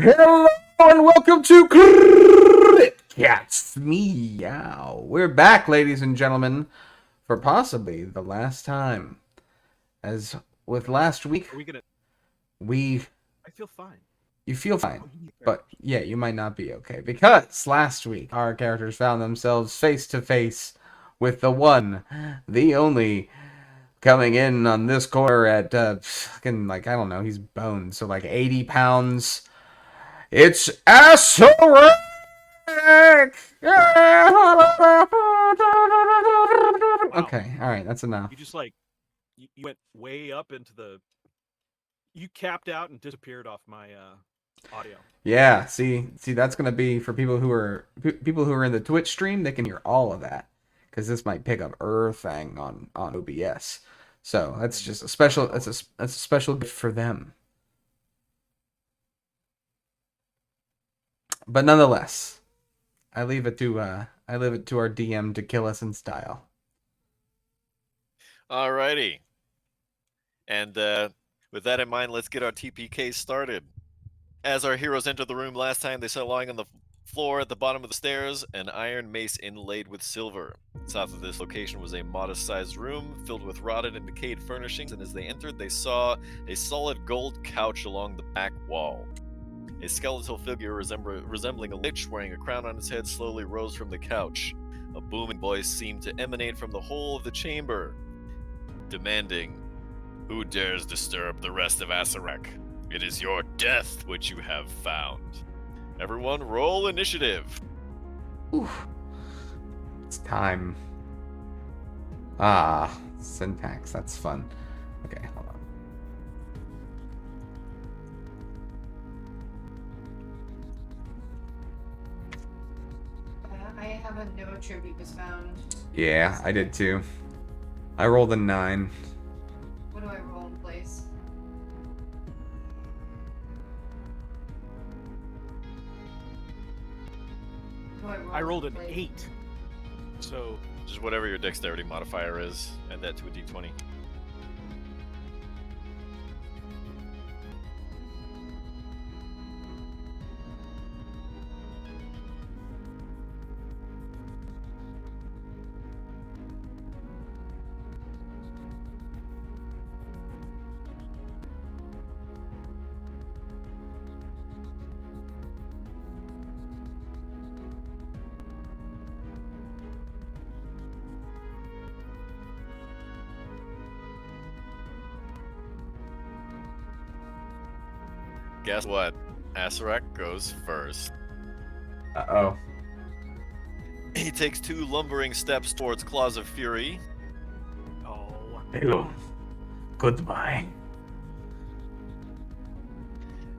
Hello and welcome to Crit Cats Meow. We're back, ladies and gentlemen, for possibly the last time. As with last week, Are we gonna? we I feel fine. you feel fine, but yeah, you might not be okay because last week our characters found themselves face to face with the one, the only, coming in on this corner at fucking like I don't know, he's boned, so like 80 pounds. It's Asoric! Wow. Okay, alright, that's enough. You just like you went way up into the. You capped out and disappeared off my audio. Yeah, see, that's gonna be for people who are in the Twitch stream. They can hear all of that because this might pick up everything on OBS. So that's just a special. That's a special gift for them. But nonetheless, I leave it to our DM to kill us in style. Alrighty. And with that in mind, let's get our TPK started. As our heroes entered the room last time, they saw lying on the floor at the bottom of the stairs an iron mace inlaid with silver. South of this location was a modest-sized room filled with rotted and decayed furnishings, and as they entered, they saw a solid gold couch along the back wall. A skeletal figure resembling a lich wearing a crown on its head slowly rose from the couch. A booming voice seemed to emanate from the whole of the chamber, demanding, "Who dares disturb the rest of Asarek? It is your death which you have found. Everyone roll initiative." Oof. It's time. Ah, syntax, that's fun. Okay, hold on. I have a no tribute was found. Yeah, I did too. I rolled a 9. What do I roll in place? I rolled an 8. So Just whatever your dexterity modifier is, add that to a d20. Guess what? Asarek goes first. Uh-oh. He takes 2 lumbering steps towards Claws of Fury. oh, Hello. Goodbye.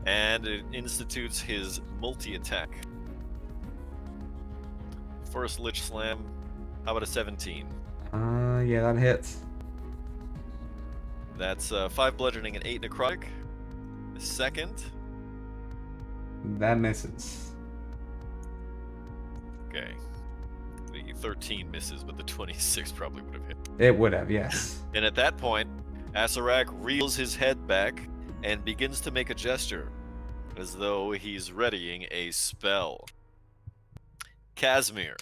And it institutes his multi-attack. First Lich Slam. How about a 17? Yeah, that hits. That's 5 bludgeoning and 8 necrotic. The second. That misses. Okay. The 13 misses, but the 26 probably would have hit. It would have, yes. And at that point, Asarak reels his head back and begins to make a gesture, as though he's readying a spell. Casimir.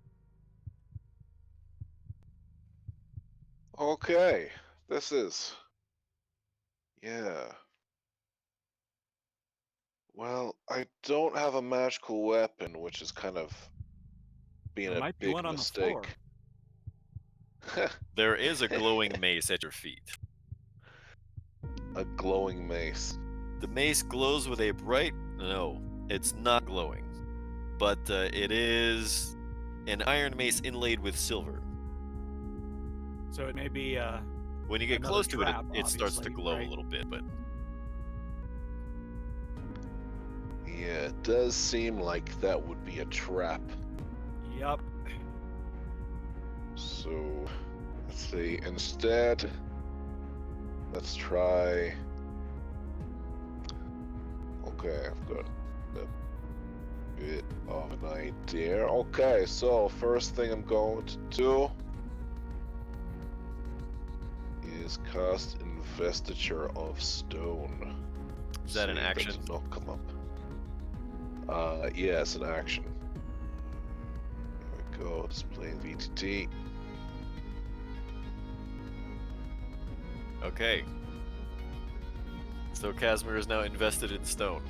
Okay, this is... Yeah. Well, I don't have a magical weapon, which is kind of being there a might be big one on the floor. mistake. There is a glowing mace at your feet. A glowing mace. The mace glows with a bright... No, it's not glowing. But it is an iron mace inlaid with silver. So it may be. When you get Another close to it, trap, it starts to obviously, glow right? a little bit, but... Yeah, it does seem like that would be a trap. Yup. So, let's see. Instead, let's try... Okay, I've got a bit of an idea. Okay, so first thing I'm going to do is cast Investiture of Stone. Is that an See if action? That does not come up. Yeah, it's an action. There we go. Displaying VTT. Okay. So Casimir is now invested in stone.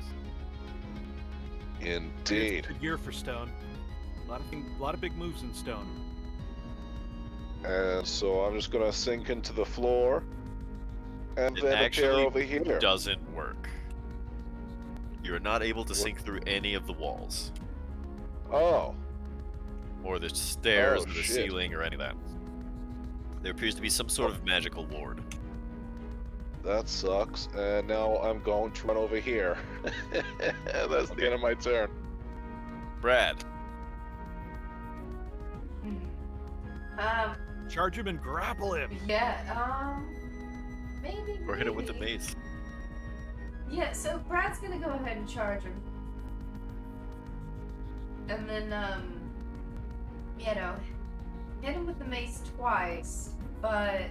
Indeed. It's a good year for Stone. A lot of big moves in Stone. And so I'm just gonna sink into the floor, and It then appear actually over here. doesn't work. You are not able to sink through any of the walls, Oh, or the stairs, Oh, or the shit. ceiling, or any of that. There appears to be some sort of magical ward. that sucks. And now I'm going to run over here. That's the end of my turn. Brad, Charge him and grapple him. Yeah, maybe. or hit him with the maybe. mace. Yeah, so Brad's gonna go ahead and charge him. And then, you know, hit him with the mace twice, but,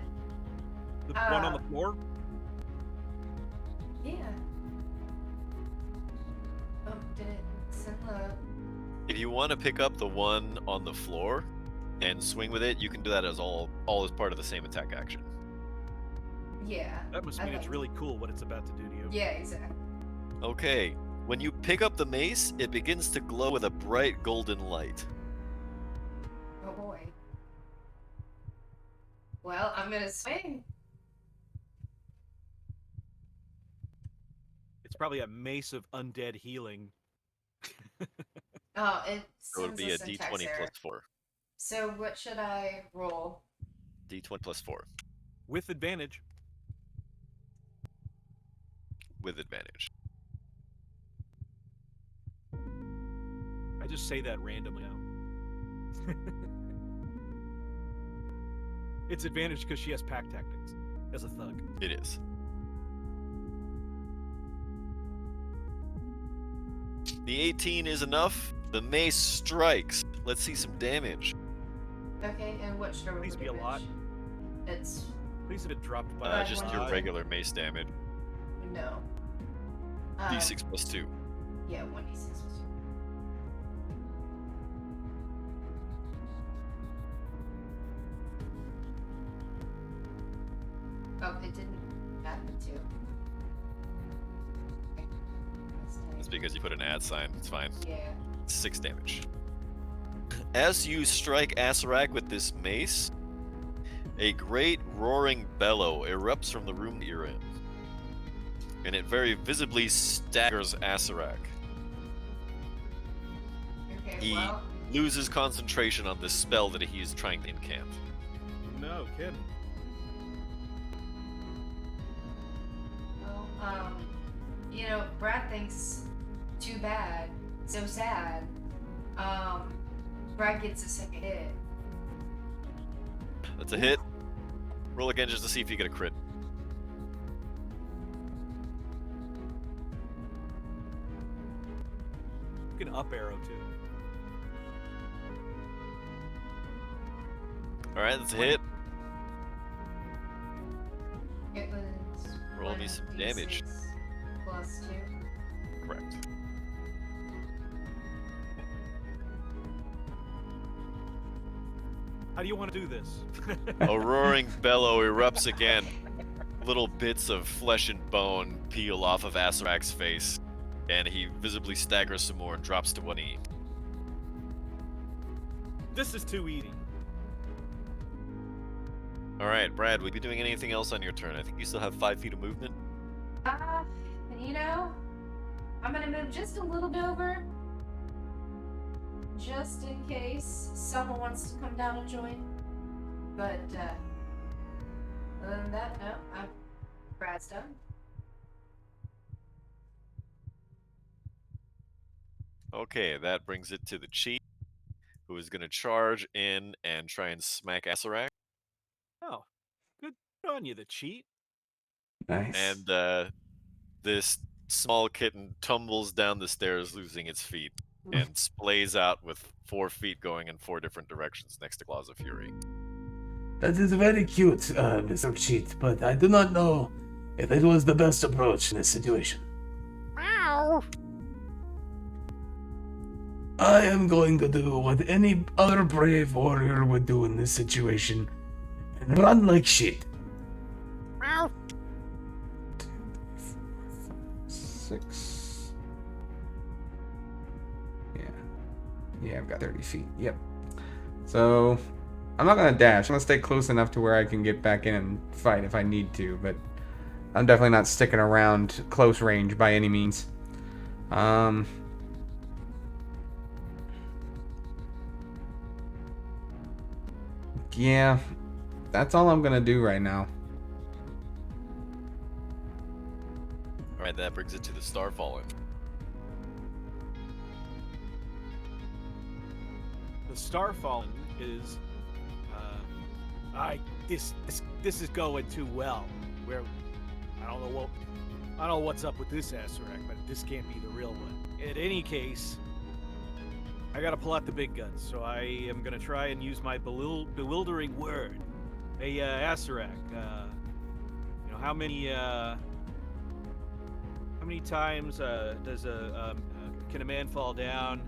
The one on the floor. yeah. Oh, did it send the... If you want to pick up the one on the floor and swing with it, you can do that as all as part of the same attack action. Yeah. That must I mean it's like- really cool what it's about to do to you. Yeah, exactly. Okay, when you pick up the mace, it begins to glow with a bright golden light. Oh boy. Well, I'm gonna swing. It's probably a mace of undead healing. Oh, it So it would sends be a a syntax d20 error. plus 4. So what should I roll? D20 plus 4 With advantage. with advantage. I just say that randomly now. It's advantage because she has pack tactics as a thug. It is. The 18 is enough. The mace strikes. Let's see some damage. Okay, and what should I roll? Please for be a lot. damage? It's Please have it dropped by Just your 1d6. regular mace damage. no. D6 plus 2. Yeah, 1d6. Oh, it didn't add the 2. Okay. That's because you put an @ sign. It's fine. Yeah. 6 damage. As you strike Asarak with this mace, a great roaring bellow erupts from the room that you're in. And it very visibly staggers Asarak. Okay, He well, loses concentration on this spell that he is trying to incant. No kidding. well, you know, Brad thinks too bad, so sad. Brad gets a second hit. That's a hit. Roll again just to see if you get a crit. You can up arrow too. Alright, that's a hit. It was Roll me some 1d6 damage. plus 2. Correct. How do you want to do this? A roaring bellow erupts again. Little bits of flesh and bone peel off of Asarak's face, and he visibly staggers some more and drops to 1E. This is too easy. Alright, Brad, would you be doing anything else on your turn? I think you still have 5 feet of movement. You know, I'm gonna move just a little bit over. Just in case someone wants to come down and join. But, other than that, no, Brad's done. Okay, that brings it to the Chief, who is going to charge in and try and smack Asarak. Oh, good on you, the cheat. Nice. And this small kitten tumbles down the stairs, losing its feet, and splays out with 4 feet going in 4 different directions next to Claws of Fury. That is very cute, Mr. Cheat, but I do not know if it was the best approach in this situation. I am going to do what any other brave warrior would do in this situation and run like shit. 6. Yeah, I've got 30 feet. Yep. So, I'm not going to dash. I'm going to stay close enough to where I can get back in and fight if I need to, but I'm definitely not sticking around close range by any means. Yeah, that's all I'm going to do right now. Alright, that brings it to the Starfallen. The Starfallen is, this is going too well. I don't know what's up with this Asarak, but this can't be the real one. In any case, I gotta pull out the big guns, so I am gonna try and use my bewildering word. Hey, Asarak, you know, how many times can a man fall down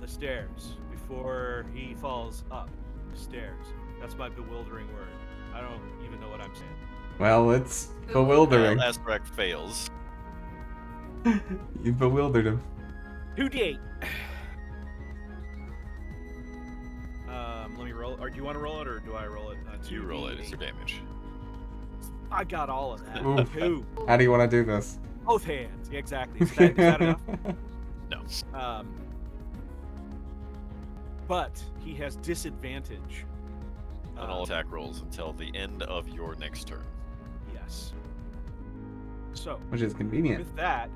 the stairs before he falls up the stairs? That's my bewildering word. I don't even know what I'm saying. Well, it's bewildering. Asprak fails. You bewildered him. 2d8. Let me roll. Or do you want to roll it, or do I roll it? You roll it. It's your damage. I got all of that. Oof. 2. How do you want to do this? Both hands. Yeah, exactly. Is that enough? No. But he has disadvantage. On all attack rolls until the end of your next turn. Yes. So, Which is convenient. with that,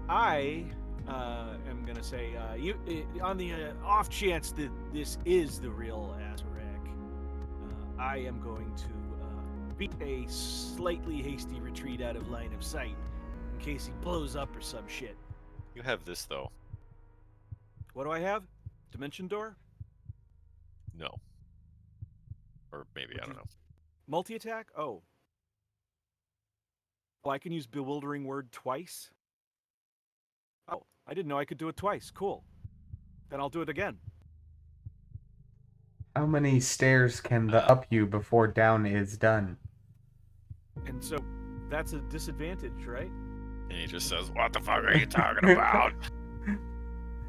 I am gonna say, on the off chance that this is the real Asarak, I am going to beat a slightly hasty retreat out of line of sight in case he blows up or some shit. You have this, though. What do I have? Dimension door? No. Or maybe, I don't know. Multi-attack? Oh. Oh, I can use bewildering word twice? Oh, I didn't know I could do it twice. Cool. Then I'll do it again. How many stairs can the up you before down is done? And so that's a disadvantage, right? And he just says, "What the fuck are you talking about?"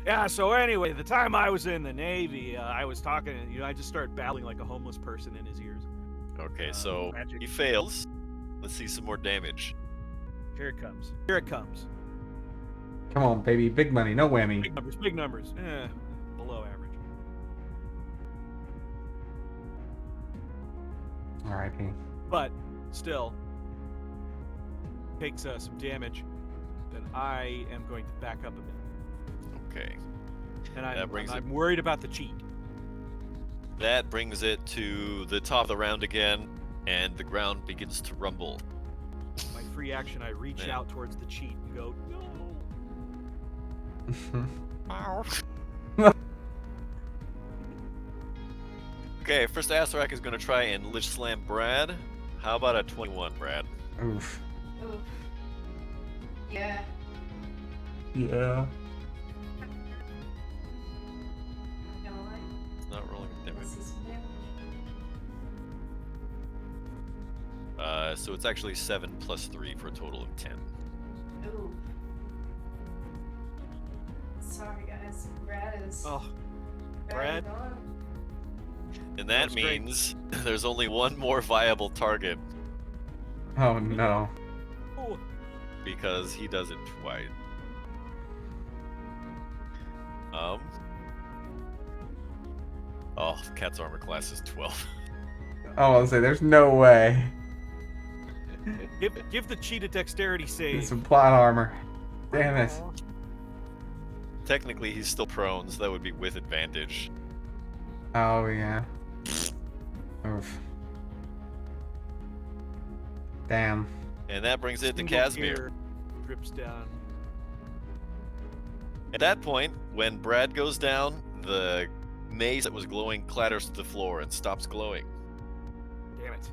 Yeah, so anyway, the time I was in the Navy, I was talking, I just started babbling like a homeless person in his ears. Okay, so magic. he fails. Let's see some more damage. Here it comes. Here it comes. Come on, baby. Big money. No whammy. Big numbers, big numbers. Below average. R.I.P. But still, takes some damage. Then I am going to back up a bit. Okay. And That brings I'm worried about the cheat. That brings it to the top of the round again, and the ground begins to rumble. My free action, I reach Man. out towards the cheat and go, no. Okay, first Asarak is going to try and Lich Slam Brad. How about a 21, Brad? Oof. Oof. Yeah. Yeah. I'm gonna lie. It's not rolling damage. Let's see some damage. So it's actually 7 plus 3 for a total of 10. Ooh. Sorry, guys. Brad is. Oh, Brad Brad? is gone. And That that was great. means there's only one more viable target Oh no. oh. because he does it twice. Oh, Cat's armor class is 12. Oh, I'll say there's no way. Give the cheat a dexterity It's save. some plot armor. Damn it. Technically, he's still prone, so that would be with advantage. Oh yeah. Oof. Damn. And that brings it to Single Casimir. tear drips down. At that point, when Brad goes down, the maze that was glowing clatters to the floor and stops glowing. Damn it.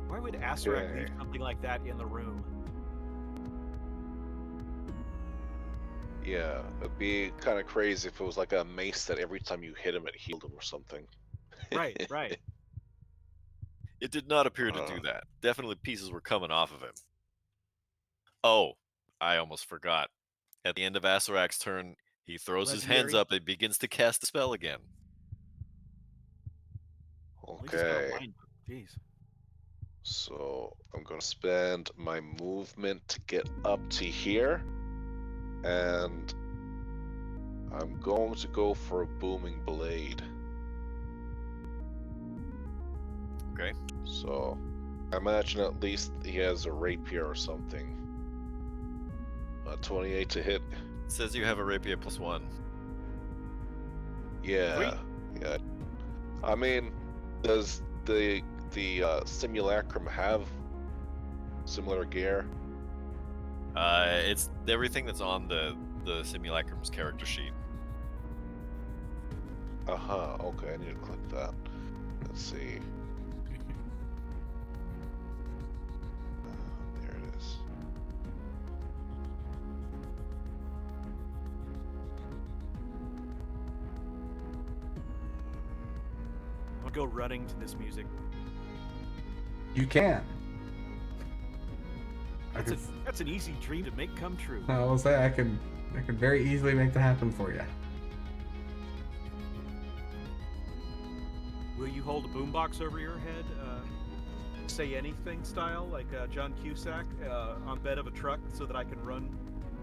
Why would Asarak Okay. leave something like that in the room? Yeah, it'd be kind of crazy if it was like a mace that every time you hit him, it healed him or something. Right, right. It did not appear to do that. Definitely pieces were coming off of him. Oh, I almost forgot. At the end of Asarak's turn, he throws his hands Legendary. up and begins to cast the spell again. We just got a Okay, line. Jeez. so I'm gonna spend my movement to get up to here, and I'm going to go for a booming blade. Okay. So I imagine at least he has a rapier or something. 28 to hit. It says you have a rapier +1. Yeah, yeah. I mean, does the simulacrum have similar gear? It's everything that's on the simulacrum's character sheet. Okay, I need to click that. Let's see. There it is. I'll go running to this music. You can. I could, That's an easy dream to make come true. I will say I could very easily make that happen for you. Will you hold a boombox over your head, say anything style, like John Cusack, on bed of a truck so that I can run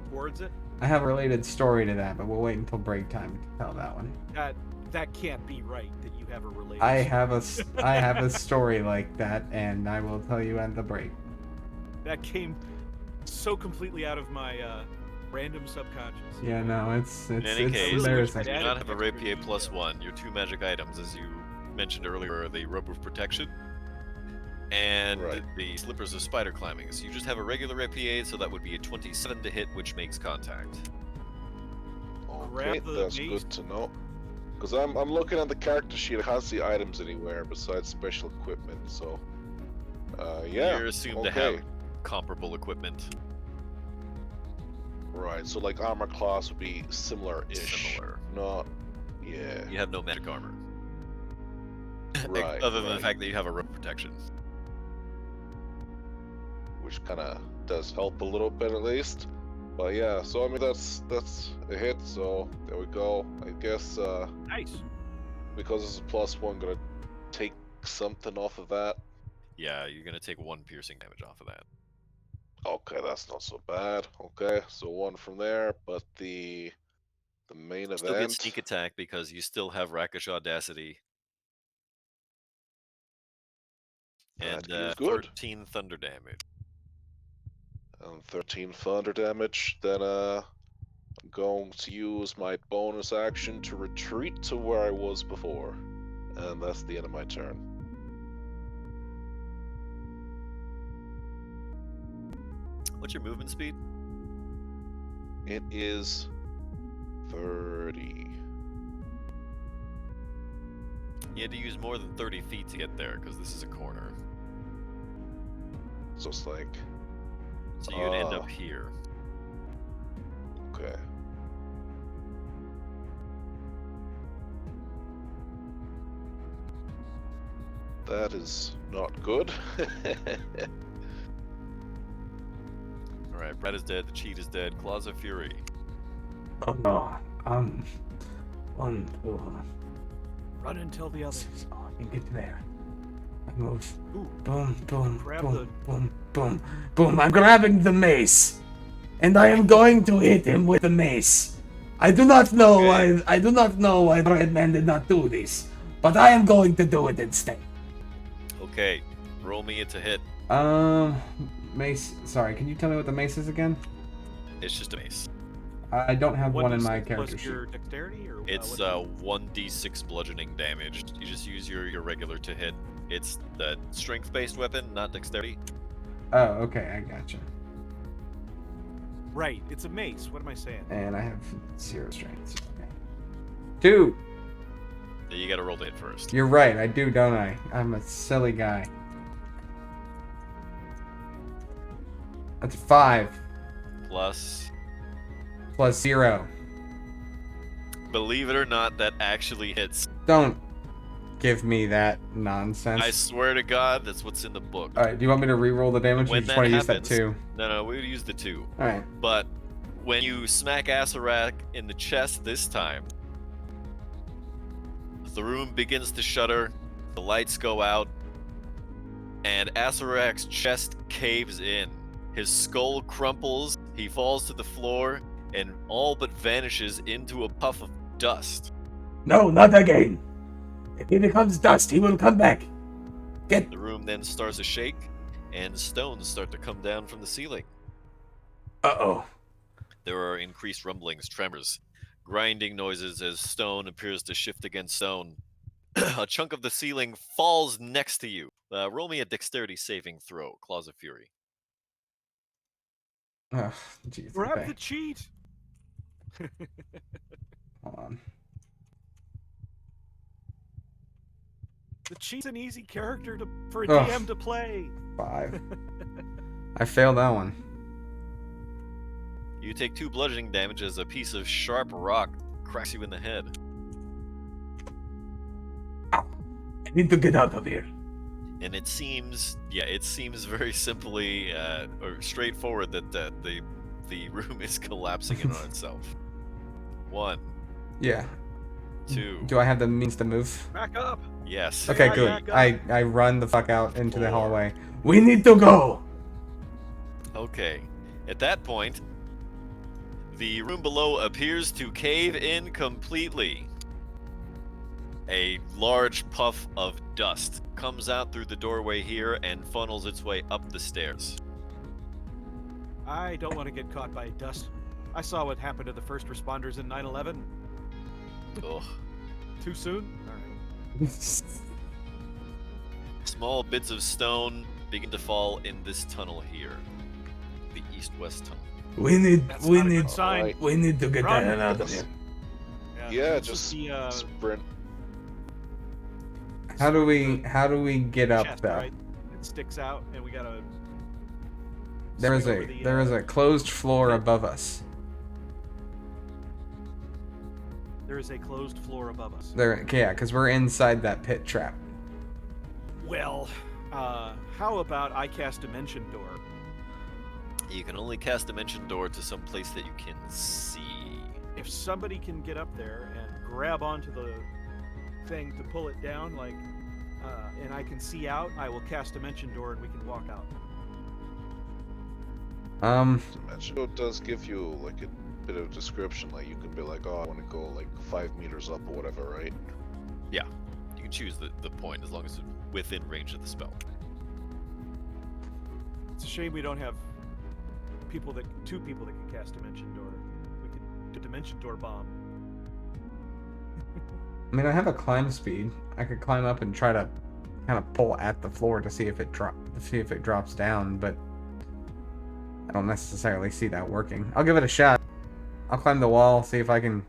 towards it? I have a related story to that, but we'll wait until break time to tell that one. That can't be right that you have a related I have a story like that, and I will tell you at the break. That came so completely out of my random subconscious. Yeah, no, it's In any case, you embarrassing. do not have a rapier +1. Your two magic items, as you mentioned earlier, are the robe of protection and Right. the slippers of spider climbing. So you just have a regular rapier, so that would be a 27 to hit, which makes contact. Okay, the that's mace. good to know. Because I'm looking at the character sheet. I can't see items anywhere besides special equipment. So, yeah. You're assumed to okay. have comparable equipment. Right. So like armor class would be similar-ish. Similar. Not. Yeah. You have no magic armor. Right. Other than the right. fact that you have a rope protection. Which kind of does help a little bit at least. But yeah, so I mean that's a hit. So there we go. I guess Nice. because it's a +1, gonna take something off of that. Yeah, you're gonna take 1 piercing damage off of that. Okay, that's not so bad. Okay, so 1 from there, but the main Still get event. sneak attack because you still have Rakish Audacity. And That is good. 13 thunder damage. And 13 thunder damage. Then I'm going to use my bonus action to retreat to where I was before, and that's the end of my turn. What's your movement speed? It is 30. You had to use more than 30 feet to get there because this is a corner. So it's like, So you'd end Ah. up here. okay. That is not good. Alright, Brad is dead, the cheat is dead, Claws of Fury. Oh no. Run and tell the others. Oh, I can get there. I move. Ooh. Boom, boom, Grab boom, the- boom, boom, boom. I'm grabbing the mace, and I am going to hit him with the mace. I do not know why. I do not know why the red man did not do this, but I am going to do it instead. Okay, roll me it to hit. Mace. Sorry, can you tell me what the mace is again? It's just a mace. I don't have one in my 1d6 character plus sheet. your dexterity, or It's what? 1d6 bludgeoning damage. You just use your regular to hit. It's the strength-based weapon, not dexterity. Oh, okay, I gotcha. Right, it's a mace. What am I saying? And I have 0 strength. So okay. 2. Yeah, you gotta roll to hit first. You're right, I do, don't I? I'm a silly guy. That's 5. Plus plus 0. Believe it or not, that actually hits. Don't give me that nonsense. I swear to God, that's what's in the book. Alright, do you want me to re-roll the damage, or When you just that want to use that happens, too? No, we would use the 2. Alright. But when you smack Asarak in the chest this time, the room begins to shudder, the lights go out, and Asarak's chest caves in. His skull crumples, he falls to the floor, and all but vanishes into a puff of dust. No, not again. If he becomes dust, he will come back. Get. The room then starts to shake, and stones start to come down from the ceiling. Uh-oh. There are increased rumblings, tremors, grinding noises as stone appears to shift against stone. A chunk of the ceiling falls next to you. Roll me a dexterity saving throw, Claws of Fury. Ugh, jeez. Grab Okay. the cheat. Hold on. The cheat's an easy character for a Ugh. DM to play. 5. I failed that one. You take 2 bludgeoning damage as a piece of sharp rock cracks you in the head. I need to get out of here. And it seems very simply or straightforward that the room is collapsing in on itself. 1, Yeah. 2, Do I have the means to move? Back up. yes. Okay, Yeah, good. yeah, I run the fuck out into the 4. hallway. We need to go. Okay. At that point, the room below appears to cave in completely. A large puff of dust comes out through the doorway here and funnels its way up the stairs. I don't want to get caught by dust. I saw what happened to the first responders in 9/11. Ugh. Too soon? Alright. Small bits of stone begin to fall in this tunnel here. The east-west tunnel. We need That's not a good sign. Alright. we need to get the Run. hell out of here. Yeah, this just is the, sprint. How do we get up chest, though? right? It sticks out, and we gotta. There is swing a over the, there is a closed floor above us. There is a closed floor above us. There, yeah, because we're inside that pit trap. Well, how about I cast Dimension Door? You can only cast Dimension Door to some place that you can see. If somebody can get up there and grab onto the thing to pull it down, like, and I can see out, I will cast Dimension Door and we can walk out. Dimension Door does give you like a bit of description, like you can be like, oh, I want to go like 5 meters up or whatever, right? You can choose the point as long as it's within range of the spell. It's a shame we don't have two people that can cast Dimension Door. We could do Dimension Door bomb. I mean, I have a climb speed. I could climb up and try to kind of pull at the floor to see if it drops down, but I don't necessarily see that working. I'll give it a shot. I'll climb the wall, see if I can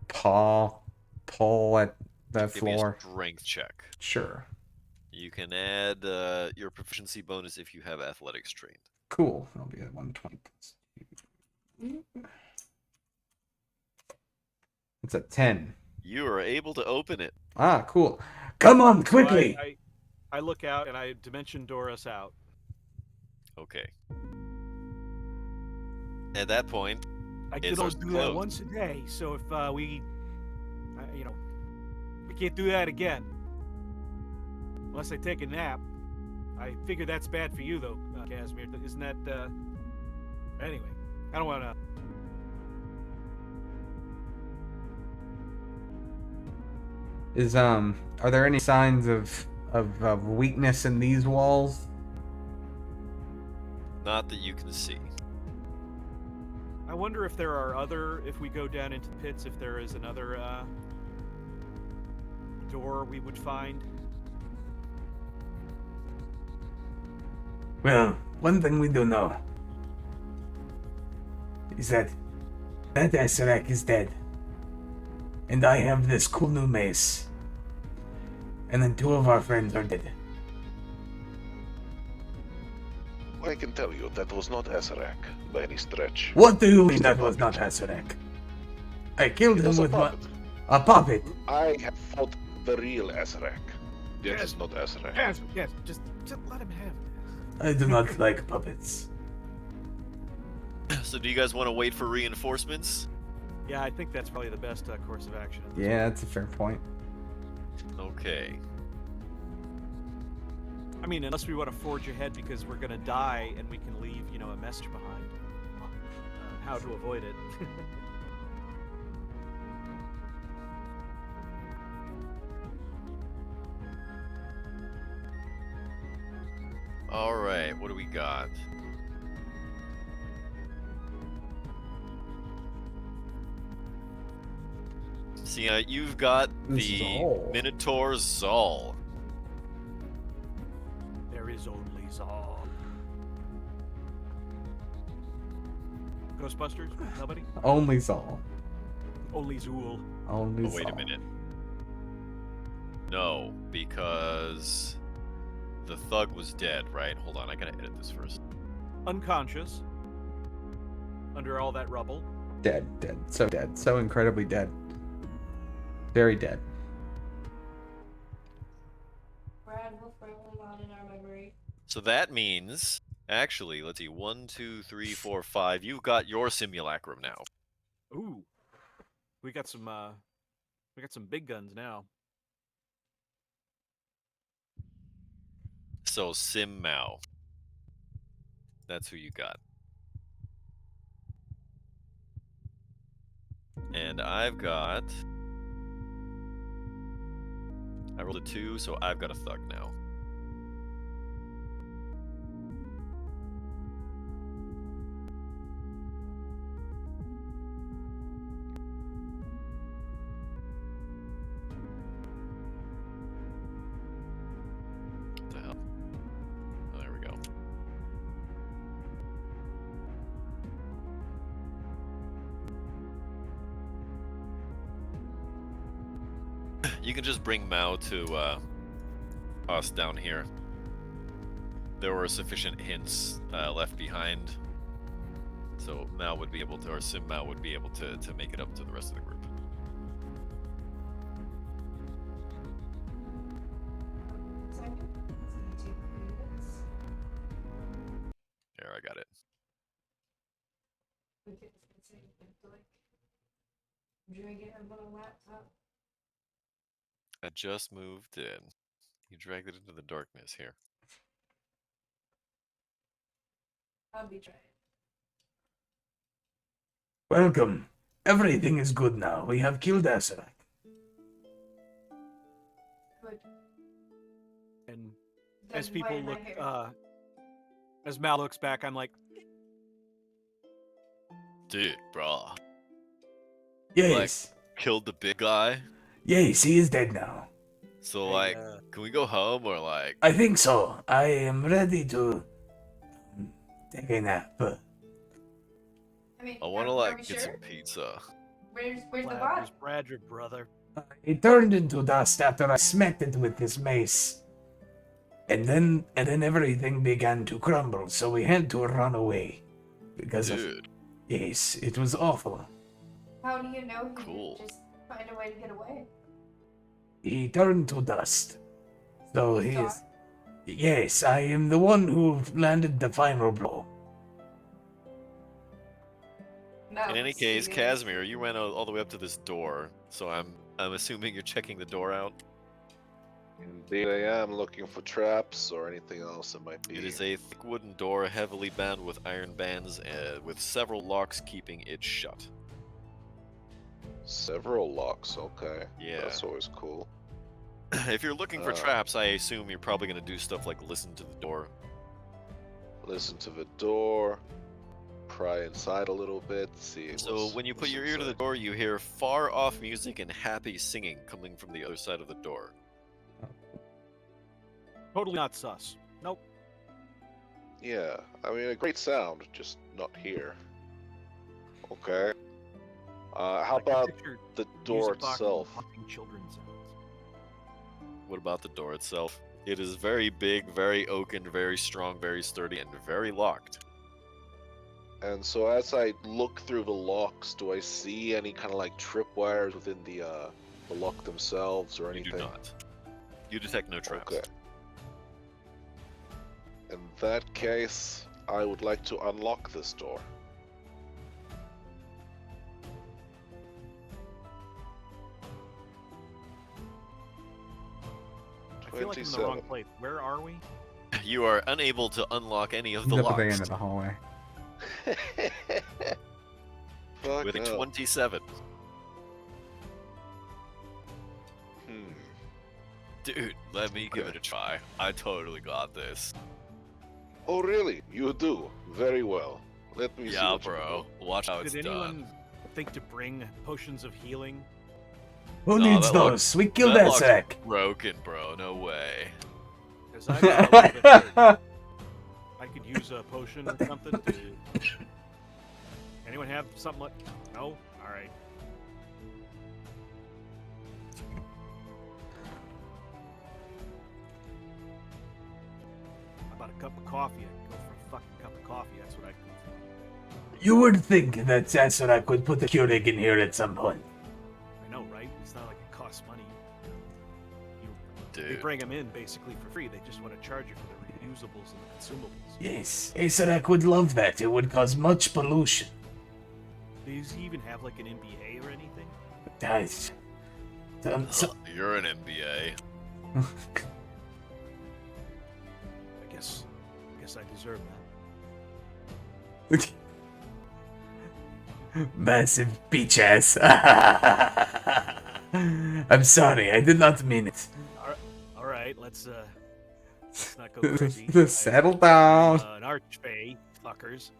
pull at the Give me floor. a strength check. Sure. You can add your proficiency bonus if you have athletics trained. Cool. I'll be at 120. It's a 10. You are able to open it. Ah, cool. Come on, So quickly. I look out and I Dimension Door us out. Okay. At that point, I It can starts only to do that close. once a day, so if we can't do that again. Unless I take a nap. I figure that's bad for you, though, Casimir. Isn't that, Anyway, I don't want to... Are there any signs of weakness in these walls? not that you can see. I wonder if there are if we go down into the pits, if there is another, door we would find. Well, one thing we do know is that Asarak is dead. And I have this cool new mace. And then 2 of our friends are dead. I can tell you that was not Azarak by any stretch. What do you mean that was not Hasanek? I killed It him was a with my... puppet. A puppet. I have fought the real Azarak. That is not Azarak. Yes, just let him have it. I do not like puppets. So do you guys want to wait for reinforcements? Yeah, I think that's probably the best course of action. Yeah, that's a fair point. Okay. I mean, unless we want to forge ahead because we're gonna die and we can leave, a message behind. How to avoid it. All right, what do we got? See, you've got the Zal. Minotaur Zal. There is only Zal. Ghostbusters? Nobody? Only Zal. Only Zool. Only Oh, wait a Zal. minute. No, because the thug was dead, right? Hold on, I gotta edit this first. Unconscious. Under all that rubble. Dead. So incredibly dead. Very dead. Brad will forever live on in our memory. So that means, actually, let's see, 1, 2, 3, 4, 5. You've got your simulacrum now. Ooh. We got some big guns now. So Sim Mao. That's who you got. And I've got... I rolled a 2, so I've got a thug now. What the hell? Oh, there we go. You can just bring Mao to us down here. There were sufficient hints left behind, so Mao would be able to, or Sim Mao would be able to make it up to the rest of the group. Second. It's easy to use. There, I got it. It's like drag it on a laptop. I just moved in. You dragged it into the darkness here. I'll be trying. Welcome. Everything is good now. We have killed Asarak. Good. And Then as people why am I look, here? as Mal looks back, I'm like, Dude, brah. Yes. Killed the big guy? Yes, he is dead now. So, Hey, like, can we go home or, like... I think so. I am ready to take a nap. I mean, I want to, are like, we get sure? some pizza. Where's the Brad, body? where's Brad, your brother? He turned into dust after I smacked it with this mace. And then everything began to crumble, so we had to run away. Because of... Dude, Yes, it was awful. How do you know he Cool. didn't just find a way to get away? He turned to dust. So he Sorry. is... Yes, I am the one who landed the final blow. No, in any it's case, you. Casimir, you ran all the way up to this door, so I'm assuming you're checking the door out. Indeed, I am looking for traps or anything else that might be. It is a thick wooden door, heavily bound with iron bands, with several locks keeping it shut. Several locks, okay. Yeah. That's always cool. If you're looking for Uh. traps, I assume you're probably going to do stuff like listen to the door. Listen to the door. Pry inside a little bit. See. So when you put your ear to the door, you hear far off music and happy singing coming from the other side of the door. Totally not sus. Nope. Yeah, I mean a great sound, just not here. Okay. How I can about picture the music door box itself? pumping children's sounds. What about the door itself? It is very big, very oaken, very strong, very sturdy, and very locked. And so as I look through the locks, do I see any kind of like tripwires within the lock themselves or You anything? do not. You detect no traps. Okay. In that case, I would like to unlock this door. I feel like I'm in the wrong place. Where are we? You are unable to unlock any of the He's up at the locks. end of the hallway. Fuck With a hell. 27. Hmm. Dude, let me give it a try. I totally got this. Oh really? You do? Very well. Let me see Yeah, what you can bro. Watch how it's Did done. anyone think to bring potions of healing? Who Nah, needs that lock- those? We killed that lock's Azrak. broken, bro. No way. Because I'm a little bit hurt. I could use a potion or something. Anyone have something like? No. All right. How about a cup of coffee? I could go for a fucking cup of coffee. That's what I could. You would think that Azrak would put a Keurig in here at some point. I know, right? It's not like it costs money. They Dude. bring them in basically for free. They just want to charge you for the reusables and the consumables. Yes, Azrak would love that. It would cause much pollution. Does he even have like an MBA or anything? Guys, You're an MBA. I guess I deserve that. massive beach ass. I'm sorry, I did not mean it. All right, let's not go crazy. Settle down. An archfey, fuckers.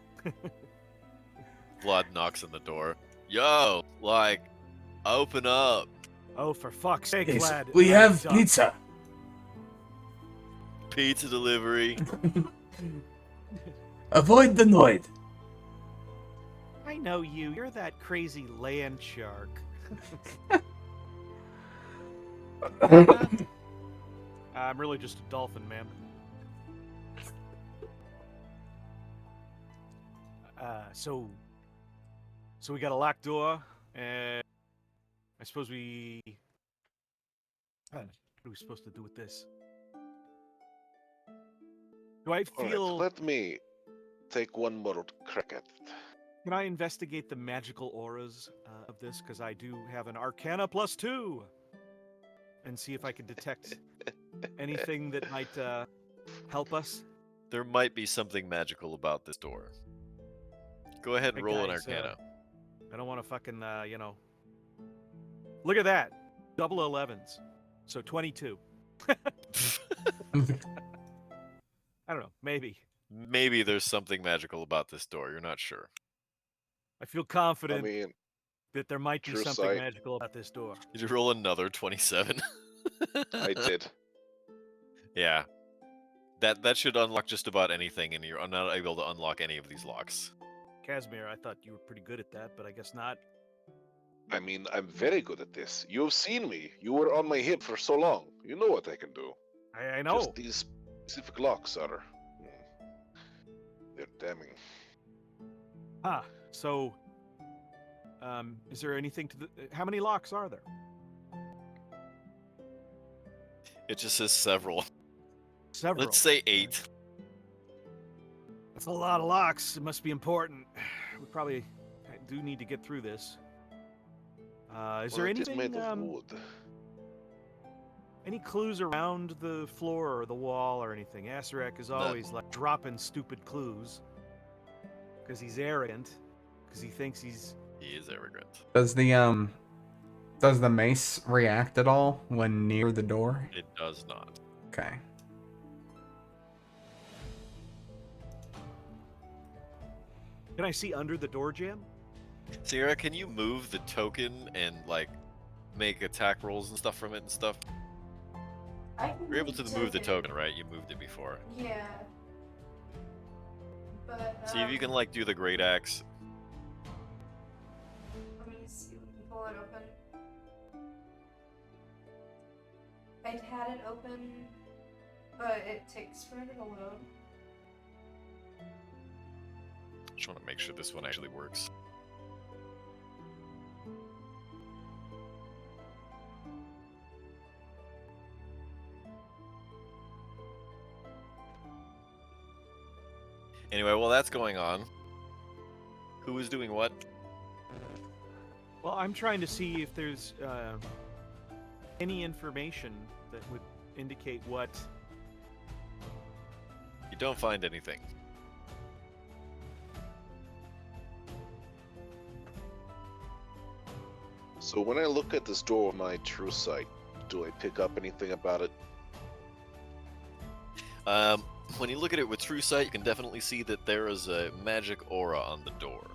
Vlad knocks on the door. Yo, like, open up. Oh, for fuck's sake, Yes, lad. we I'm have done. pizza. Pizza delivery. Avoid the Noid. I know you. You're that crazy land shark. I'm really just a dolphin, man. So we got a locked door, and I suppose we. What are we supposed to do with this? Do I All right, feel? let me take one more crack at it. Can I investigate the magical auras of this? Because I do have an Arcana +2, and see if I can detect anything that might help us. There might be something magical about this door. Go ahead and Hey, roll an guys, Arcana. I don't want to fucking, Look at that. Double 11s. So 22. I don't know. Maybe. Maybe there's something magical about this door. You're not sure. I feel I confident mean, that there might be true something sight. magical about this door. Did you roll another 27? I did. Yeah. That should unlock just about anything, and you're not able to unlock any of these locks. Casimir, I thought you were pretty good at that, but I guess not. I mean, I'm very good at this. You've seen me. You were on my hip for so long. You know what I can do. I know. Just these specific locks are... they're damning. Huh. So, is there anything to the... How many locks are there? It just says several. Several. Let's say 8. That's a lot of locks. It must be important. We probably do need to get through this. Is there It is anything, made of wood. any clues around the floor or the wall or anything? Asarak is always like dropping stupid clues because he's arrogant, because he thinks he's. He is arrogant. Does the mace react at all when near the door? It does not. Okay. Can I see under the door jam? Sierra, can you move the token and like make attack rolls and stuff from it and stuff? I can You're able to move the token, right? You moved it before. Yeah. But See if you can like do the great axe. let me see. We can pull it open. I'd had it open But it takes forever to load. Just want to make sure this one actually works. Anyway, while that's going on, who is doing what? Well, I'm trying to see if there's any information that would indicate what. You don't find anything. So when I look at this door with my true sight, do I pick up anything about it? When you look at it with true sight, you can definitely see that there is a magic aura on the door.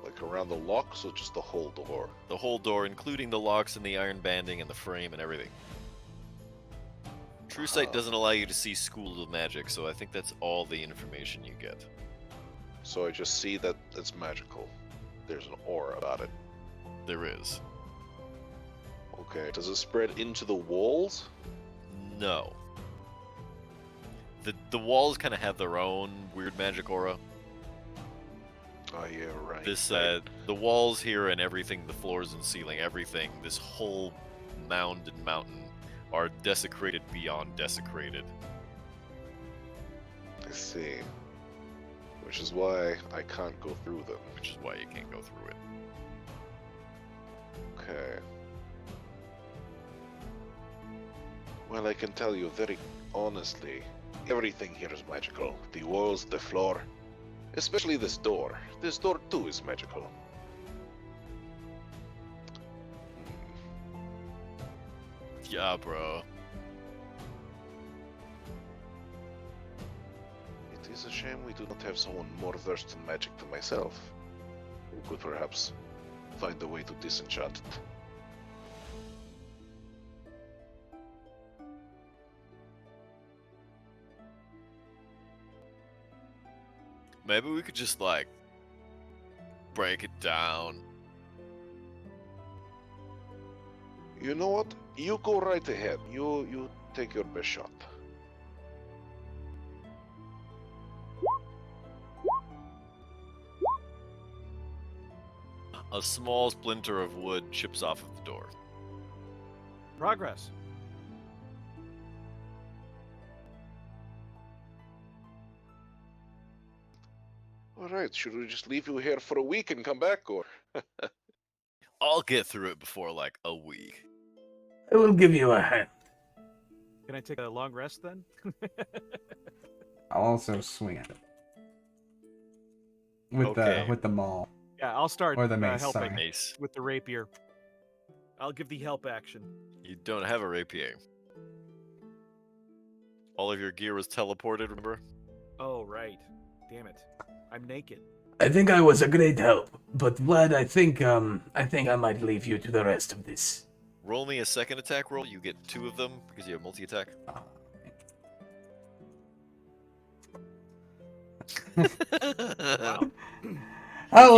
Like around the locks or just the whole door? The whole door, including the locks and the iron banding and the frame and everything. True sight doesn't allow you to see schools of magic, so I think that's all the information you get. So I just see that it's magical. There's an aura about it. There is. Okay, does it spread into the walls? No. The walls kind of have their own weird magic aura. Oh yeah, right. This right. the walls here and everything, the floors and ceiling, everything, this whole mound and mountain are desecrated beyond desecrated. I see. Which is why I can't go through them. Which is why you can't go through it. Okay. Well, I can tell you very honestly, everything here is magical. The walls, the floor, especially this door. This door too is magical. Yeah, bro. It is a shame we do not have someone more versed in magic than myself, who could perhaps find a way to disenchant it. Maybe we could just, like, break it down. You know what? You go right ahead. You take your best shot. A small splinter of wood chips off of the door. Progress. Alright, should we just leave you here for a week and come back, or? I'll get through it before, like, a week. I will give you a hand. Can I take a long rest then? I'll also swing at it with Okay. the maul Yeah, I'll start or the mace. helping Sorry. Mace. with the rapier. I'll give the help action. You don't have a rapier. All of your gear was teleported, remember? Oh, right. Damn it. I'm naked. I think I was a great help, but Vlad, I think I might leave you to the rest of this. Roll me a second attack roll. You get 2 of them because you have multi-attack. Wow.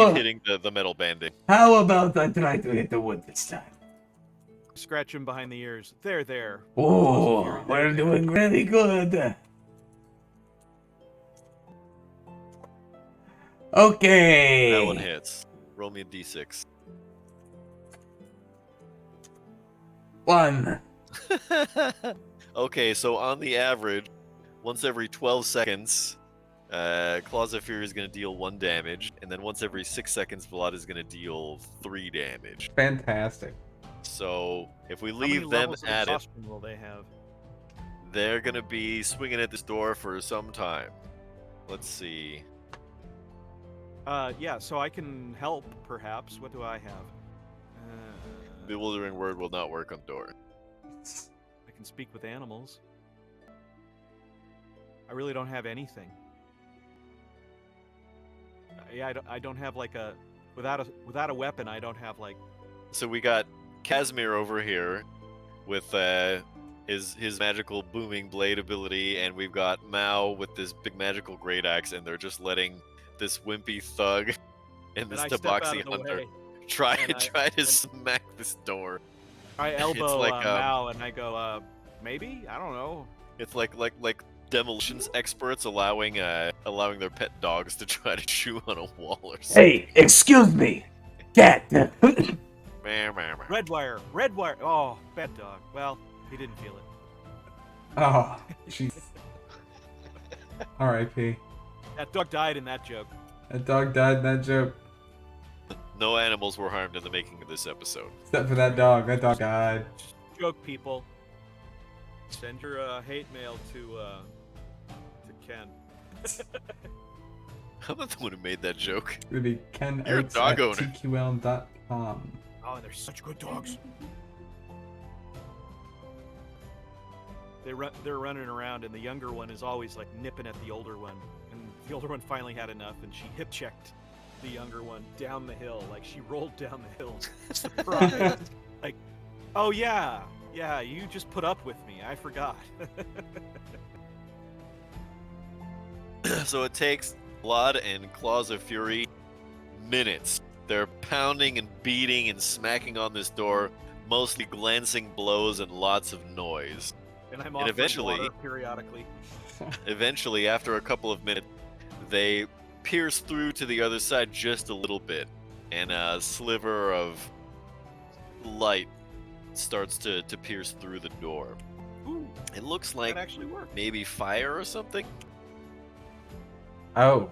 Keep hitting the metal banding. How about I try to hit the wood this time? Scratch him behind the ears. There. Oh, we're doing really good. Okay. That one hits. Roll me a d6. 1. Okay, so on the average, once every 12 seconds, Claws of Fury is going to deal 1 damage, and then once every 6 seconds, Vlad is going to deal 3 damage. Fantastic. So if we How many leave them levels of at it, exhaustion will they have? they're going to be swinging at this door for some time. Let's see. Yeah, so I can help, perhaps. What do I have? Bewildering Word will not work on the door. I can speak with animals. I really don't have anything. Yeah, I don't have like a without a weapon. I don't have like. So we got Casimir over here with his magical booming blade ability, and we've got Mao with this big magical great axe, and they're just letting this wimpy thug and this And I step out tabaxi of the hunter way. try and to smack this door. I elbow like, Mao and I go, Maybe? I don't know. It's like demolitions experts allowing their pet dogs to try to chew on a wall or something. Hey, excuse me, cat. Meh, meh, meh. Red wire. Red wire. Oh, bad dog. Well, he didn't feel it. Oh, jeez. R.I.P. That dog died in that joke. That dog died in that joke. No animals were harmed in the making of this episode. Except for that dog. That dog died. Joke, people. Send your hate mail to Ken. I'm not the one who made that joke. It would be Ken You're a Oates dog at owner. tql.com. Oh, they're such good dogs. They're running around, and the younger one is always like nipping at the older one. And the older one finally had enough, and she hip checked the younger one down the hill. Like she rolled down the hill. Surprise! Like, oh yeah, you just put up with me. I forgot. So it takes Blood and Claws of Fury minutes. They're pounding and beating and smacking on this door, mostly glancing blows and lots of noise. And I'm And offering eventually- water periodically. Eventually, after a couple of minutes, they pierce through to the other side just a little bit, and a sliver of light starts to pierce through the door. Ooh, It looks that like actually worked. maybe fire or something, Oh.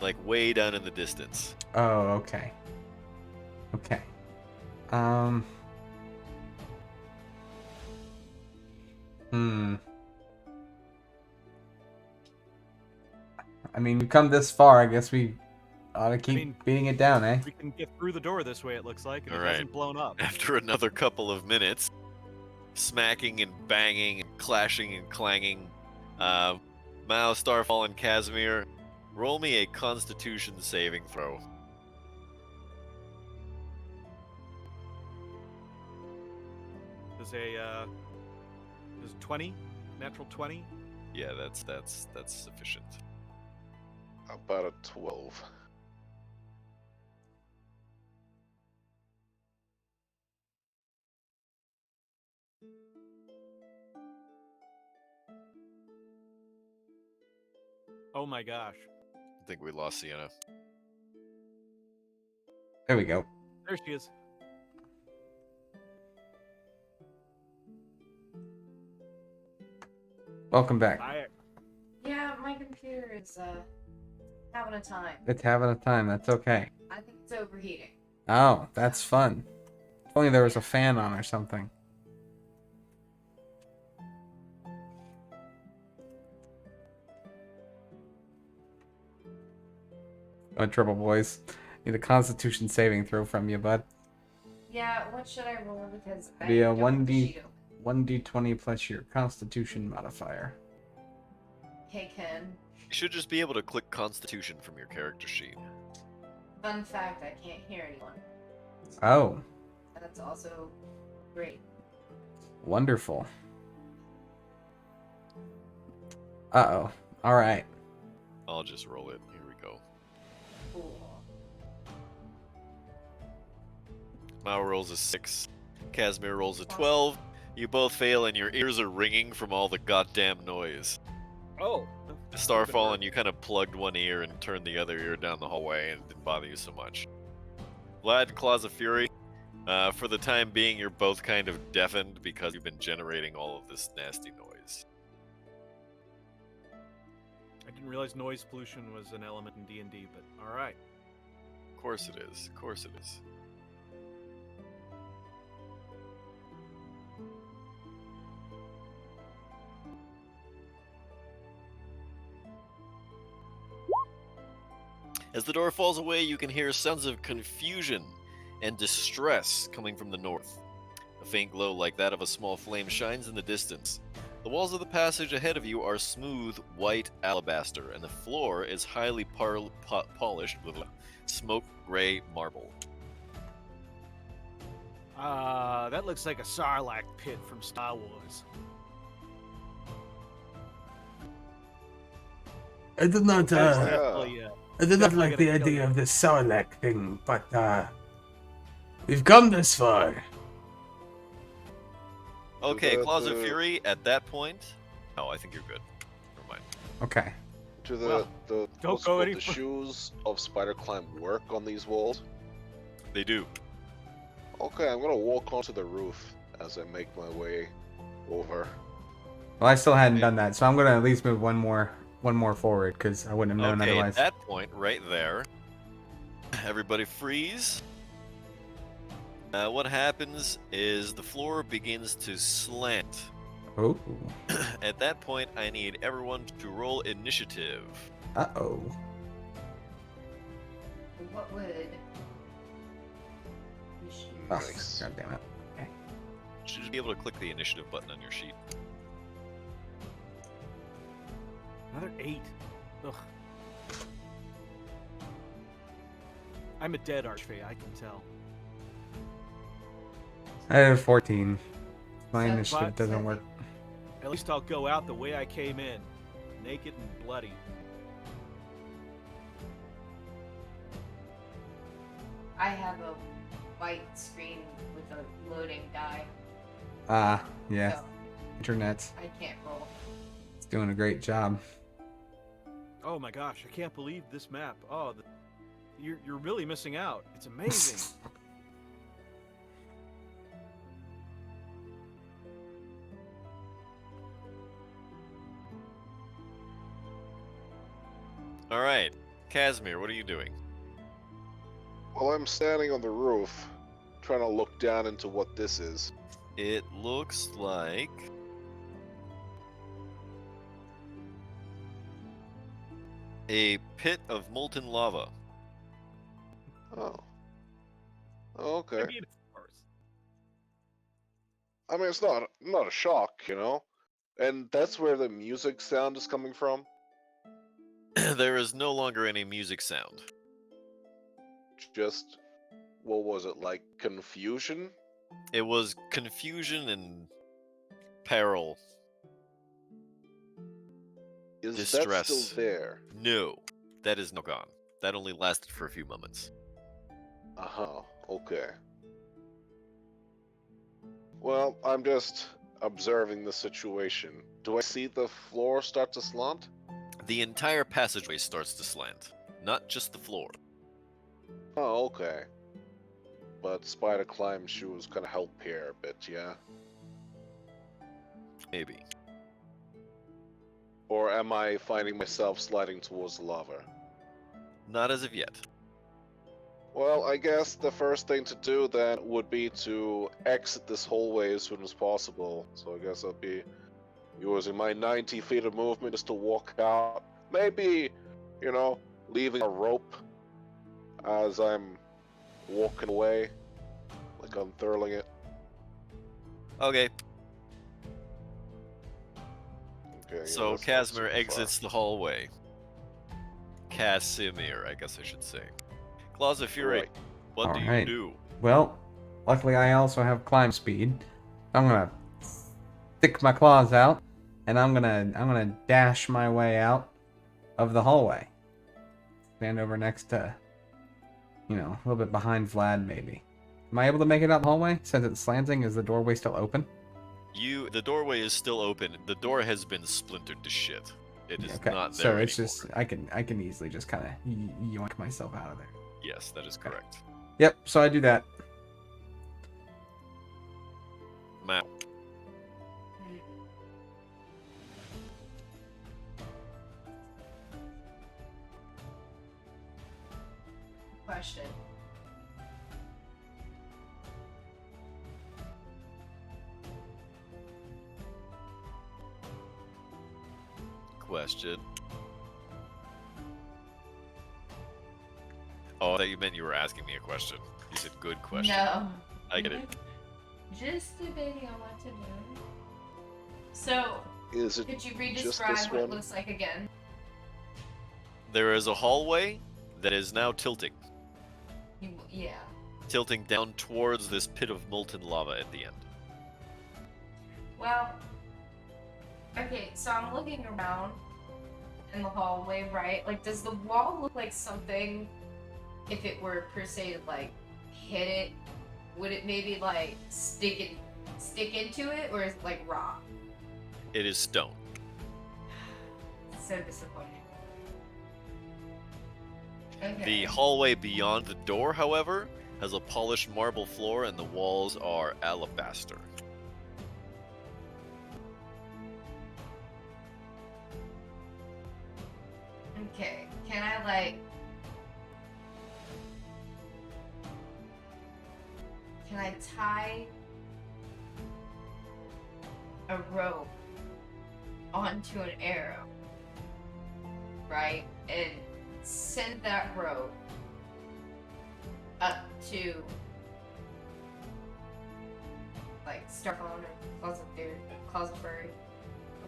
like way down in the distance. Oh, okay. Okay. I mean, we've come this far. I guess we ought to keep beating it down, eh? We can get through the door this way, it looks like, and it Alright. hasn't blown up. After another couple of minutes, smacking and banging and clashing and clanging, Mao, Starfall, and Casimir, roll me a Constitution saving throw. Does 20? Natural 20? Yeah, that's sufficient. About a 12. Oh my gosh. I think we lost Sienna. There we go. There she is. Welcome back. Yeah, my computer is having a time. It's having a time. That's okay. I think it's overheating. Oh, that's fun. If only there was a fan on or something. Oh, Triple Boys. Need a Constitution saving throw from you, bud. Yeah, what should I roll? Because I Be a don't have the 1D sheet open. 1d20 plus your Constitution modifier. Hey Ken, You should just be able to click Constitution from your character sheet. fun fact, I can't hear anyone. Oh, That's also great. wonderful. Uh-oh. All right. I'll just roll it. Here we go. Cool. Mao rolls a 6. Casimir rolls a 12. You both fail, and your ears are ringing from all the goddamn noise. Oh. Starfall, and you kind of plugged one ear and turned the other ear down the hallway, and it didn't bother you so much. Vlad and Claws of Fury, for the time being, you're both kind of deafened because you've been generating all of this nasty noise. I didn't realize noise pollution was an element in D&D, but all right. Of course it is. Of course it is. As the door falls away, you can hear sounds of confusion and distress coming from the north. A faint glow like that of a small flame shines in the distance. The walls of the passage ahead of you are smooth white alabaster, and the floor is highly polished with smoke gray marble. That looks like a Sarlacc pit from Star Wars. I do not, Definitely, I do not Definitely like the gonna kill idea you. of this Sarlacc thing, but, we've come this far. Okay, the- Claws of the- Fury. At that point, oh, I think you're good. Never mind. Okay. Do the Well, the don't what's it go called, any the fur- shoes of Spider Climb work on these walls? They do. Okay, I'm gonna walk onto the roof as I make my way over. Well, I still hadn't done that, so I'm gonna at least move one more forward because I wouldn't have known Okay, at otherwise. that point, right there, everybody freeze. What happens is the floor begins to slant. Oh. At that point, I need everyone to roll initiative. Uh-oh. What would? we should- Oh, Nice. God damn it. You should just be able to click the initiative button on your sheet. Another 8. Ugh. I'm a dead archfey, I can tell. I have 14. My So initiative but- doesn't work. At least I'll go out the way I came in, naked and bloody. I have a white screen with a loading die, Ah, yeah. so Internet. I can't roll. It's doing a great job. Oh my gosh, I can't believe this map. Oh, you're really missing out. It's amazing. All right, Casimir, what are you doing? Well, I'm standing on the roof, trying to look down into what this is. It looks like a pit of molten lava. Oh. Okay. I mean, of course. I mean, it's not a shock, you know? And that's where the music sound is coming from? There is no longer any music sound. Just, what was it, like confusion? It was confusion and peril. Is that Distress. still there? No, that is now gone. That only lasted for a few moments. Uh-huh, okay. Well, I'm just observing the situation. Do I see the floor start to slant? The entire passageway starts to slant, not just the floor. Oh, okay. But spider climb shoes kind of help here a bit, yeah? Maybe. Or am I finding myself sliding towards the lava? Not as of yet. Well, I guess the first thing to do then would be to exit this hallway as soon as possible. So I guess I'll be using my 90 feet of movement just to walk out. Maybe, you know, leaving a rope as I'm walking away, like unfurling it. Okay, Okay. yeah, so that's not Casimir super far. exits the hallway. Casimir, I guess I should say. Claws of Fury, Right. what do Alright. you do? Well, luckily I also have climb speed. I'm gonna stick my claws out, and I'm gonna dash my way out of the hallway. Stand over next to, you know, a little bit behind Vlad, maybe. Am I able to make it out the hallway? Since it's slanting, is the doorway still open? The doorway is still open. The door has been splintered to shit. It is Okay, not there so it's anymore. just I can easily just kind of yoink myself out of there. Yes, that is correct. Yep, so I do that. Matt, Question. question. Oh, I thought you meant you were asking me a question. You said good question. No. I get it. Just debating on what to do. So, Is it could you just re-describe this what it one? looks like again? There is a hallway that is now tilting. Yeah. Tilting down towards this pit of molten lava at the end. Well, okay, so I'm looking around in the hallway, right? Like, does the wall look like something, if it were per se to, like, hit it, would it maybe, like, stick and stick into it, or is it like rock? It is stone. So disappointing. Okay. The hallway beyond the door, however, has a polished marble floor and the walls are alabaster. Okay, can I like... Can I tie a rope onto an arrow, right? And send that rope up to like Starfall or Closet Furry.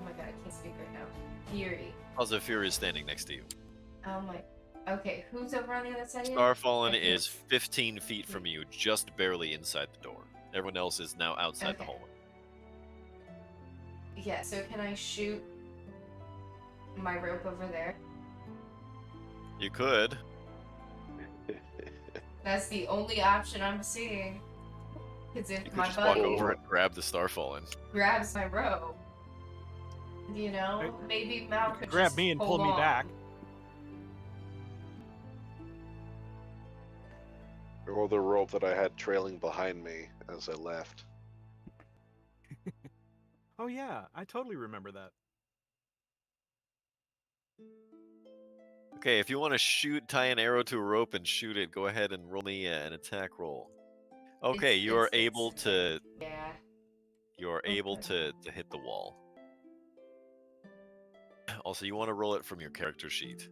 Oh my god, I can't speak right now. Fury. Closet Fury is standing next to you. Oh my. Okay, who's over on the other side? Again? Starfallen I can't- is 15 feet from you, just barely inside the door. Everyone else is now outside the Okay. hallway. Yeah, so can I shoot my rope over there? You could. That's the only option I'm seeing. Because if You could my just walk buddy over and grab the Starfallen. grabs my rope, you know, maybe Mal could Grab just me and hold pull me on. back. Or the rope that I had trailing behind me as I left. Oh yeah, I totally remember that. Okay, if you want to tie an arrow to a rope and shoot it, go ahead and roll me an attack roll. Okay, It's- you are it's- able to Yeah. to hit the wall. Also, you want to roll it from your character sheet.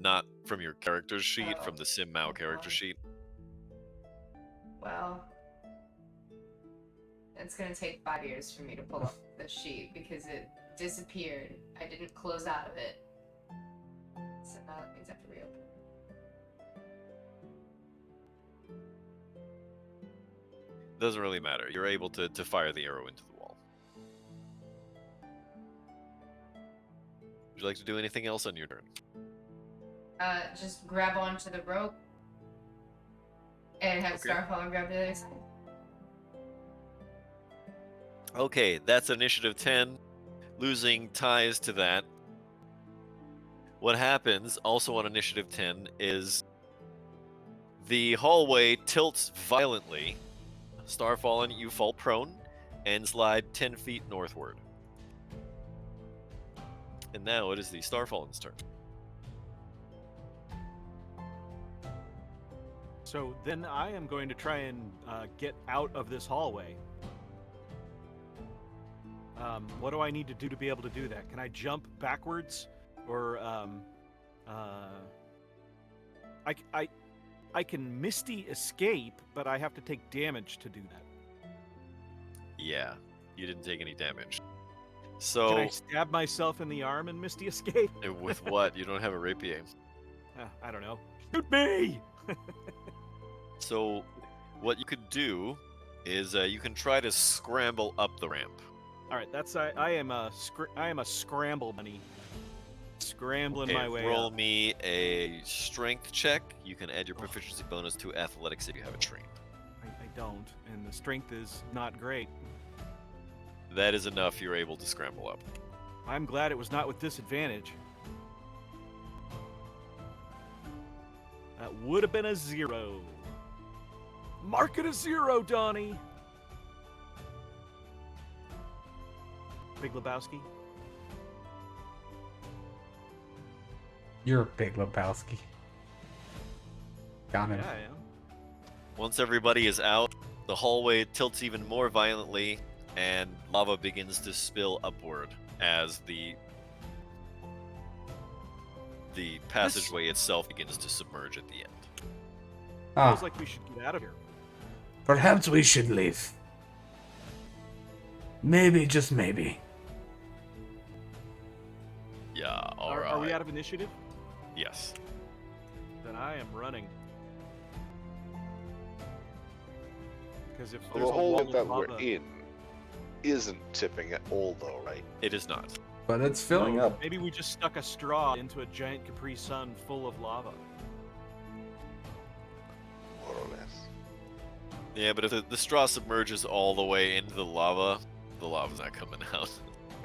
Not from your character sheet, Oh. from the Sim Mao character sheet. Well, it's gonna take 5 years for me to pull up the sheet because it disappeared. I didn't close out of it. So now that means I have to reopen. Doesn't really matter. You're able to fire the arrow into the wall. Would you like to do anything else on your turn? Just grab onto the rope and have Okay. Starfall grab the other side. Okay, that's initiative 10. Losing ties to that. What happens, also on initiative 10, is the hallway tilts violently. Starfallen, you fall prone and slide 10 feet northward. And now it is the Starfallen's turn. So then I am going to try and get out of this hallway. What do I need to do to be able to do that? Can I jump backwards, or I can Misty escape, but I have to take damage to do that. Yeah, you didn't take any damage. Can So, I stab myself in the arm and Misty escape? with what? You don't have a rapier. I don't know. Shoot me! So, what you could do is you can try to scramble up the ramp. All right, that's I am a scramble bunny, scrambling my way roll up. me a strength check. You can add your proficiency bonus to athletics if you have a train. I don't, and the strength is not great. That is enough. You're able to scramble up. I'm glad it was not with disadvantage. That would have been a 0. Mark it a 0, Donnie. Big Lebowski. You're a Big Lebowski. Got him. Yeah, I am. Once everybody is out, the hallway tilts even more violently, and lava begins to spill upward as the passageway itself begins to submerge at the end. Ah, Feels like we should get out of here. Perhaps we should leave. Maybe, just maybe. Yeah, all right. Are we out of initiative? Yes. Then I am running. Because if Well, there's the a hole wall of that lava, we're in isn't tipping at all, though, right? It is not. but it's filling up. maybe we just stuck a straw into a giant Capri Sun full of lava. More or less. Yeah, but if the straw submerges all the way into the lava's not coming out.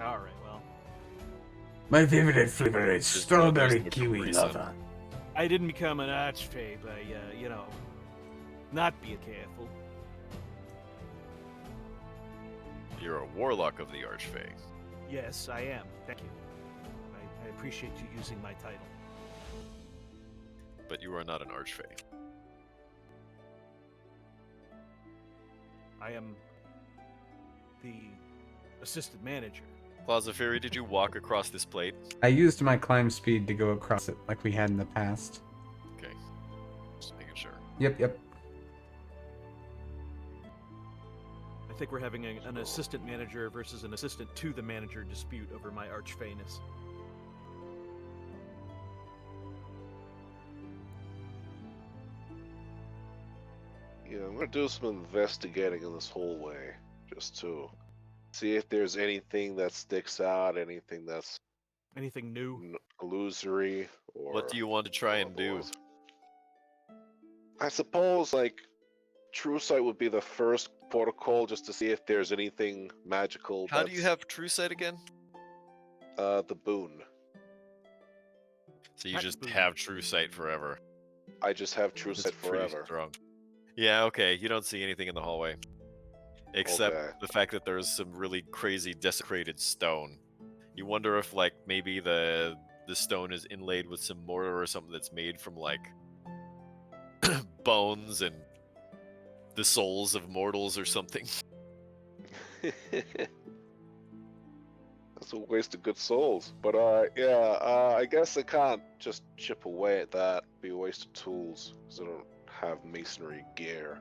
All right, well, My favorite flavor is There's strawberry no kiwi Capri Sun. lava. I didn't become an archfey by, not being careful. You're a warlock of the Archfey. Yes, I am. Thank you. I appreciate you using my title. But you are not an Archfey. I am the assistant manager. Plaza Fairy, did you walk across this plate? I used my climb speed to go across it like we had in the past. Okay. Just making sure. Yep. I think we're having an assistant manager versus an assistant to the manager dispute over my archfeyness. Yeah, I'm gonna do some investigating in this hallway, just to see if there's anything that sticks out, anything that's Anything new? illusory, or What do you want to try and do? otherwise. I suppose, like, True Sight would be the first protocol, just to see if there's anything magical. How do you have True Sight again? The boon? So you Not just boon. have True Sight forever. I just have True That's Sight pretty forever. strong. Yeah, okay. You don't see anything in the hallway. Except Okay. the fact that there's some really crazy desecrated stone. You wonder if, like, maybe the stone is inlaid with some mortar or something that's made from, like, bones and the souls of mortals or something. That's a waste of good souls. But I guess I can't just chip away at that. Be a waste of tools because I don't have masonry gear.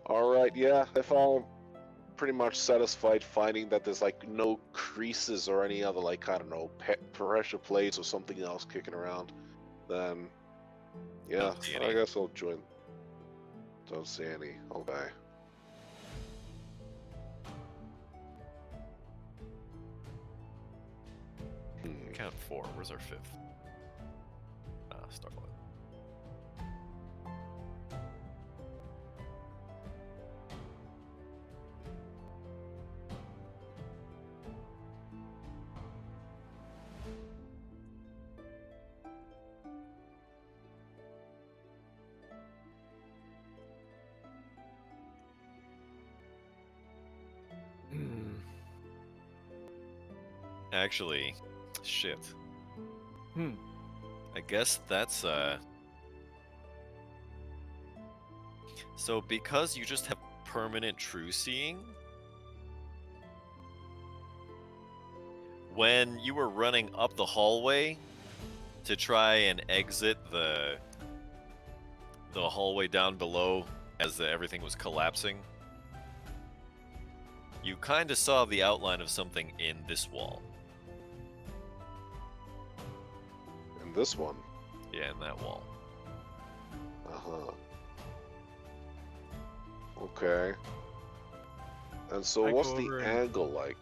All right, yeah. If I'm pretty much satisfied finding that there's like no creases or any other, like, I don't know, pressure plates or something else kicking around, then yeah, Don't see any. I guess I'll join. Don't see any. Okay. Count 4. Where's our 5th? Starlight. Actually, shit. I guess that's so because you just have permanent true seeing, when you were running up the hallway to try and exit the hallway down below as everything was collapsing, you kind of saw the outline of something in this wall. And this one. Yeah, in that wall. Uh-huh. Okay. And so I what's go the over and angle like?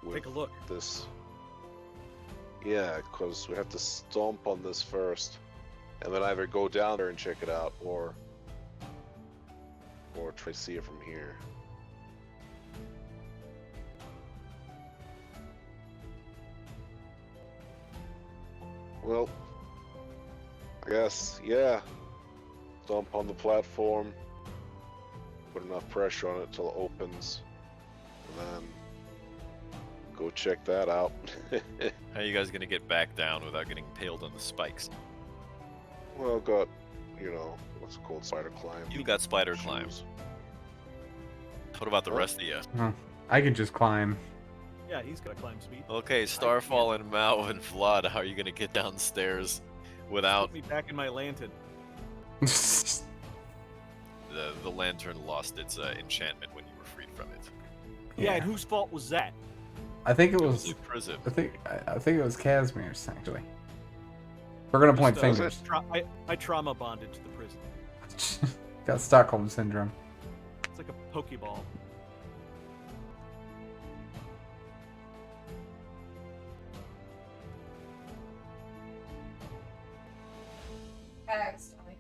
With Take a look. this. Yeah, because we have to stomp on this first. And then either go down there and check it out, or try to see it from here. Well, I guess, yeah. Stomp on the platform, put enough pressure on it till it opens, and then go check that out. How are you guys gonna get back down without getting impaled on the spikes? Well, got, what's it called, spider climb. You got spider climb. shoes. What about the What? rest of you? I could just climb. Yeah, he's got climb speed. Okay, Starfall and Mao and Vlad, how are you gonna get downstairs without Put me back in my lantern. the lantern lost its enchantment when you were freed from it? Yeah, and whose fault was that? I think it It was. was a prison. I think it was Casimir's actually. We're gonna point Just, uh, fingers. I trauma bonded to the prison. Got Stockholm syndrome. It's like a Pokeball. Accidentally.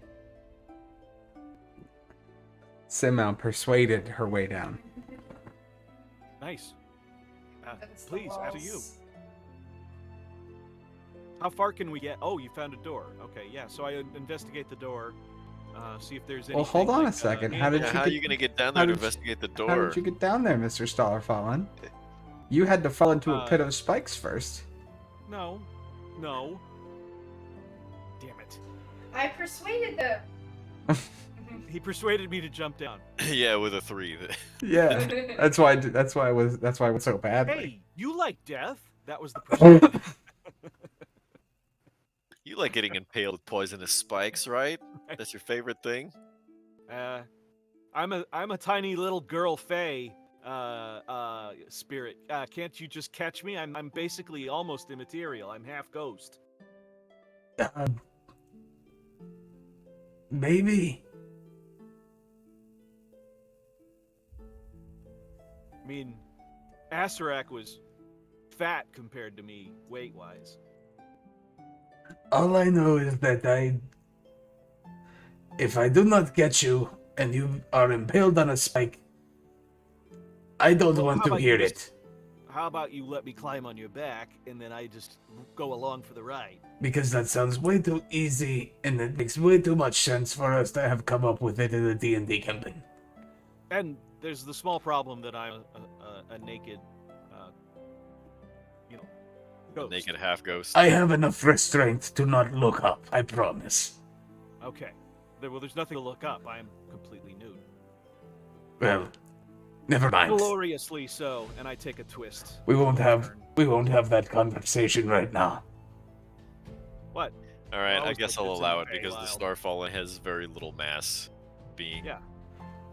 Sima persuaded her way down. Nice. That's the Please, after you. walls. How far can we get? Oh, you found a door. Okay, yeah. So I investigate the door, see if there's anything. Well, hold on like, a second. How did Yeah, you how are get- you gonna get down how there to did you- investigate the How door? did you get down there, Mr. Starfallen? You had to fall into a pit of spikes first. No. Damn it. I persuaded them. He persuaded me to jump down. Yeah, with a 3. Yeah, that's why I was so badly. Hey, you like death? That was the persuasion. You like getting impaled with poisonous spikes, right? That's your favorite thing? I'm a tiny little girl fae spirit. Can't you just catch me? I'm basically almost immaterial. I'm half ghost. Maybe. I mean, Asarak was fat compared to me weight-wise. All I know is that if I do not get you and you are impaled on a spike, I don't Well, want how to about hear you it. How about you let me climb on your back and then I just go along for the ride? Because that sounds way too easy and it makes way too much sense for us to have come up with it in a D&D campaign. And there's the small problem that I'm a naked, ghost. Naked half ghost. I have enough restraint to not look up, I promise. Okay. Well, there's nothing to look up. I'm completely nude. Well, never mind. Gloriously so, and I take a twist. We won't have that conversation right now. What? Alright, I always guess like I'll this allow in it because the Wild. Starfallen has very little mass, being Yeah.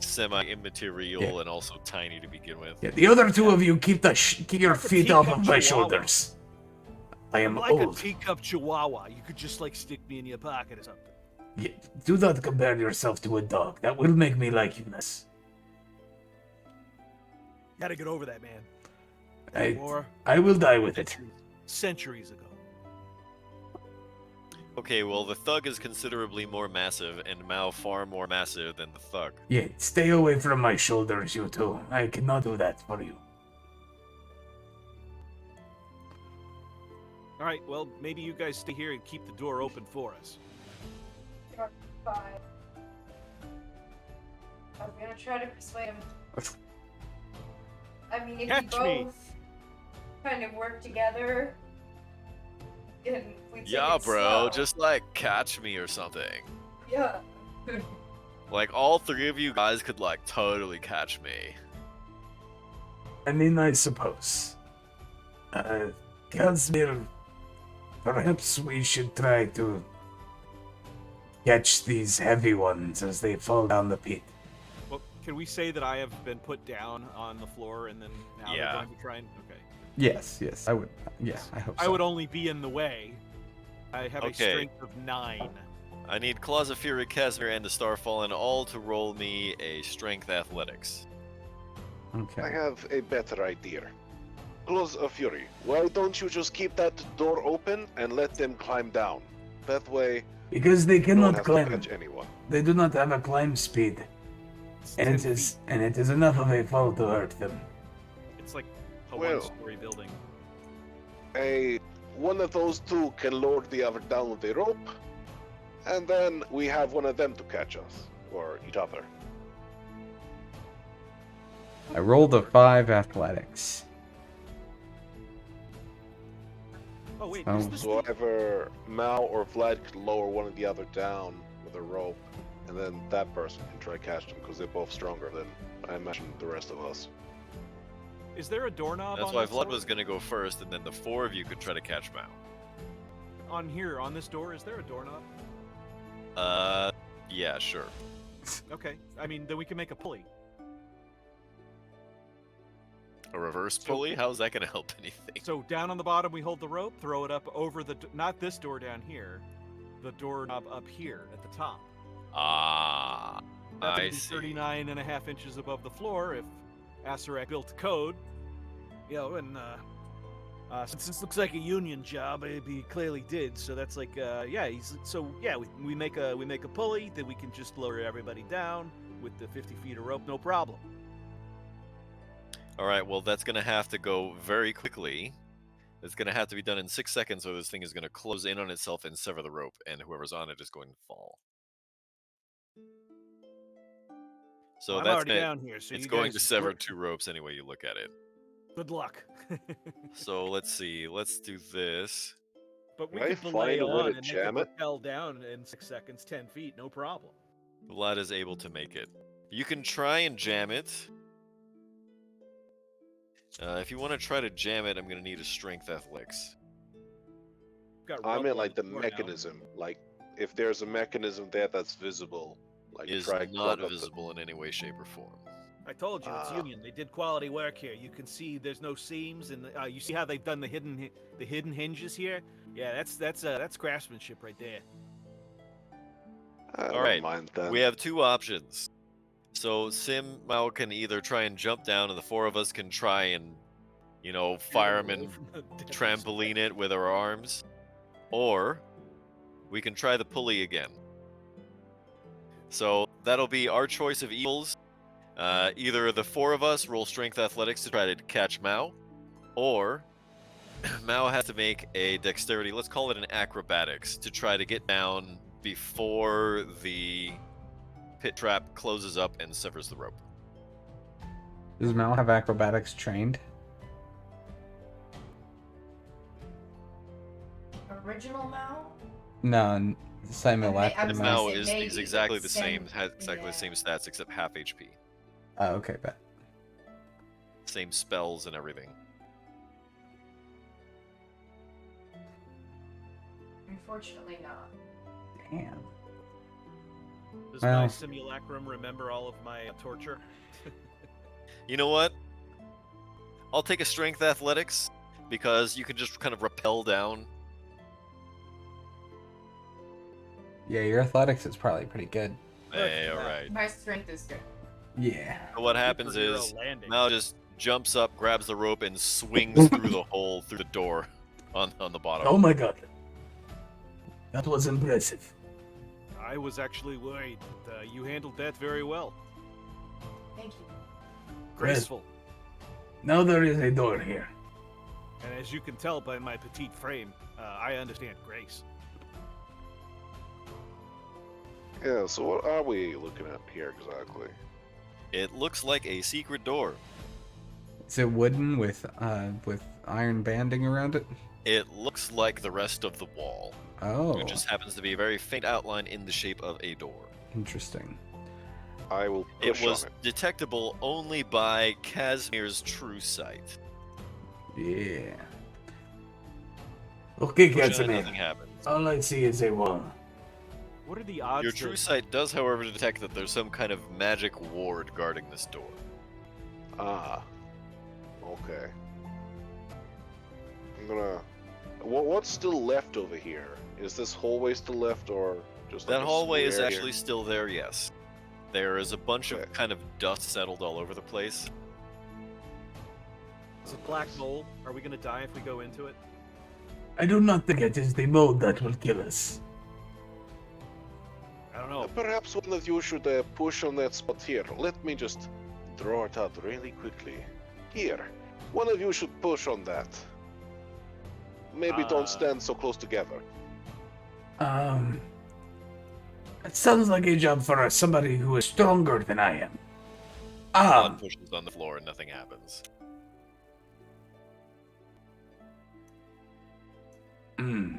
semi-immaterial Yeah. and also tiny to begin with. Yeah, the other two of you keep your Like a feet off teacup of my chihuahua. shoulders. I am I'm like old. a teacup chihuahua. You could just like stick me in your pocket or something. Yeah, do not compare yourself to a dog. That will make me like you less. Gotta get over that, man. Or I will die with it. centuries ago. Okay, well, the Thug is considerably more massive, and Mao far more massive than the Thug. Yeah, stay away from my shoulders, you two. I cannot do that for you. All right. Well, maybe you guys stay here and keep the door open for us. Fine. I'm gonna try to persuade him. I mean, if Catch we me. both kind of work together, and we take Yeah, it bro, slow. just like catch me or something. Yeah. Like, all 3 of you guys could like totally catch me. I mean, I suppose. Kazmir, perhaps we should try to catch these heavy ones as they fall down the pit. Well, can we say that I have been put down on the floor and then now Yeah. they're going to try and okay? Yes, I would. Yeah, I hope so. I would only be in the way. I have a Okay. strength of 9. I need Claws of Fury, Casimir, and the Starfallen all to roll me a Strength Athletics. I Okay. have a better idea. Claws of Fury, why don't you just keep that door open and let them climb down? That way, Because they no one cannot has climb. to catch anyone. They do not have a climb speed. It's And 10 it is enough of a fall to hurt them. feet. It's like a Well. one-story building. One of those two can lower the other down with a rope, and then we have one of them to catch us, or each other. I rolled a 5 athletics. Oh wait, Oh. is this So the... either Mao or Vlad could lower one of the other down with a rope, and then that person can try to catch them because they're both stronger than I imagine the rest of us. Is there a doorknob That's on why that Vlad door? was gonna go first, and then the 4 of you could try to catch Mao. On here, on this door, is there a doorknob? Yeah, sure. Okay, I mean, then we can make a pulley. A reverse So- pulley? How's that gonna help anything? So down on the bottom, we hold the rope, throw it up over the... Not this door down here. The doorknob up here at the top. Ah, That's I gonna be see. 39 and a half inches above the floor if Asarak built code. You know, and since this looks like a union job, he clearly did. So that's like, yeah, we make a pulley that we can just lower everybody down. with the 50 feet of rope, no problem. All right, well, that's going to have to go very quickly. It's going to have to be done in 6 seconds, or this thing is going to close in on itself and sever the rope, and whoever's on it is going to fall. So Well, I'm that's already it. down here, so It's you going guys to sever work- 2 ropes any way you look at it. Good luck. So let's see. Let's do this. But we Can I could belay find a way on to and make it jam it? rappel down in 6 seconds, 10 feet, no problem. Vlad is able to make it. You can try and jam it. If you want to try to jam it, I'm going to need a strength athletics. Got I rubble mean, on like the floor now. mechanism. Like, if there's a mechanism there that's visible, like Is try not clog up the- visible in any way, shape, or form. I told you, it's Ah. union. They did quality work here. You can see there's no seams, and you see how they've done the hidden hinges here. Yeah, that's craftsmanship right there. I All don't right, mind that. We have 2 options. So Sim Mao can either try and jump down, and the 4 of us can try and, fireman trampoline it with our arms, or we can try the pulley again. So that'll be our choice of evils. Either the 4 of us roll strength athletics to try to catch Mao, or Mao has to make a dexterity, let's call it an acrobatics, to try to get down before the pit trap closes up and severs the rope. Does Mal have acrobatics trained? Original Mao? No, simulacrum. I was gonna Mao say is maybe exactly the sim- same, has exactly yeah. the same stats except half HP. Oh, okay, bet. Same spells and everything. Unfortunately not. Damn. Does Well. my simulacrum remember all of my torture? You know what? I'll take a strength athletics because you can just kind of rappel down. Yeah, your athletics is probably pretty good. Hey, all right. My strength is good. Yeah. So what happens Superhero is landing. Mao just jumps up, grabs the rope, and swings through the hole through the door on the bottom. Oh my god. That was impressive. I was actually worried. You handled that very well. Thank you. Graceful. Now there is a door here. And as you can tell by my petite frame, I understand grace. Yeah, so what are we looking at here exactly? It looks like a secret door. Is it wooden with iron banding around it? It looks like the rest of the wall. Oh, It just happens to be a very faint outline in the shape of a door. interesting. I will It push was on it. detectable only by Casimir's true sight. Yeah. Okay, Push on it, Casimir. nothing happens. All I see is a wall. What are the odds Your that true sight does, however, detect that there's some kind of magic ward guarding this door. Ah. Okay. I'm gonna. What's still left over here? Is this hallway still left, or just like That a hallway is square actually still there, yes. There is a bunch Okay. of kind of dust settled all over the place. Is it black mold? Are we gonna die if we go into it? I do not think it is the mold that will kill us. I don't here? know. Perhaps one of you should push on that spot here. Let me just draw it out really quickly. Here. One of you should push on that. Maybe don't stand so close together. It sounds like a job for somebody who is stronger than I am. One pushes on the floor and nothing happens. Hmm.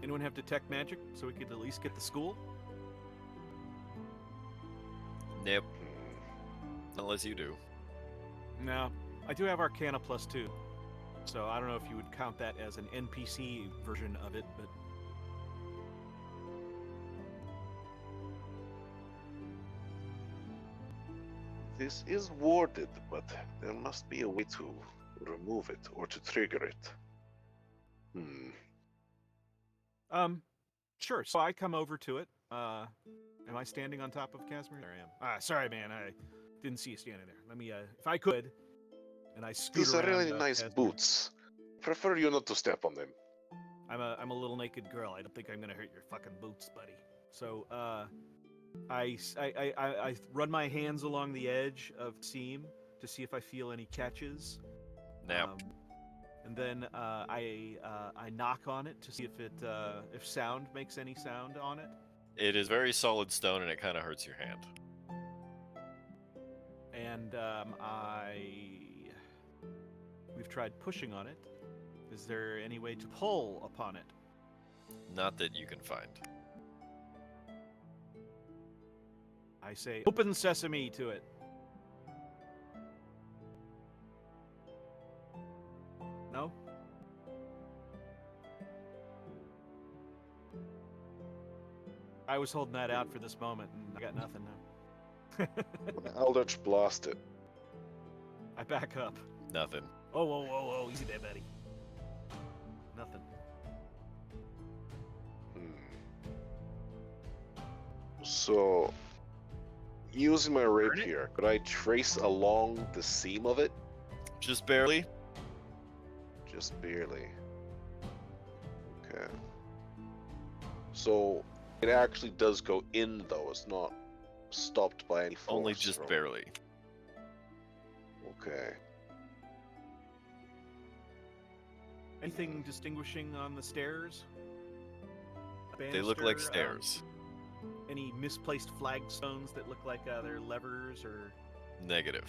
Anyone have detect magic so we could at least get the school? Nope. Unless you do. No, I do have Arcana +2, so I don't know if you would count that as an NPC version of it, but This is warded, but there must be a way to remove it or to trigger it. sure. So I come over to it. Am I standing on top of Casimir? There I am. Sorry, man. I didn't see you standing there. Let me, if I could, and I scoot These are around, really nice Casimir. boots. Prefer you not to step on them. I'm a little naked girl. I don't think I'm gonna hurt your fucking boots, buddy. So, I run my hands along the edge of seam to see if I feel any catches. Now, And then I knock on it to see if sound makes any sound on it. it is very solid stone and it kind of hurts your hand. And we've tried pushing on it. Is there any way to pull upon it? Not that you can find. I say, open sesame to it. No? I was holding that out for this moment, and I got nothing now. Eldritch Blast it. I back up. Nothing. Oh, whoa, whoa, whoa, easy there, buddy. Nothing. So, using my rapier, could I trace along the seam of it? Just barely. Just barely. Okay. So, it actually does go in, though. It's not stopped by any force. Only just barely. Okay. Anything distinguishing on the stairs? They look like Banister, stairs. Any misplaced flagstones that look like they're levers or Negative.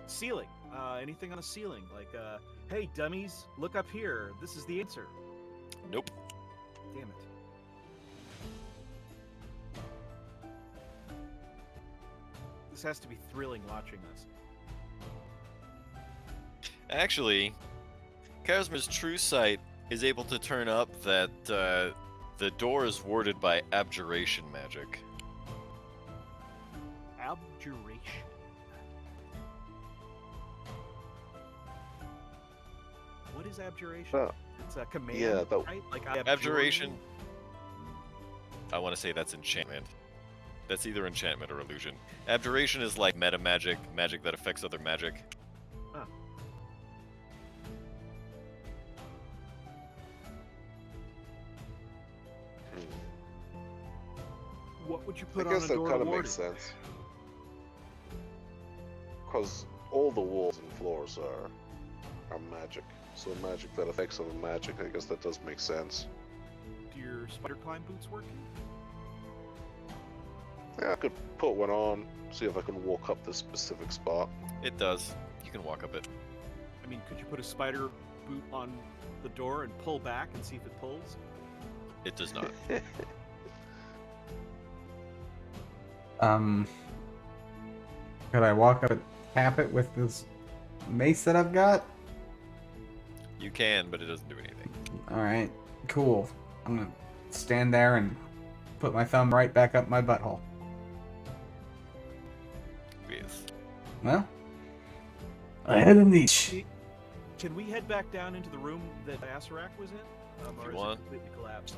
ceiling? Anything on the ceiling? Like, hey, dummies, look up here. This is the answer. Nope. Damn it. This has to be thrilling watching this. Actually, Kazmar's true sight is able to turn up that the door is warded by abjuration magic. Abjuration. What is abjuration? It's a command, yeah, that- right? Like I abjure Abjuration. you? I want to say that's enchantment. That's either enchantment or illusion. Abjuration is like meta magic, magic that affects other magic. Huh. What would you put I on guess a that door kind to of ward makes it? sense. Because all the walls and floors are magic. So magic that affects other magic, I guess that does make sense. Do your spider climb boots working? Yeah, I could put one on, see if I can walk up this specific spot. It does. You can walk up it. I mean, could you put a spider boot on the door and pull back and see if it pulls? It does not. Could I walk up and tap it with this mace that I've got? You can, but it doesn't do anything. Alright, cool. I'm gonna stand there and put my thumb right back up my butthole. Yes. Well, I had a niche. Can we head back down into the room that Asarak was in? If Or you is want. it completely collapsed?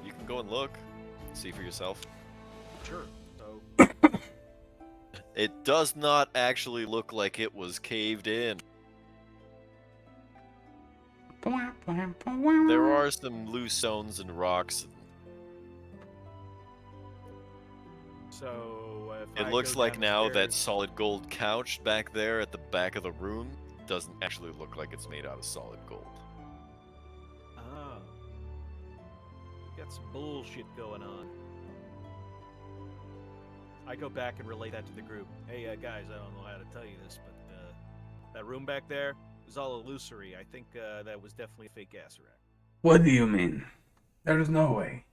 You can go and look. See for yourself. Sure. So, It does not actually look like it was caved in. There are some loose stones and rocks. so if It I looks go like now that downstairs- solid gold couch back there at the back of the room doesn't actually look like it's made out of solid gold. Oh. Got some bullshit going on. I go back and relay that to the group. Hey, guys, I don't know how to tell you this, but that room back there was all illusory. I think that was definitely a fake Asarak. What do you mean? There's no way.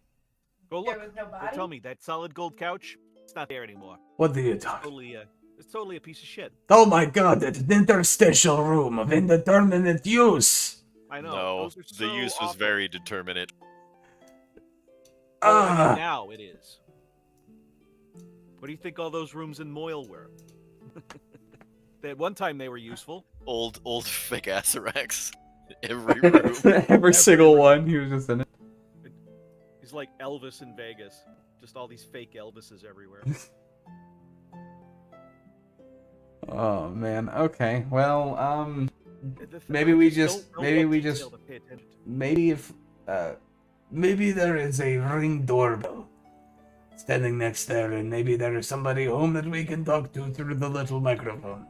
Go There look. was no Go body? tell me that solid gold couch. It's not there anymore. What do you It's talk? totally a piece of shit. Oh my god, it's an interstitial room of indeterminate use. I know. No, those are the so use was awful. very determinate. Oh, I mean, Ah, now it is. What do you think all those rooms in Moyle were? At one time they were useful. Old fake Asarax. Every room. every single one, he was just in it. He's like Elvis in Vegas. Just all these fake Elvises everywhere. Oh man. Okay. Well, The maybe I we don't just know maybe what we detail just to pay attention to. maybe if maybe there is a Ring doorbell standing next there, and maybe there is somebody home that we can talk to through the little microphone.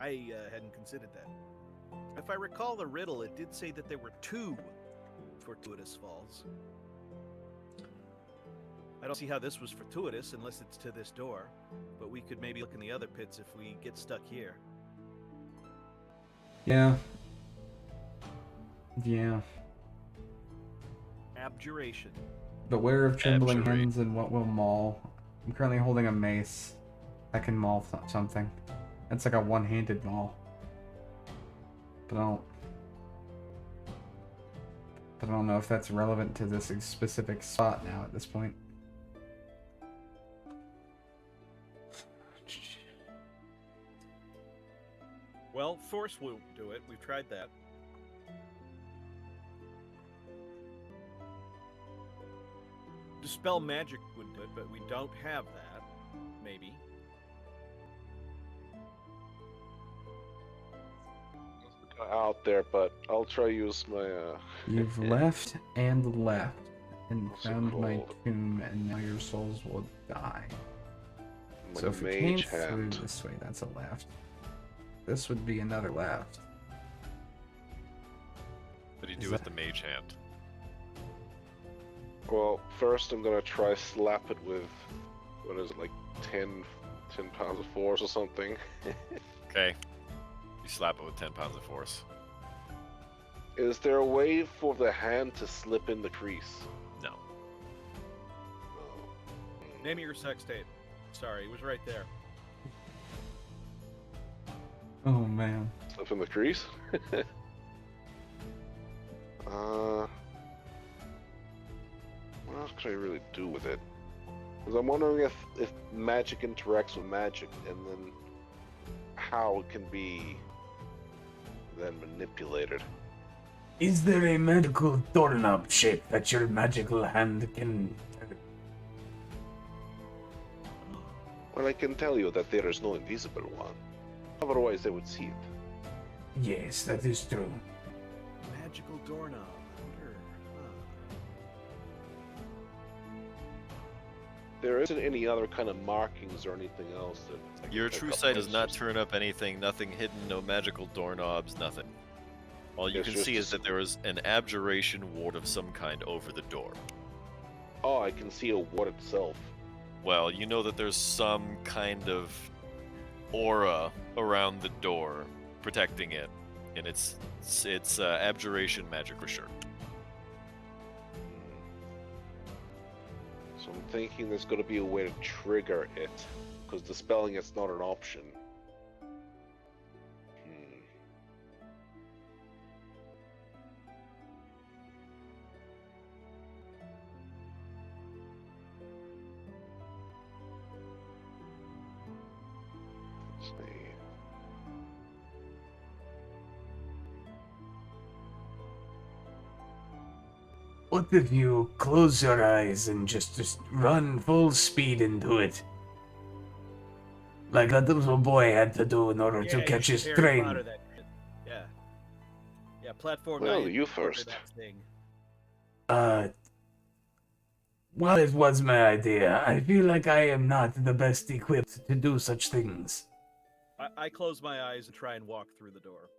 I hadn't considered that. If I recall the riddle, it did say that there were 2 fortuitous falls. I don't see how this was fortuitous unless it's to this door, but we could maybe look in the other pits if we get stuck here. Yeah. Yeah. Abjuration. Beware of trembling Abjurate. hens and what will maul. I'm currently holding a mace that can maul something. It's like a one-handed maul. But I don't know if that's relevant to this specific spot now at this point. Well, force won't do it. We've tried that. Dispel magic would do it, but we don't have that. Maybe. Out there, but I'll try use my You've left and left and What's it found my called? tomb, and now your souls will die. my So if we came mage through hand. this way, that's a left. This would be another left. What do you Is do with the mage hand? Well, first I'm gonna try slap it with, what is it, like 10 pounds of force or something. Okay. You slap it with 10 pounds of force. Is there a way for the hand to slip in the crease? No. Name of your sex tape. Sorry, it was right there. Oh man. Slip in the crease? What else could I really do with it? Because I'm wondering if magic interacts with magic, and then how it can be then manipulated. Is there a magical doorknob shape that your magical hand can... Well, I can tell you that there is no invisible one. Otherwise, they would see it. Yes, that is true. Magical doorknob. Sure. There isn't any other kind of markings or anything else that I can Your pick true up sight does as not just- turn up anything, nothing hidden, no magical doorknobs, nothing. All you It's can just see a is that there is an abjuration ward of some kind over the door. Oh, I can see a ward itself. Well, you know that there's some kind of aura around the door protecting it, and it's abjuration magic for sure. So I'm thinking there's got to be a way to trigger it, because dispelling it's not an option. Hmm. Let's see. What if you close your eyes and just run full speed into it? Like a little boy had to do in order to you catch should his Harry train. Potter that shit. Yeah. Yeah, platform Well, 9 you is over first. that thing. While it was my idea, I feel like I am not the best equipped to do such things. I close my eyes and try and walk through the door.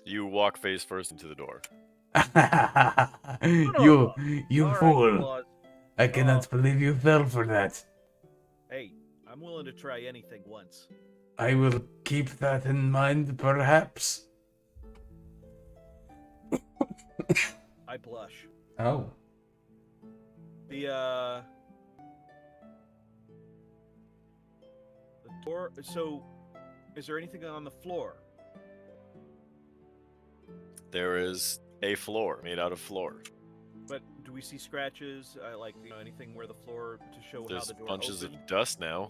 You walk face first into the door. you All right, fool. Claus. I cannot believe you fell for that. Hey, I'm willing to try anything once. I will keep that in mind, perhaps. I blush. Oh. The door. So, is there anything on the floor? There is a floor made out of floor. But do we see scratches? Like anything where the floor to show how There's the door bunches opened? of dust now.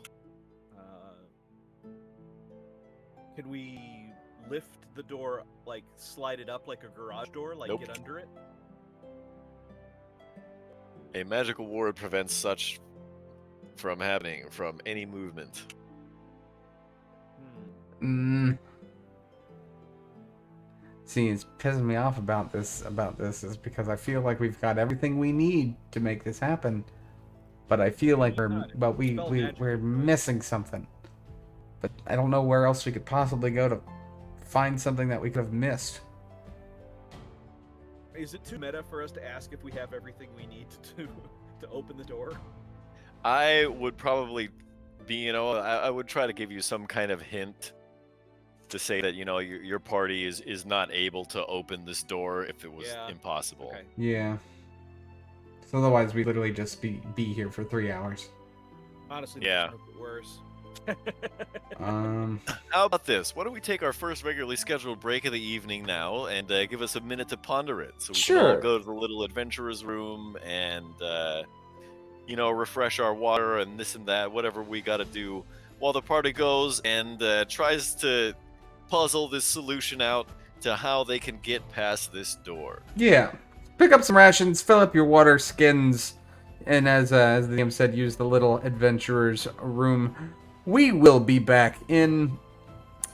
Can we lift the door, like slide it up like a garage door, like Nope. get under it? A magical ward prevents such from happening from any movement. Hmm. See, it's pissing me off about this is because I feel like we've got everything we need to make this happen. But I feel like we're missing something. But I don't know where else we could possibly go to find something that we could have missed. Is it too meta for us to ask if we have everything we need to open the door? I would probably be, I would try to give you some kind of hint to say that, your party is not able to open this door if it was impossible. Okay. Yeah. So otherwise, we literally just be here for 3 hours. Honestly, Yeah. that makes it worse. How about this? Why don't we take our first regularly scheduled break of the evening now and give us a minute to ponder it, so we can all Sure. go to the little adventurer's room and refresh our water and this and that, whatever we got to do, while the party goes and tries to puzzle this solution out to how they can get past this door. Yeah. Pick up some rations, fill up your water skins, and as the DM said, use the little adventurer's room. We will be back in,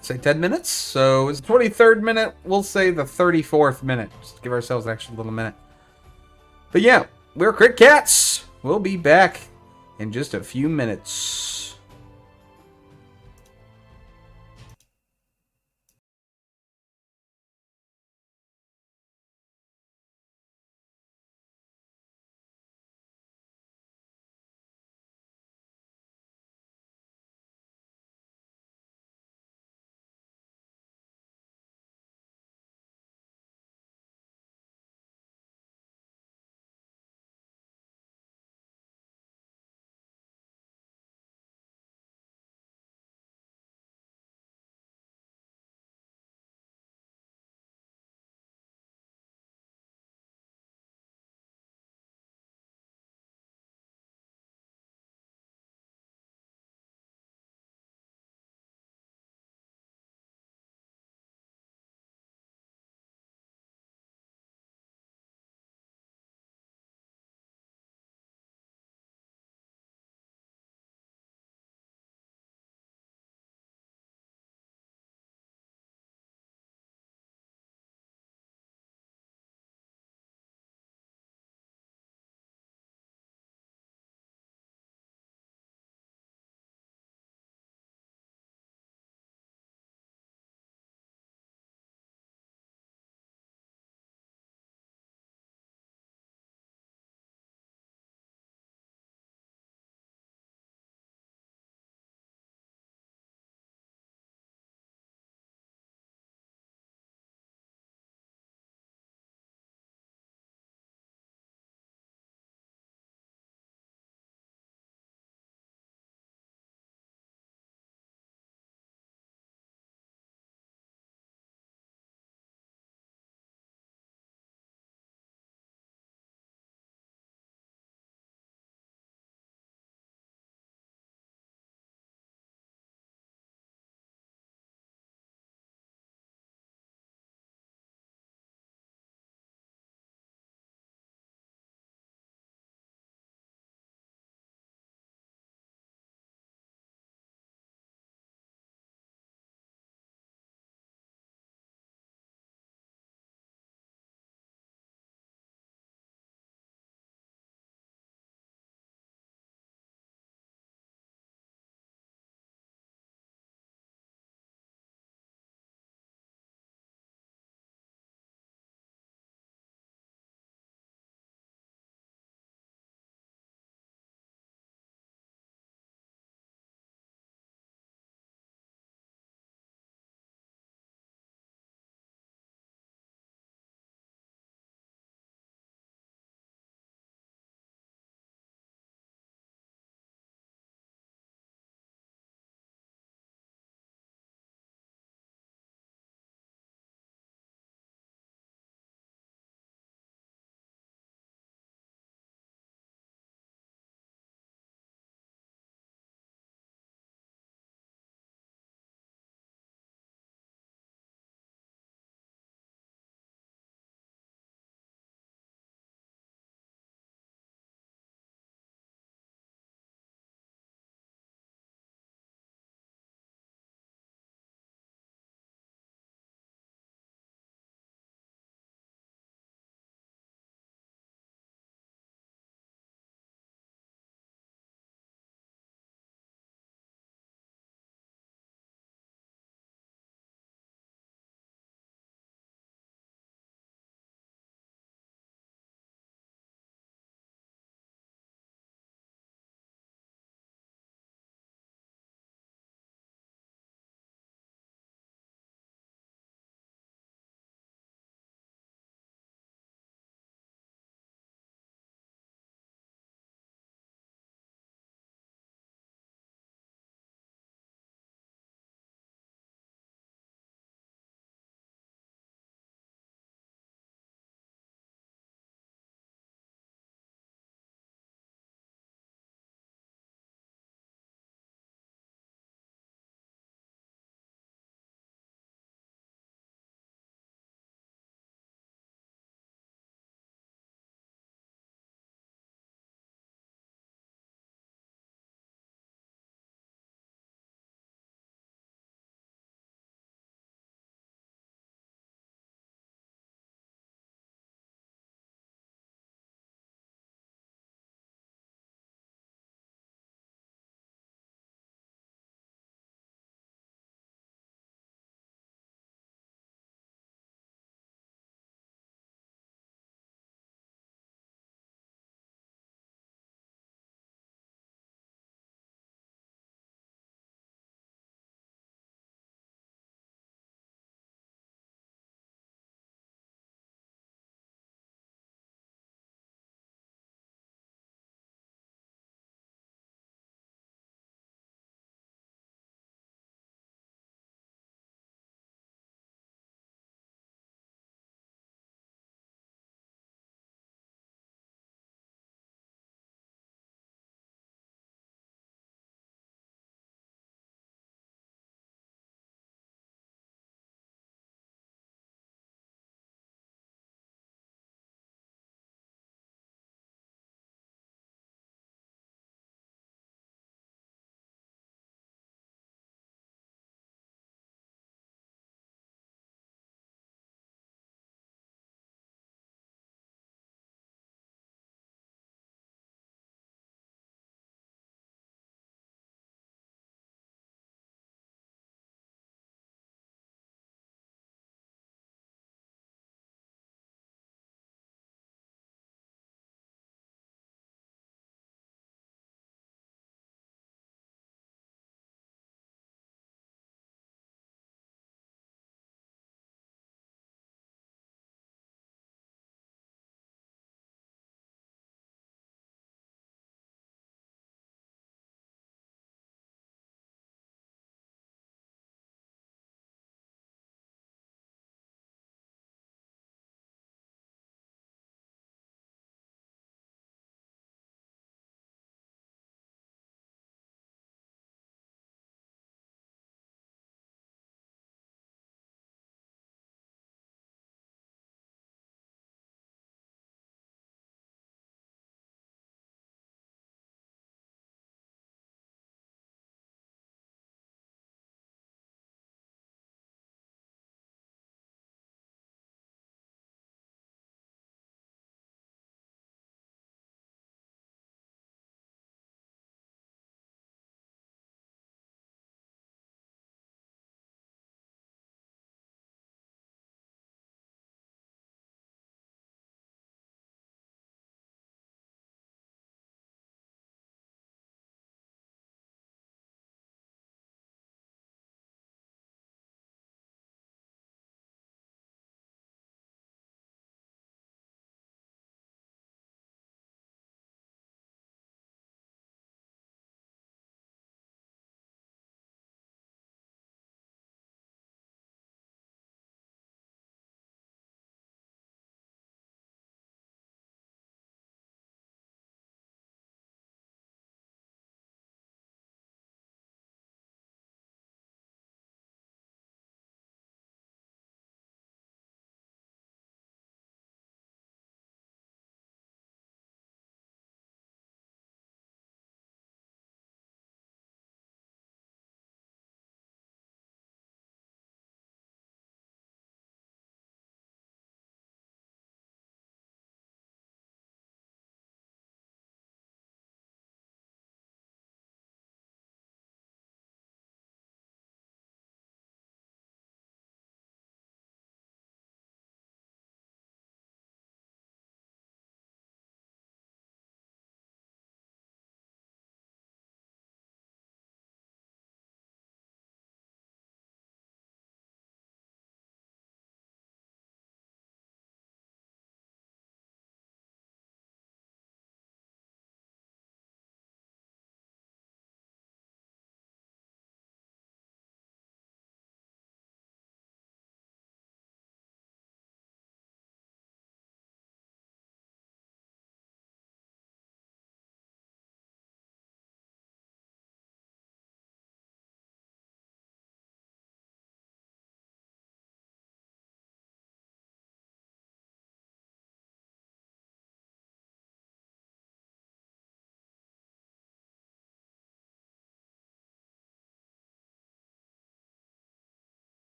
say, 10 minutes. So it's the 23rd minute. We'll say the 34th minute. Just give ourselves an extra little minute. But yeah, we're Crit Cats. We'll be back in just a few minutes.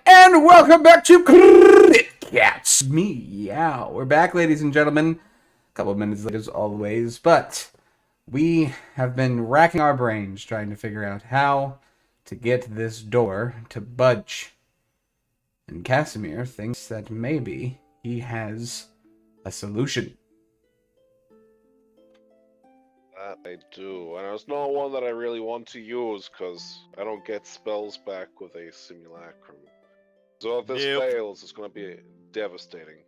And welcome back to Crit Cats. Meow. We're back, ladies and gentlemen. A couple of minutes late as always, but we have been racking our brains trying to figure out how to get this door to budge. And Casimir thinks that maybe he has a solution. That I do, and it's not one that I really want to use because I don't get spells back with a simulacrum. So if this Nope. fails, it's gonna be devastating.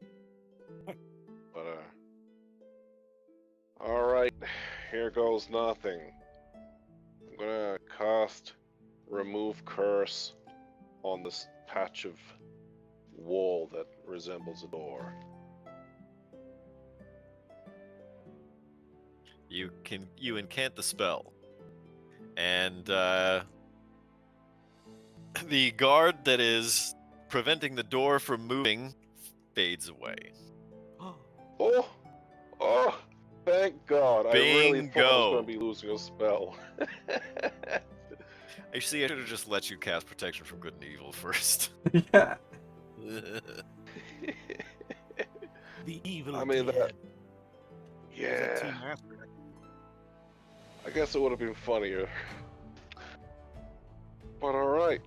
But all right, here goes nothing. I'm gonna cast Remove Curse on this patch of wall that resembles a door. You incant the spell, and the guard that is preventing the door from moving fades away. Oh, thank God! I really thought I was Bingo. gonna be losing a spell. Actually, I should have just let you cast protection from good and evil first. Yeah. The evil I mean, dead. yeah. Team after. I guess it would have been funnier. But alright.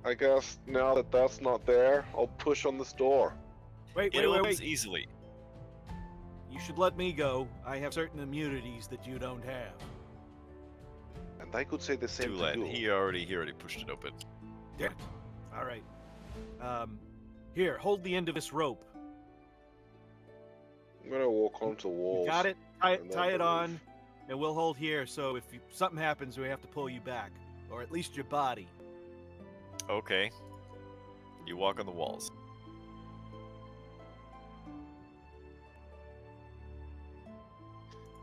I guess now that that's not there, I'll push on this door. Wait, It wait, wait, opens wait. easily. You should let me go. I have certain immunities that you don't have. And I could say the same Too to late. you. He already pushed it open. Damn it. All right. Here, hold the end of this rope. I'm gonna walk onto walls. You got it? and then Tie it move. on, and we'll hold here. So if something happens, we have to pull you back, or at least your body. Okay. You walk on the walls.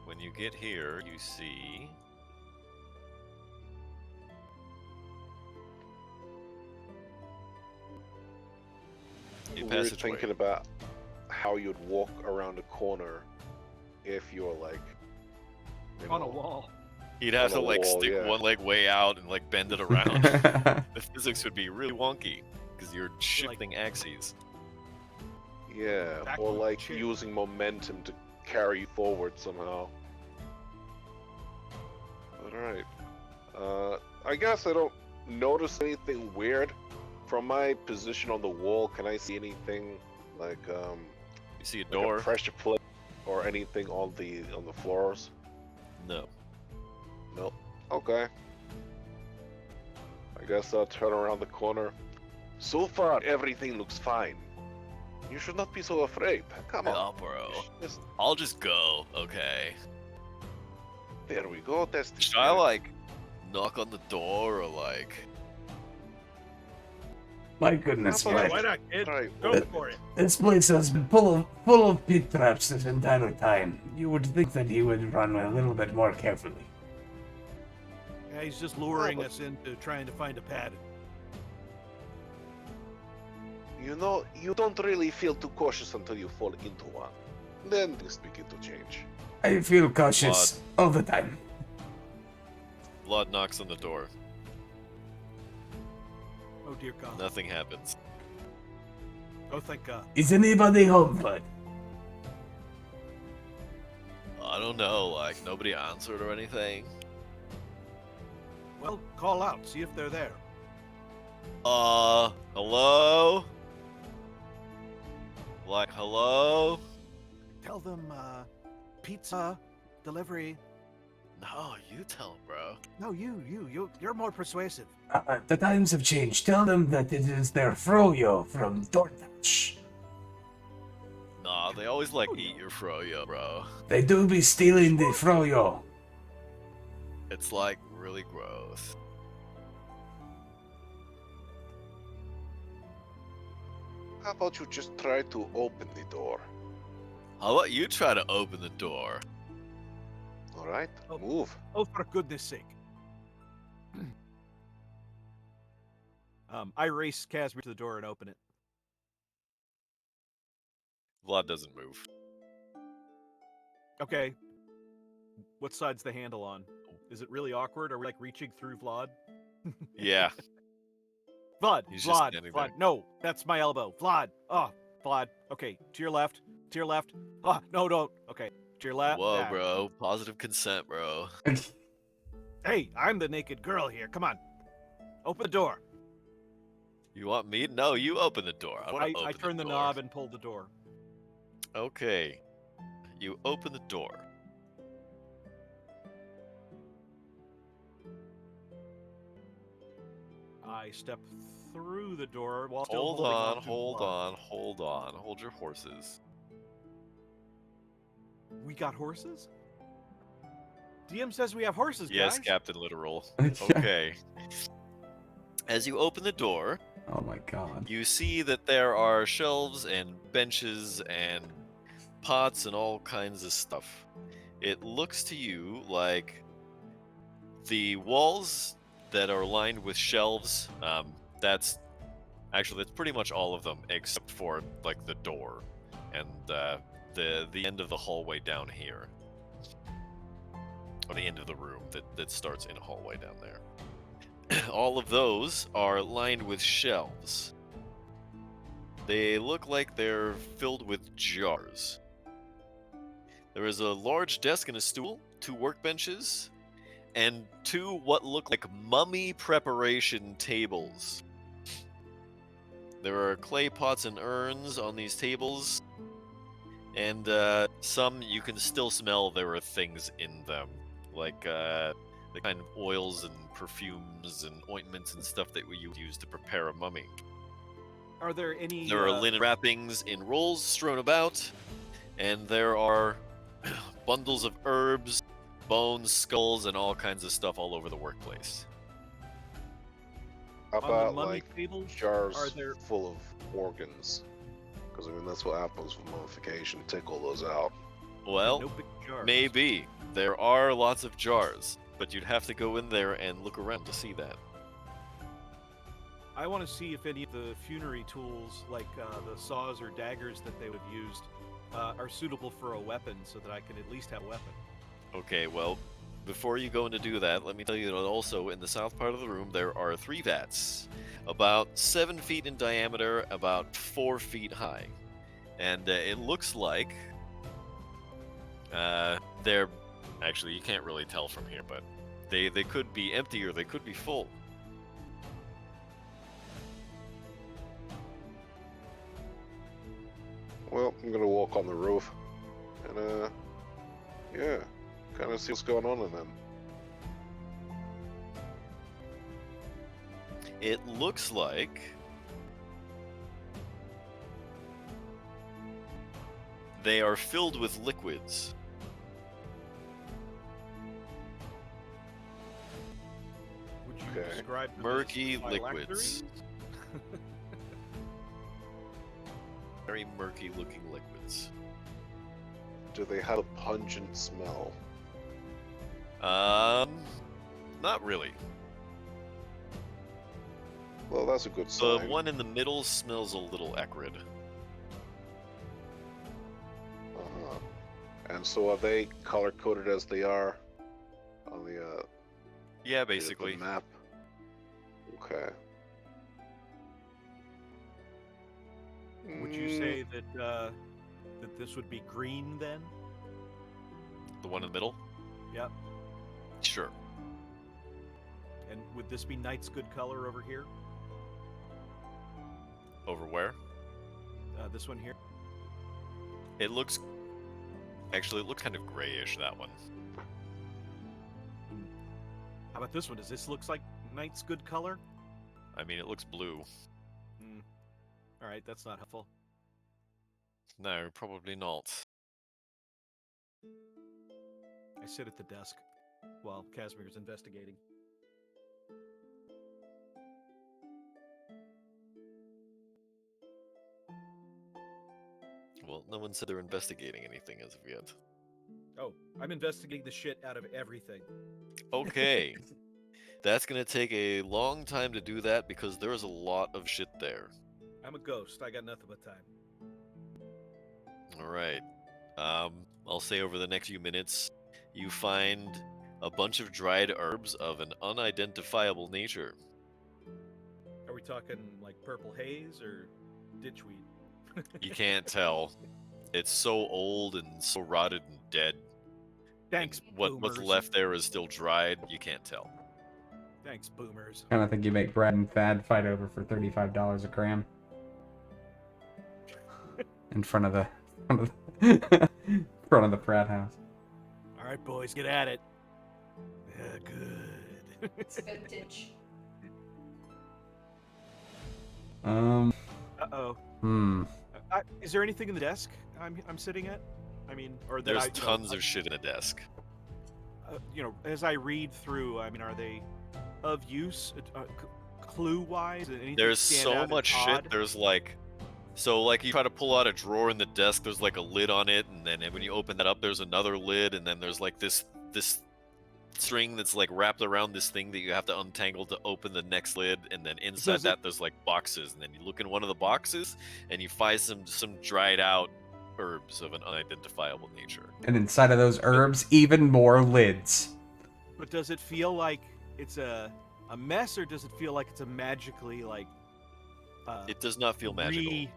When you get here, you see a We were passageway. thinking about how you'd walk around a corner if you're like you On a know, wall. You'd have on to a like wall, stick yeah. one leg way out and like bend it around. The physics would be really wonky because you're shifting axes. Yeah, Back or on the like chair. using momentum to carry you forward somehow. Alright. I guess I don't notice anything weird. From my position on the wall, can I see anything like You see a like door? a pressure plate or anything on the floors? No. Nope. Okay. I guess I'll turn around the corner. So far, everything looks fine. You should not be so afraid. Come on. Oh, bro. Just- I'll just go. Okay. there we go. That's the Should I like knock on the door or like? My goodness, How about Fred. I- not, kid? Right. Go for it. This place has been full of pit traps this entire time. You would think that he would run a little bit more carefully. Yeah, he's just luring but- us into trying to find a pattern. You know, you don't really feel too cautious until you fall into one. Then things begin to change. I feel cautious all the time. Blood knocks on the door. Oh dear God. Nothing happens. Oh thank God. Is anybody home, Bud? I don't know. Like nobody answered or anything. Well, call out. See if they're there. Hello? Like, hello? Tell them, pizza delivery. No, you tell him, bro. No, you're more persuasive. The times have changed. Tell them that it is their froyo from DoorDash. Nah, they always like eat your froyo, bro. They do be stealing the froyo. It's like really gross. How about you just try to open the door? How about you try to open the door? Alright? Oh. Move. Oh, for goodness sake. I race Casimir to the door and open it. Vlad doesn't move. Okay. What side's the handle on? Is it really awkward? Are we like reaching through Vlad? Yeah. Vlad, He's just Vlad, standing Vlad. there. No, that's my elbow. Vlad. Oh, Vlad. Okay, to your left. To your left. Oh, no, don't. Okay, to your left. Whoa, Ah. bro. Positive consent, bro. Hey, I'm the naked girl here. Come on. Open the door. You want me? No, you open the door. I want to open I turned the door. knob and pulled the door. Okay. You open the door. I step through the door while still Hold holding on, on to hold Vlad. on, hold on. Hold your horses. We got horses? DM says we have horses, Yes, guys. Captain Literal. Okay. As you open the door, Oh my god. you see that there are shelves and benches and pots and all kinds of stuff. It looks to you like the walls that are lined with shelves, that's pretty much all of them except for like the door and the end of the hallway down here. Or the end of the room that starts in a hallway down there. All of those are lined with shelves. They look like they're filled with jars. There is a large desk and a stool, 2 workbenches, and 2 what look like mummy preparation tables. There are clay pots and urns on these tables, and some you can still smell there are things in them, like the kind of oils and perfumes and ointments and stuff that you use to prepare a mummy. Are there any? There are linen wrappings in rolls strewn about, and there are bundles of herbs, bones, skulls, and all kinds of stuff all over the workplace. How on the about mummy like tables? jars Are there? full of organs? Because I mean that's what happens with mummification. Take all those out. Well, No big jars. maybe. There are lots of jars, but you'd have to go in there and look around to see that. I want to see if any of the funerary tools, like the saws or daggers that they would have used, are suitable for a weapon, so that I can at least have a weapon. Okay, well, before you go in to do that, let me tell you that also in the south part of the room there are 3 vats, about 7 feet in diameter, about 4 feet high. And it looks like they're... Actually, you can't really tell from here, but they could be empty or they could be full. Well, I'm gonna walk on the roof, and yeah, kind of see what's going on in them. It looks like they are filled with liquids. Would you Okay. describe them Murky as liquids. phylacteries? Very murky looking liquids. Do they have a pungent smell? Not really. Well, that's a good The sign. one in the middle smells a little acrid. Uh-huh. And so are they color coded as they are on the Yeah, basically. the map? Okay. Would you say that that this would be green then? The one in the middle? Yep. Sure. And would this be Knight's good color over here? Over where? This one here. It looks... Actually, it looks kind of grayish, that one. How about this one? Does this looks like Knight's good color? I mean, it looks blue. All right, that's not helpful. No, probably not. I sit at the desk while Casimir's investigating. Well, no one said they're investigating anything as of yet. Oh, I'm investigating the shit out of everything. Okay. That's gonna take a long time to do that because there's a lot of shit there. I'm a ghost. I got nothing but time. Alright. I'll say over the next few minutes, you find a bunch of dried herbs of an unidentifiable nature. Are we talking like purple haze or ditchweed? You can't tell. It's so old and so rotted and dead. Thanks, And what's boomers. left there is still dried. You can't tell. Thanks, boomers. Kind of think you make Brad and Thad fight over for $35 a gram. In front of the front of the frat house. All right, boys, get at it. Yeah, good. It's vintage. Uh-oh. Hmm. Is there anything in the desk I'm sitting at? I mean, or that There's tons of shit in the desk. As I read through, I mean, are they of use, clue-wise? Anything There's stand so out as much odd? shit. There's like, so like you try to pull out a drawer in the desk. There's like a lid on it, and then when you open that up, there's another lid, and then there's like this string that's like wrapped around this thing that you have to untangle to open the next lid, and then inside Does it- that there's like boxes, and then you look in one of the boxes and you find some dried out herbs of an unidentifiable nature. And inside of those herbs, even more lids. But does it feel like it's a mess, or does it feel like it's a magically like? It does not feel magical.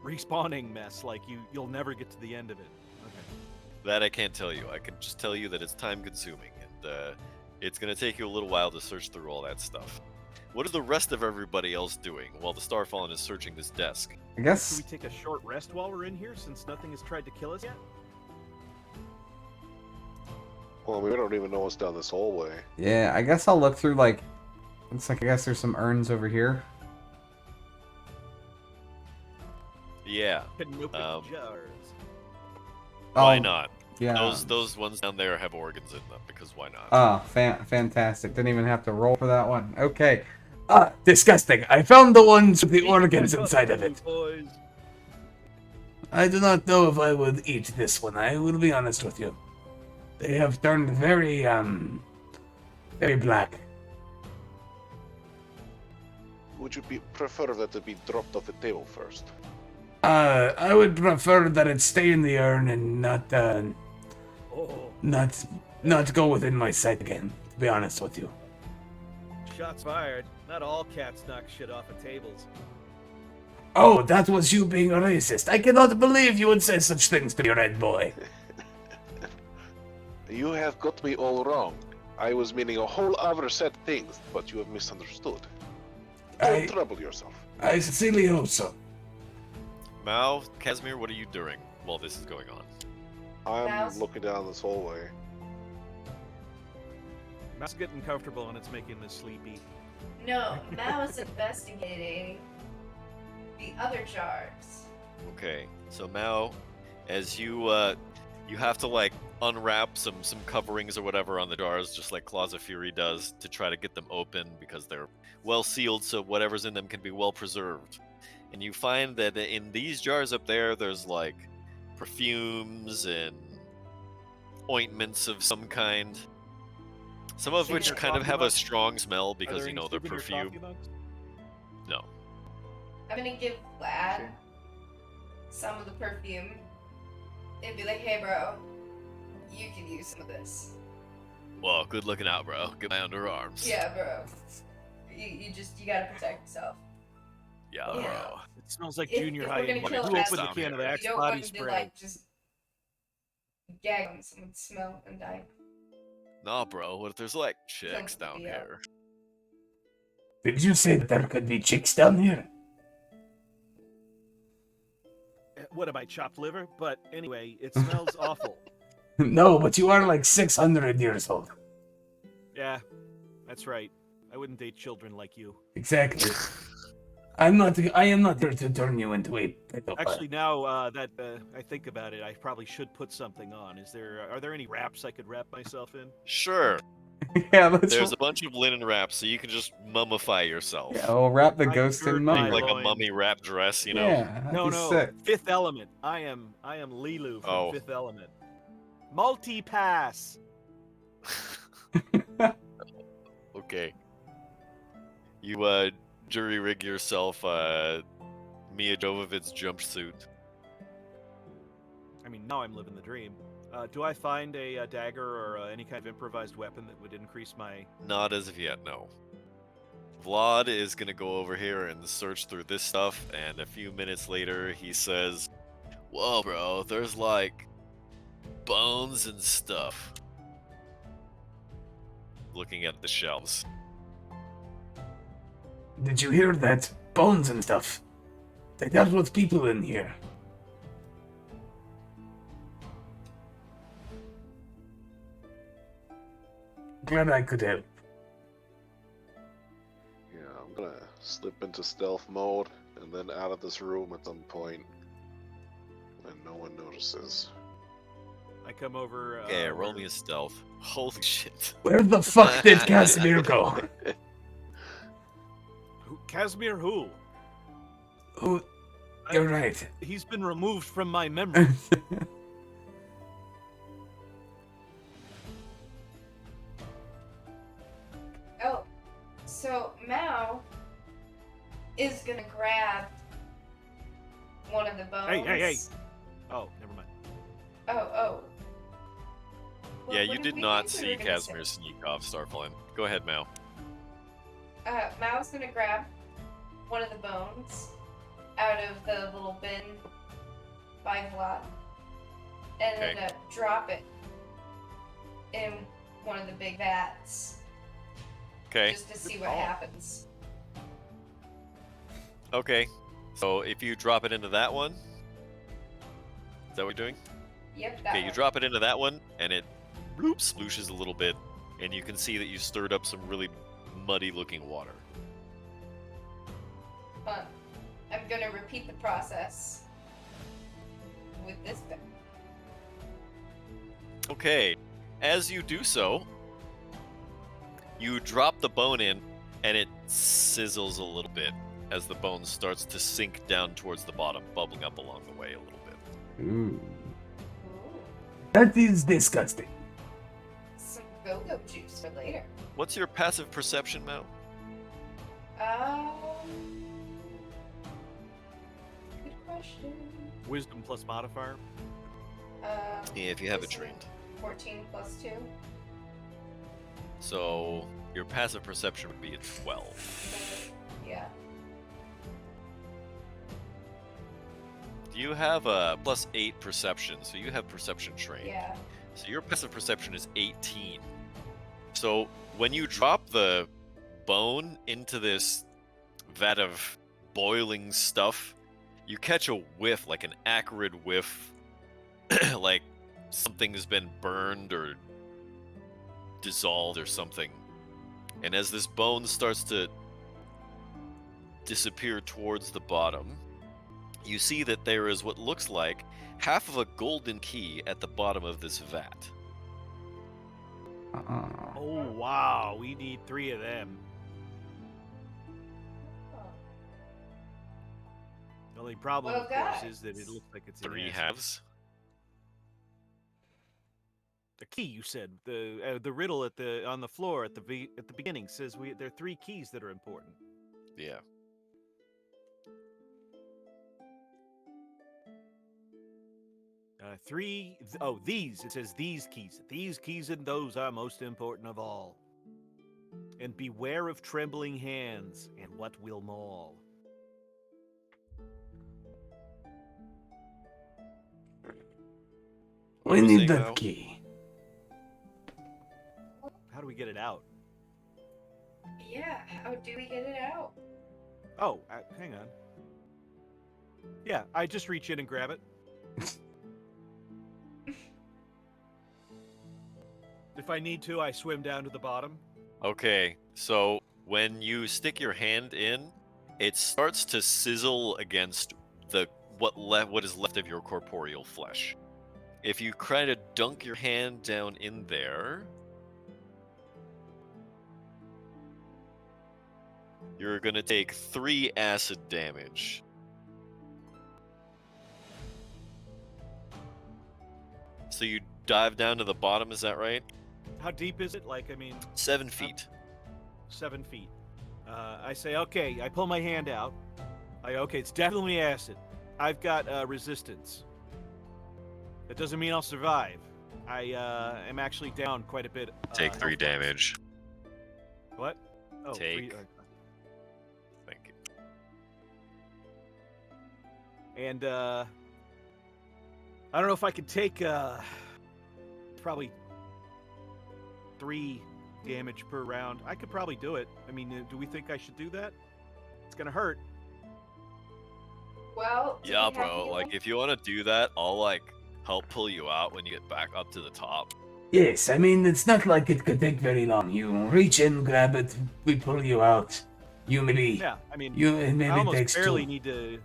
Respawning mess. Like you'll never get to the end of it. Okay. That I can't tell you. I can just tell you that it's time consuming, and it's going to take you a little while to search through all that stuff. What is the rest of everybody else doing while the Starfallen is searching this desk? I Should guess. we take a short rest while we're in here, since nothing has tried to kill us yet? Well, we don't even know what's down this hallway. Yeah, I guess I'll look through like. Looks like I guess there's some urns over here. Yeah, Can open jars. why Oh, not? Yeah. Those ones down there have organs in them, because why not? Oh, fantastic. Didn't even have to roll for that one. Okay. Disgusting. I found the ones with the organs inside of it. Boys. I do not know if I would eat this one. I will be honest with you. They have turned very black. Would you prefer that it be dropped off the table first? I would prefer that it stay in the urn and not go within my sight again, to be honest with you. Shots fired. Not all cats knock shit off of tables. Oh, that was you being a racist. I cannot believe you would say such things to me, Red Boy. You have got me all wrong. I was meaning a whole other set of things, but you have misunderstood. Don't trouble yourself. I sincerely hope so. Mao, Casimir, what are you doing while this is going on? I'm Mouse? looking down this hallway. Mouse is getting comfortable and it's making me sleepy. No, Mao is investigating the other jars. Okay, so Mao, as you have to like unwrap some coverings or whatever on the jars, just like Claws of Fury does, to try to get them open because they're well sealed, so whatever's in them can be well preserved. And you find that in these jars up there, there's like perfumes and ointments of some kind. Some of which Souvenir kind of coffee have a mugs? strong smell Are because there you any know they're souvenir perfume. coffee mugs? No. I'm gonna give Vlad Sure. some of the perfume and be like, hey bro, you can use some of this. Well, good looking out, bro. Get my underarms. Yeah, bro. You gotta protect yourself. Yeah, Yeah. bro. It smells like If- junior if high. we're gonna in kill here. a Who opened cat- the can of You Axe You don't body want him to spray? like just gag on someone, smell and die. Nah, bro. What if there's like chicks Sounds down yeah. here? Did you say that there could be chicks down here? What am I, chopped liver? But anyway, it smells awful. No, but you are like 600 years old. Yeah, that's right. I wouldn't date children like you. Exactly. I am not here to turn you into a pedophile. Actually, now that I think about it, I probably should put something on. Are there any wraps I could wrap myself in? Sure. Yeah, let's. There's a bunch of linen wraps, so you can just mummify yourself. Yeah, we'll wrap the I ghost in gird mummy. my Like a loins. mummy wrap dress, you know? Yeah, that'd No, be no. sick. Fifth Element. I am Lilu from Oh. Fifth Element. Multi-pass. Okay. You jury rig yourself Mia Jovovic's jumpsuit. I mean, now I'm living the dream. Do I find a dagger or any kind of improvised weapon that would increase my... Not as of yet, no. Vlad is gonna go over here and search through this stuff, and a few minutes later he says, "Whoa, bro, there's like bones and stuff." Looking at the shelves. Did you hear that? Bones and stuff. They dealt with people in here. Glad I could help. Yeah, I'm gonna slip into stealth mode and then out of this room at some point when no one notices. I come over. Okay, roll me a stealth. Holy shit. Where the fuck did Casimir go? Casimir who? Oh, you're right. He's been removed from my memory. Oh, so Mao is gonna grab one of the bones. Hey. Oh, never mind. Oh. Yeah, What you did did we not think we see were gonna Casimir sneak off Starflame. Go ahead, Mao. say? Mao's gonna grab one of the bones out of the little bin by Vlad, and Okay. then drop it in one of the big vats, Okay. just to see Good what call. happens. Okay. So if you drop it into that one, is that what you're doing? Yep, that Okay, you one. drop it into that one, and it bloop splooshes a little bit, and you can see that you stirred up some really muddy-looking water. Fun. I'm gonna repeat the process with this bin. Okay, as you do so, you drop the bone in, and it sizzles a little bit as the bone starts to sink down towards the bottom, bubbling up along the way a little bit. Ooh. Ooh, That is disgusting. some go-go juice for later. What's your passive perception, Mao? Good question. Wisdom plus modifier. Yeah, if you have it Wisdom, trained. 14 plus 2. So your passive perception would be a 12. Yeah. You have a +8 perception, so you have perception trained. Yeah. So your passive perception is 18. So when you drop the bone into this vat of boiling stuff, you catch a whiff, like an acrid whiff, like something has been burned or dissolved or something. And as this bone starts to disappear towards the bottom, you see that there is what looks like half of a golden key at the bottom of this vat. Oh wow, we need 3 of them. The only problem, Well, of course, guys. is that it looks like it's in 3 acid. halves. The key you said, the riddle at the on the floor at the beginning says there are 3 keys that are important. Yeah. These. It says these keys. These keys and those are most important of all. And beware of trembling hands and what will maul. We you need saying, that Mao? key. How do we get it out? Yeah, how do we get it out? Oh, hang on. Yeah, I just reach in and grab it. If I need to, I swim down to the bottom. Okay, so when you stick your hand in, it starts to sizzle against what is left of your corporeal flesh. If you try to dunk your hand down in there, you're gonna take 3 acid damage. So you dive down to the bottom, is that right? How deep is it? Like, I mean, 7 feet. 7 feet. I say, okay, I pull my hand out. Okay, it's definitely acid. I've got resistance. That doesn't mean I'll survive. I am actually down quite a bit. Take 3 health-wise. damage. What? Oh, Take And I don't know if I could take probably 3 damage per round. I could probably do it. I mean, do we think I should do that? It's gonna hurt. Well, do Yeah, we have bro. Like, healing? if you want to do that, I'll like help pull you out when you get back up to the top. Yes, I mean, it's not like it could take very long. You reach in, grab it, we pull you out. You maybe, Yeah, I mean, it I maybe almost takes barely two. need to.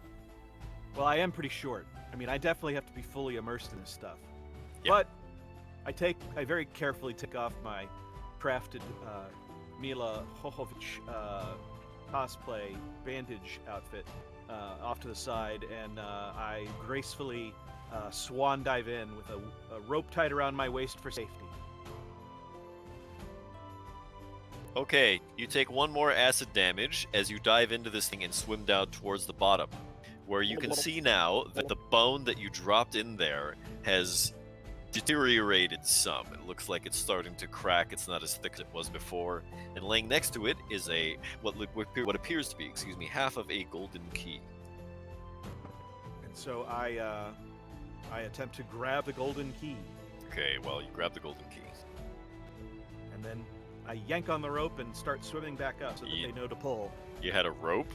Well, I am pretty short. I mean, I definitely have to be fully immersed in this stuff. Yeah. But I very carefully take off my crafted Mila Jovovich cosplay bandage outfit off to the side, and I gracefully swan dive in with a rope tied around my waist for safety. Okay, you take 1 more acid damage as you dive into this thing and swim down towards the bottom, where you can see now that the bone that you dropped in there has deteriorated some. It looks like it's starting to crack. It's not as thick as it was before. And laying next to it is what appears to be, half of a golden key. And so I attempt to grab the golden key, Okay, well, you grab the golden key. and then I yank on the rope and start swimming back up so that Ye- they know to pull. You had a rope?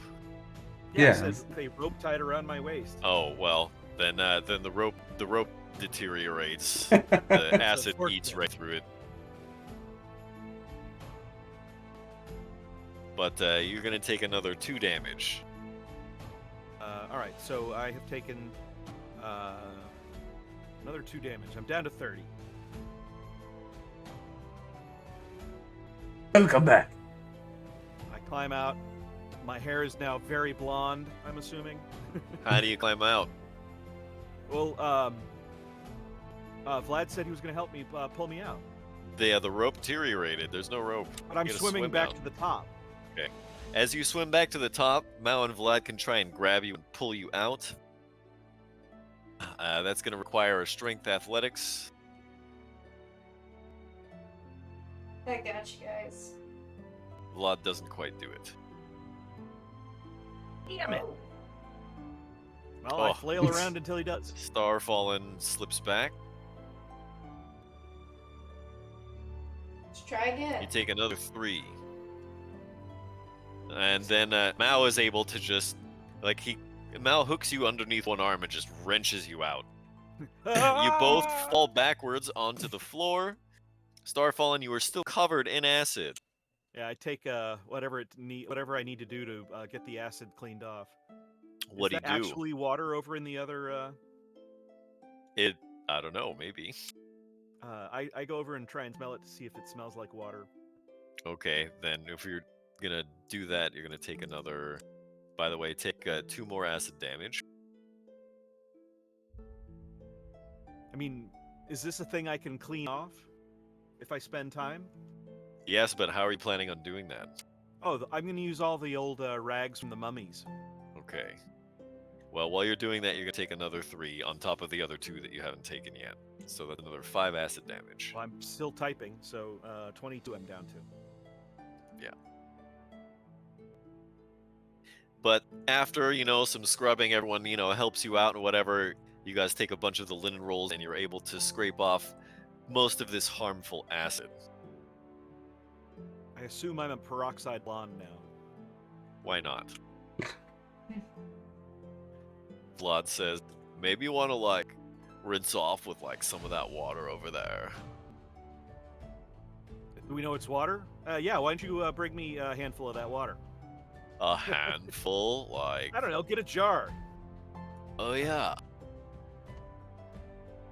Yeah. it says they rope tied around my waist. Oh, well, then the rope deteriorates. The acid fork eats then. right through it. But you're gonna take another 2 damage. All right, so I have taken another 2 damage. I'm down to 30. Welcome back. I climb out. My hair is now very blonde, I'm assuming. How do you climb out? Well, Vlad said he was going to help me pull me out. The rope deteriorated. There's no rope. But I'm You gotta swimming swim back out. to the top. As you swim back to the top, Mao and Vlad can try and grab you and pull you out. That's going to require a strength athletics. I got you guys. Vlad doesn't quite do it. Damn it! Oh, Well, I Oh. flail around until he does. Starfallen slips back. let's try again. You take another 3. And then Mao is able to just, Mao hooks you underneath one arm and just wrenches you out. You both fall backwards onto the floor. Starfallen, you are still covered in acid. Yeah, I take whatever I need to do to get the acid cleaned off. What do Is you that do? actually water over in the other? I don't know, maybe. I go over and try and smell it to see if it smells like water. Okay, then if you're gonna do that, you're gonna take another. By the way, take 2 more acid damage. I mean, is this a thing I can clean off if I spend time? Yes, but how are you planning on doing that? Oh, I'm going to use all the old rags from the mummies. Okay. Well, while you're doing that, you're gonna take another 3 on top of the other 2 that you haven't taken yet. So that's another 5 acid damage. Well, I'm still typing, so 22 I'm down to. But after, some scrubbing, everyone, helps you out and whatever, you guys take a bunch of the linen rolls and you're able to scrape off most of this harmful acid. I assume I'm a peroxide blonde now. Why not? Vlad says, maybe you want to, rinse off with, some of that water over there. Do we know it's water? Yeah, why don't you bring me a handful of that water? A handful? I don't know, get a jar. Oh yeah.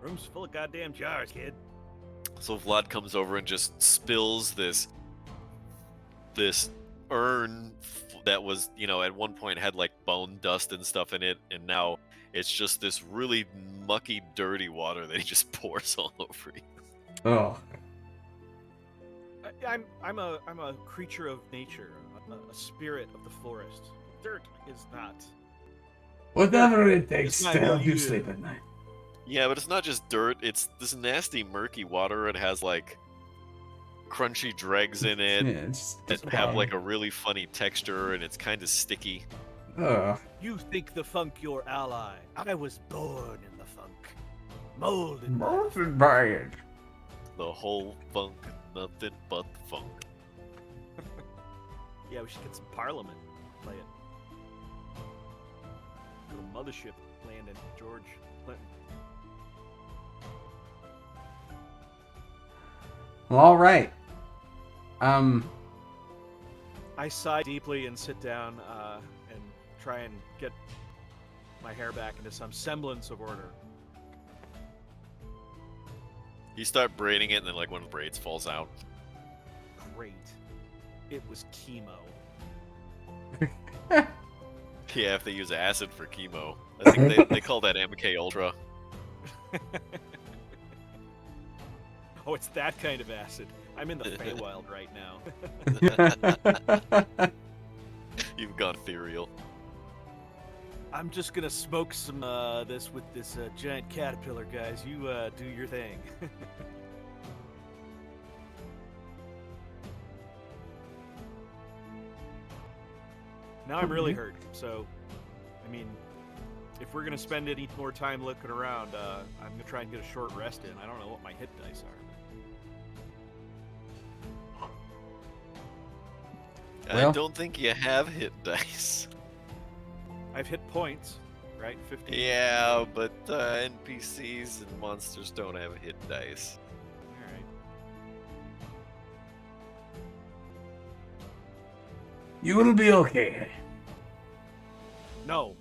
Room's full of goddamn jars, kid. So Vlad comes over and just spills this urn that was, at one point had bone dust and stuff in it, and now it's just this really mucky, dirty water that he just pours all over you. Oh. I'm a creature of nature, a spirit of the forest. Dirt is not. Whatever it takes It's my to help you milieu. sleep at night. Yeah, but it's not just dirt, it's this nasty, murky water. It has crunchy dregs in it Yeah, it's that have a really funny texture, and it's kind of sticky. You think the funk your ally. I was born in the funk. Molded by the Molded by it. The whole funk, nothing but the funk. Yeah, we should get some Parliament. Play it. Little mothership landing, George Clinton. Well, all right. I sigh deeply and sit down and try and get my hair back into some semblance of order. You start braiding it, and then like one of the braids falls out. Great. It was chemo. Yeah, if they use acid for chemo, I think they call that MK Ultra. Oh, it's that kind of acid. I'm in the Feywild right now. You've gone ethereal. I'm just gonna smoke some this with this giant caterpillar, guys. You do your thing. Now I'm really hurt. So, I mean, if we're gonna spend any more time looking around, I'm gonna try and get a short rest in. I don't know what my hit dice are. Well- I don't think you have hit dice. I've hit points, right? 15. Yeah, but NPCs and monsters don't have hit dice. All right. You will be okay. No,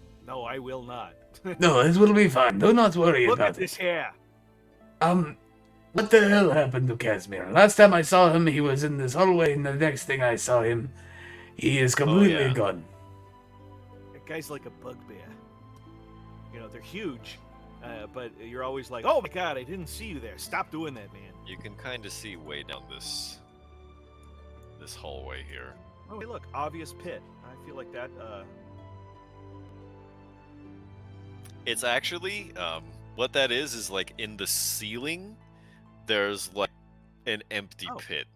I will not. No, this will be fine. Do not worry Look about at this hair. it. What the hell happened to Casimir? Last time I saw him, he was in this hallway, and the next thing I saw him, he is completely yeah. gone. That guy's like a bugbear. You know, they're huge, but you're always like, oh my god, I didn't see you there. Stop doing that, man. You can kind of see way down this hallway here. Oh, hey, look, obvious pit. I feel like that, It's actually what that is like in the ceiling. There's like an empty Oh. pit.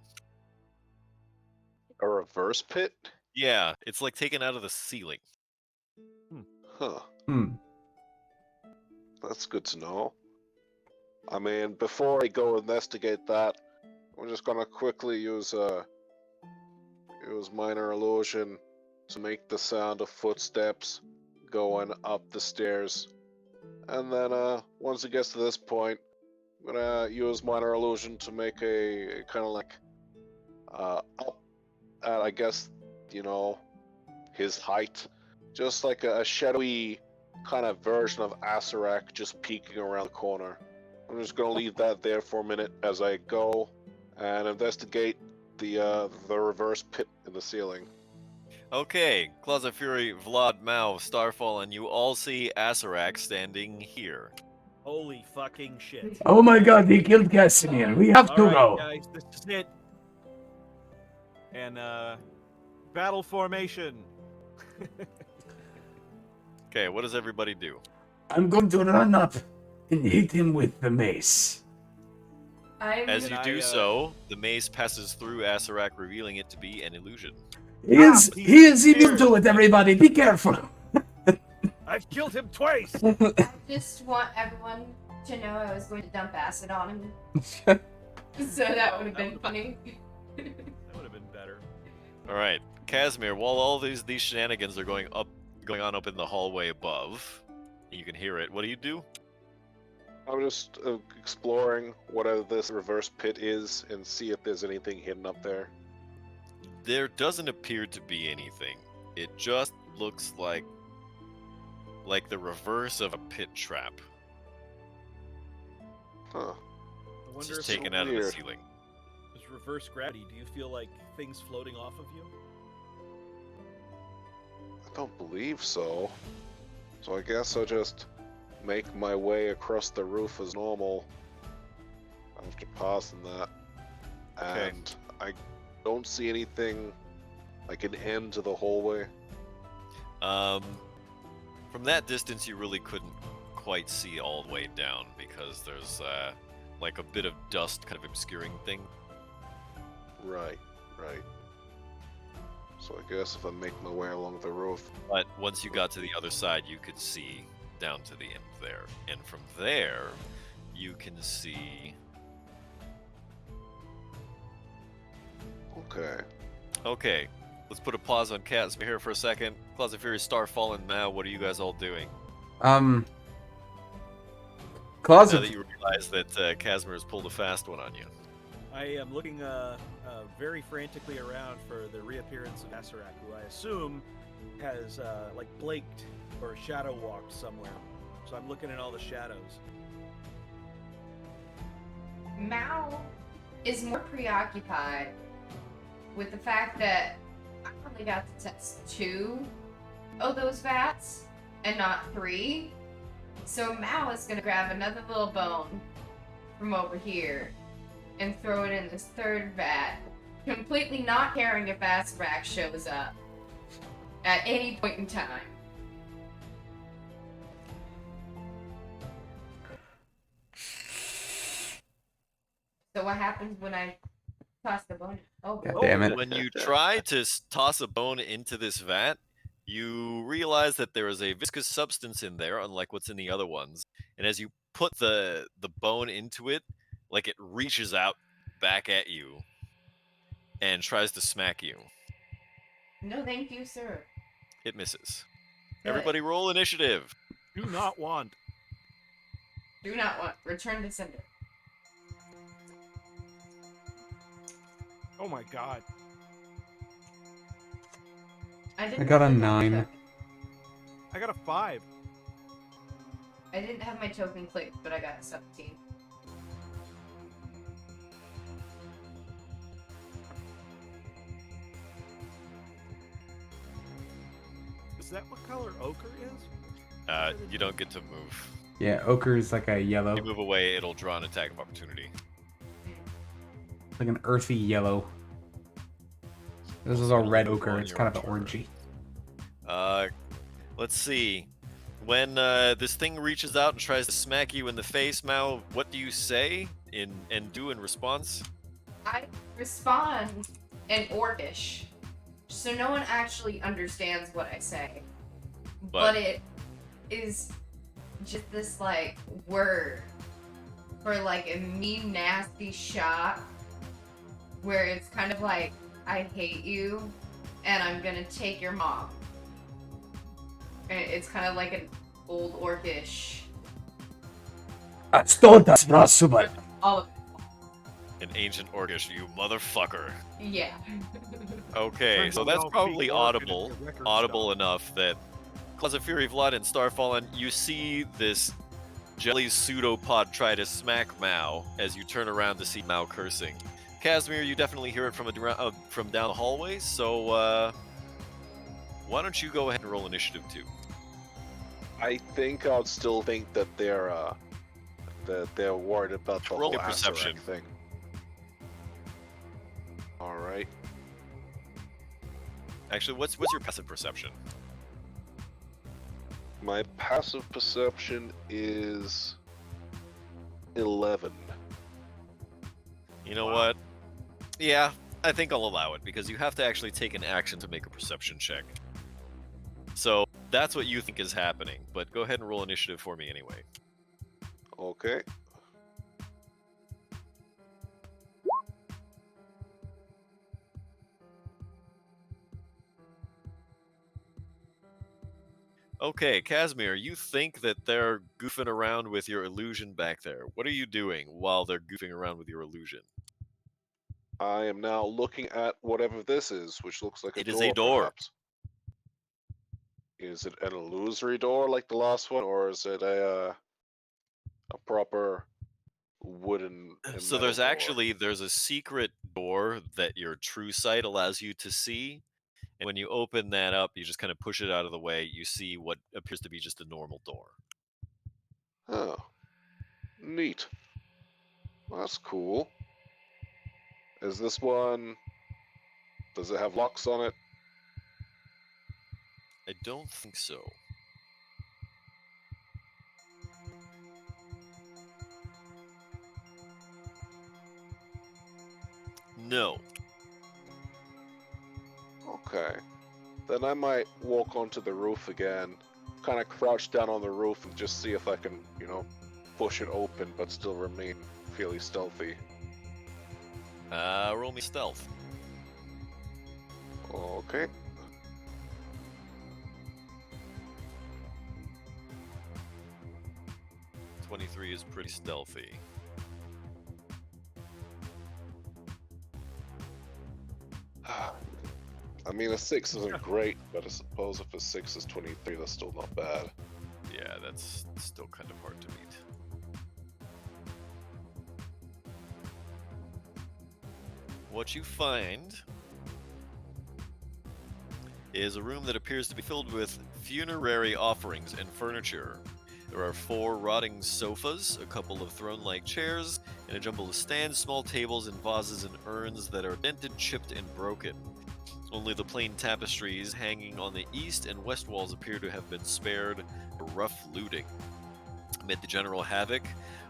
A reverse pit? Yeah, it's like taken out of the ceiling. Huh. Hmm. That's good to know. I mean, before I go investigate that, I'm just gonna quickly use minor illusion to make the sound of footsteps going up the stairs. And then once it gets to this point, I'm gonna use minor illusion to make a kind of like up at, I guess, his height. Just like a shadowy kind of version of Asarak just peeking around the corner. I'm just gonna leave that there for a minute as I go and investigate the reverse pit in the ceiling. Okay, Closet Fury, Vlad, Mao, Starfall, and you all see Asarak standing here. holy fucking shit. Oh my god, he killed Casimir. We have to All right, go. guys, this is it. And, battle formation. Okay, what does everybody do? I'm going to run up and hit him with the mace. As Can you I, do so, the maze passes through Asarak, revealing it to be an illusion. He is he's immune here. to it, everybody. Be careful. I've killed him twice. I just want everyone to know I was going to dump acid on him. So that would have been funny. That would have been better. All right, Casimir. While all these shenanigans are going on up in the hallway above, you can hear it. What do you do? I'm just exploring what this reverse pit is and see if there's anything hidden up there. There doesn't appear to be anything. It just looks like the reverse of a pit trap. Huh. I It's wonder just if taken out of the weird. ceiling. there's reverse gravity. Do you feel like things floating off of you? I don't believe so. So I guess I'll just make my way across the roof as normal after passing that. Okay. And I don't see anything like an end to the hallway. From that distance, you really couldn't quite see all the way down because there's like a bit of dust kind of obscuring thing. Right, right. So I guess if I make my way along the roof. But once you got to the other side, you could see down to the end there. And from there, you can see... Okay. Okay, let's put a pause on Cats here for a second. Clouds of Fury, Starfall, and now what are you guys all doing? Claws Now of that you realize that Casimir has pulled a fast one on you. I am looking very frantically around for the reappearance of Asarak, who I assume has like blaked or shadow walked somewhere. So I'm looking at all the shadows. Mal is more preoccupied with the fact that I only got to test 2 of those vats and not 3. So Mal is gonna grab another little bone from over here and throw it in this 3rd vat, completely not caring if Asarak shows up at any point in time. So what happens when I toss the bone? Oh, God damn it. When you try to toss a bone into this vat, you realize that there is a viscous substance in there, unlike what's in the other ones. And as you put the bone into it, like it reaches out back at you and tries to smack you. no, thank you, sir. It misses. Good. Everybody roll initiative. Do not want. Do not want. Return to sender. Oh my god. I got a have my 9. token. I got a 5. I didn't have my token clicked, but I got a 17. Is that what color ochre is? You don't get to move. Yeah, ochre is like a yellow, If you move away, it'll draw an attack of opportunity. like an earthy yellow. This is a red ochre. It's kind of orangey. Let's see. When this thing reaches out and tries to smack you in the face, Mao, what do you say and do in response? I respond in Orcish, so no one actually understands what I say. But it is just this, like, word for, like, a mean, nasty shot where it's kind of like, I hate you, and I'm gonna take your mom. And it's kind of like an old Orcish. That's not possible. All of An ancient Orcish, you motherfucker. yeah. Okay, Turns so out we that's all probably speak Orc and audible. it's a record Audible shop. enough that Clouds of Fury, Vlad, and Starfallen, you see this jelly pseudopod try to smack Mao as you turn around to see Mao cursing. Casimir, you definitely hear it from from down the hallway, so why don't you go ahead and roll initiative too? I think I'll still think that they're worried about the Roll whole a perception. Asarak thing. All right. Actually, what's your passive perception? My passive perception is 11. You know what? Yeah, I think I'll allow it because you have to actually take an action to make a perception check. So that's what you think is happening, but go ahead and roll initiative for me anyway. Okay. Okay, Casimir, you think that they're goofing around with your illusion back there. What are you doing while they're goofing around with your illusion? I am now looking at whatever this is, which looks like It is a door. Perhaps. Is it an illusory door like the last one, or is it a proper wooden? and So metal there's door? there's a secret door that your true sight allows you to see. And when you open that up, you just kind of push it out of the way. You see what appears to be just a normal door. Oh, neat. Well, that's cool. Is this one? Does it have locks on it? I don't think so. No. Okay. Then I might walk onto the roof again, kind of crouch down on the roof and just see if I can, push it open but still remain fairly stealthy. Roll me stealth. Okay. .23 is pretty stealthy. I mean, a 6 isn't great, but I suppose if a 6 is 23, that's still not bad. Yeah, that's still kind of hard to meet. What you find is a room that appears to be filled with funerary offerings and furniture. There are 4 rotting sofas, a couple of throne-like chairs, and a jumble of stands, small tables, and vases and urns that are dented, chipped, and broken. Only the plain tapestries hanging on the east and west walls appear to have been spared for rough looting. Amid the general havoc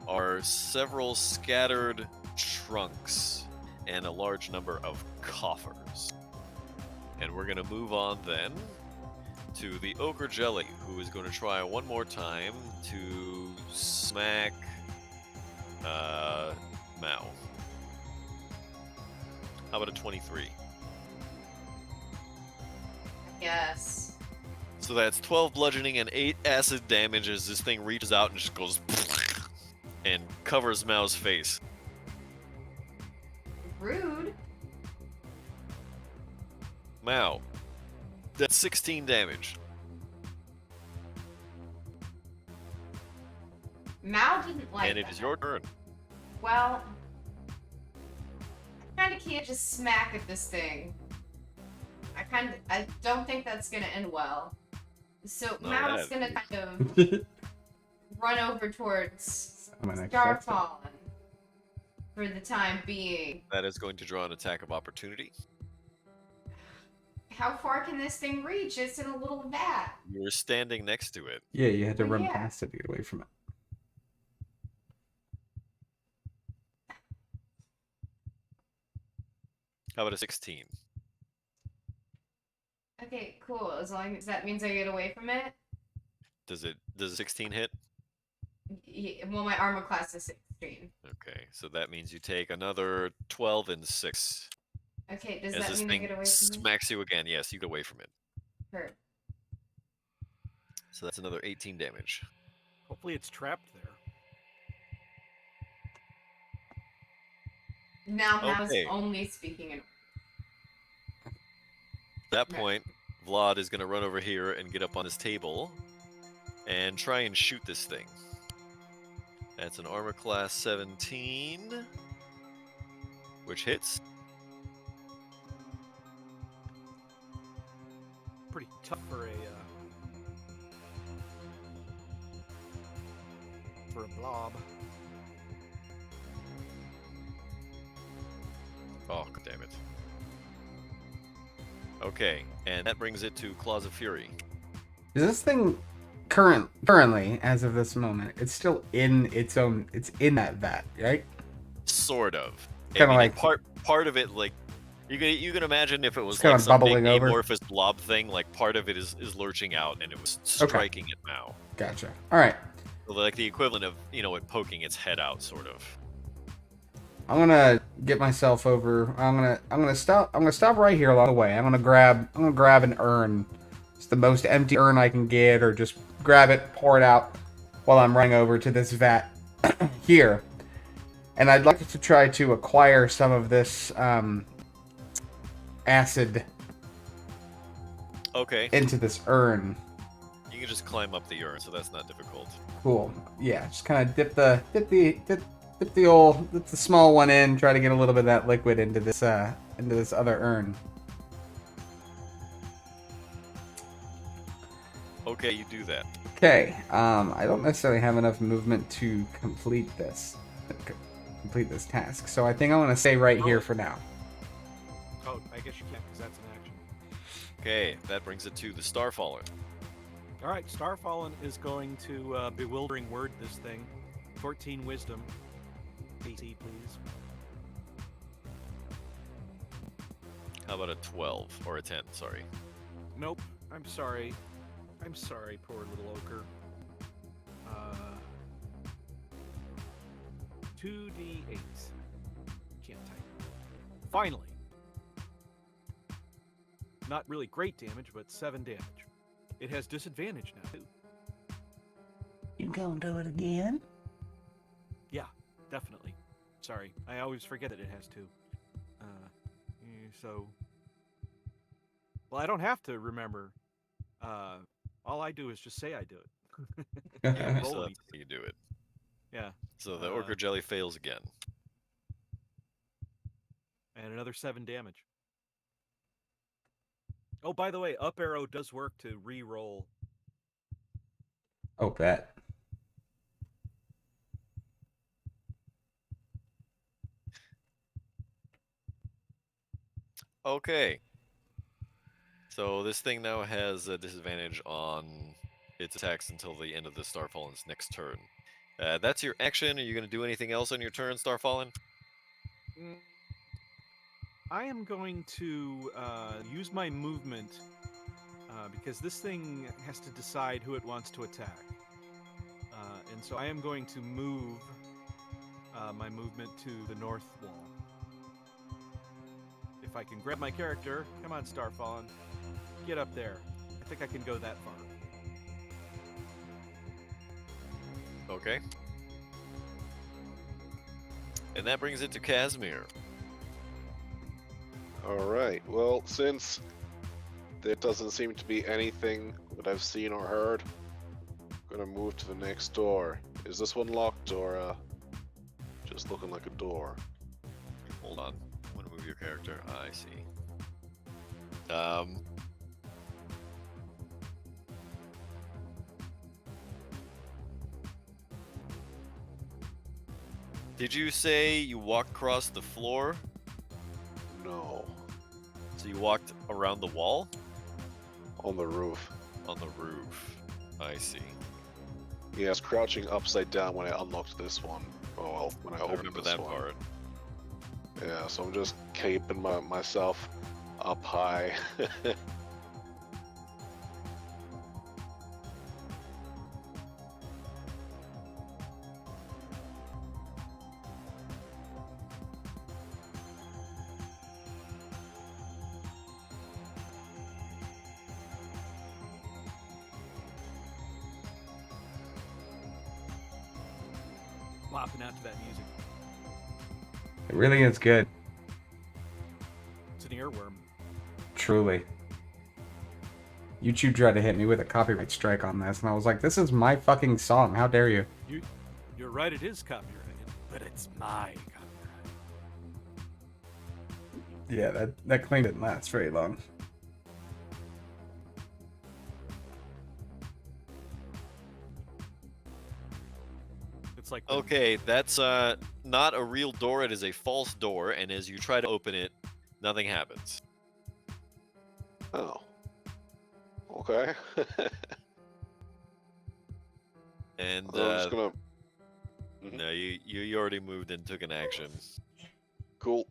are several scattered trunks and a large number of coffers. And we're going to move on then to the Ochre Jelly, who is going to try one more time to smack Mao. How about a 23? Yes. So that's 12 bludgeoning and 8 acid damage as this thing reaches out and just goes and covers Mao's face. Rude. Mao, that's 16 damage. Mao didn't like And it that. is your turn. Well, I kind of can't just smack at this thing. I don't think that's gonna end well. So No, Mao's that- gonna kind of run over towards Starfallen for the time being. That is going to draw an attack of opportunity. How far can this thing reach? It's in a little vat. You're standing next to it. Yeah, you had to Well, run yeah. past it to get away from it. How about a 16? Okay, cool. As long as that means I get away from it. Does a 16 hit? Well, my armor class is 16. Okay, so that means you take another 12 and 6. Okay, does As that this mean I thing get away from it? smacks you again, yes, you get away from it. Hurt. So that's another 18 damage. Hopefully it's trapped there. Now Mao's Okay. only speaking in. At that Okay. point, Vlad is going to run over here and get up on his table and try and shoot this thing. That's an armor class 17, which hits. Pretty tough for a blob. Oh, god damn it. Okay, and that brings it to Claws of Fury. Is this thing currently, as of this moment, it's still in its own? It's in that vat, right? Sort of. Kinda like- part of it, like you can imagine if it was It's kinda like some big bubbling over. amorphous blob thing, like part of it is lurching out and it was striking at Mao. Gotcha. All right. So like the equivalent of it poking its head out, sort of. I'm gonna get myself over. I'm gonna stop right here along the way. I'm gonna grab an urn. It's the most empty urn I can get, or just grab it, pour it out while I'm running over to this vat here. And I'd like to try to acquire some of this acid Okay, into this urn. you can just climb up the urn, so that's not difficult. Cool. Yeah, just kind of dip the small one in. Try to get a little bit of that liquid into this other urn. Okay, you do that. Okay. I don't necessarily have enough movement to complete this task, so I think I want to stay right here for now. Oh, I guess you can't because that's an action. Okay, that brings it to the Starfallen. All right, Starfallen is going to bewildering word this thing. 14 wisdom. DC, please. How How about a 12 or a 10? Sorry. Nope. I'm sorry. I'm sorry, poor little ochre. 2d8. Can't type. Finally. Not really great damage, but 7 damage. It has disadvantage now, too. You gonna do it again? Yeah, definitely. Sorry, I always forget that it has 2. So... Well, I don't have to remember. All I do is just say I do it. Yeah, Roll so me. that's how you do it. Yeah. So the Orca Jelly fails again. And another 7 damage. Oh, by the way, up arrow does work to re-roll. Oh, bet. Okay. So this thing now has a disadvantage on its attacks until the end of the Starfallen's next turn. That's your action. Are you going to do anything else on your turn, Starfallen? I am going to use my movement because this thing has to decide who it wants to attack. And so I am going to move my movement to the north wall. If I can grab my character, come on, Starfallen, get up there. I think I can go that far. Okay. And that brings it to Casimir. Alright, well, since there doesn't seem to be anything that I've seen or heard, I'm gonna move to the next door. Is this one locked or just looking like a door? Hold on. I'm going to move your character. I see. Did you say you walked across the floor? No. So you walked around the wall? On the roof. On the roof. I see. Yeah, I was crouching upside down when I unlocked this one. Oh well, when I I opened remember this that one. part. Yeah, so I'm just keeping myself up high. Flopping out to that music. It really is good. It's an earworm. Truly. YouTube tried to hit me with a copyright strike on this, and I was like, this is my fucking song. How dare you? You're right, it is copyrighted, but it's my copyright. Yeah, that claim didn't last very long. It's like when- Okay, that's not a real door. It is a false door, and as you try to open it, nothing happens. Oh. Okay. And I'm just gonna. no, you already moved and took an action. Cool.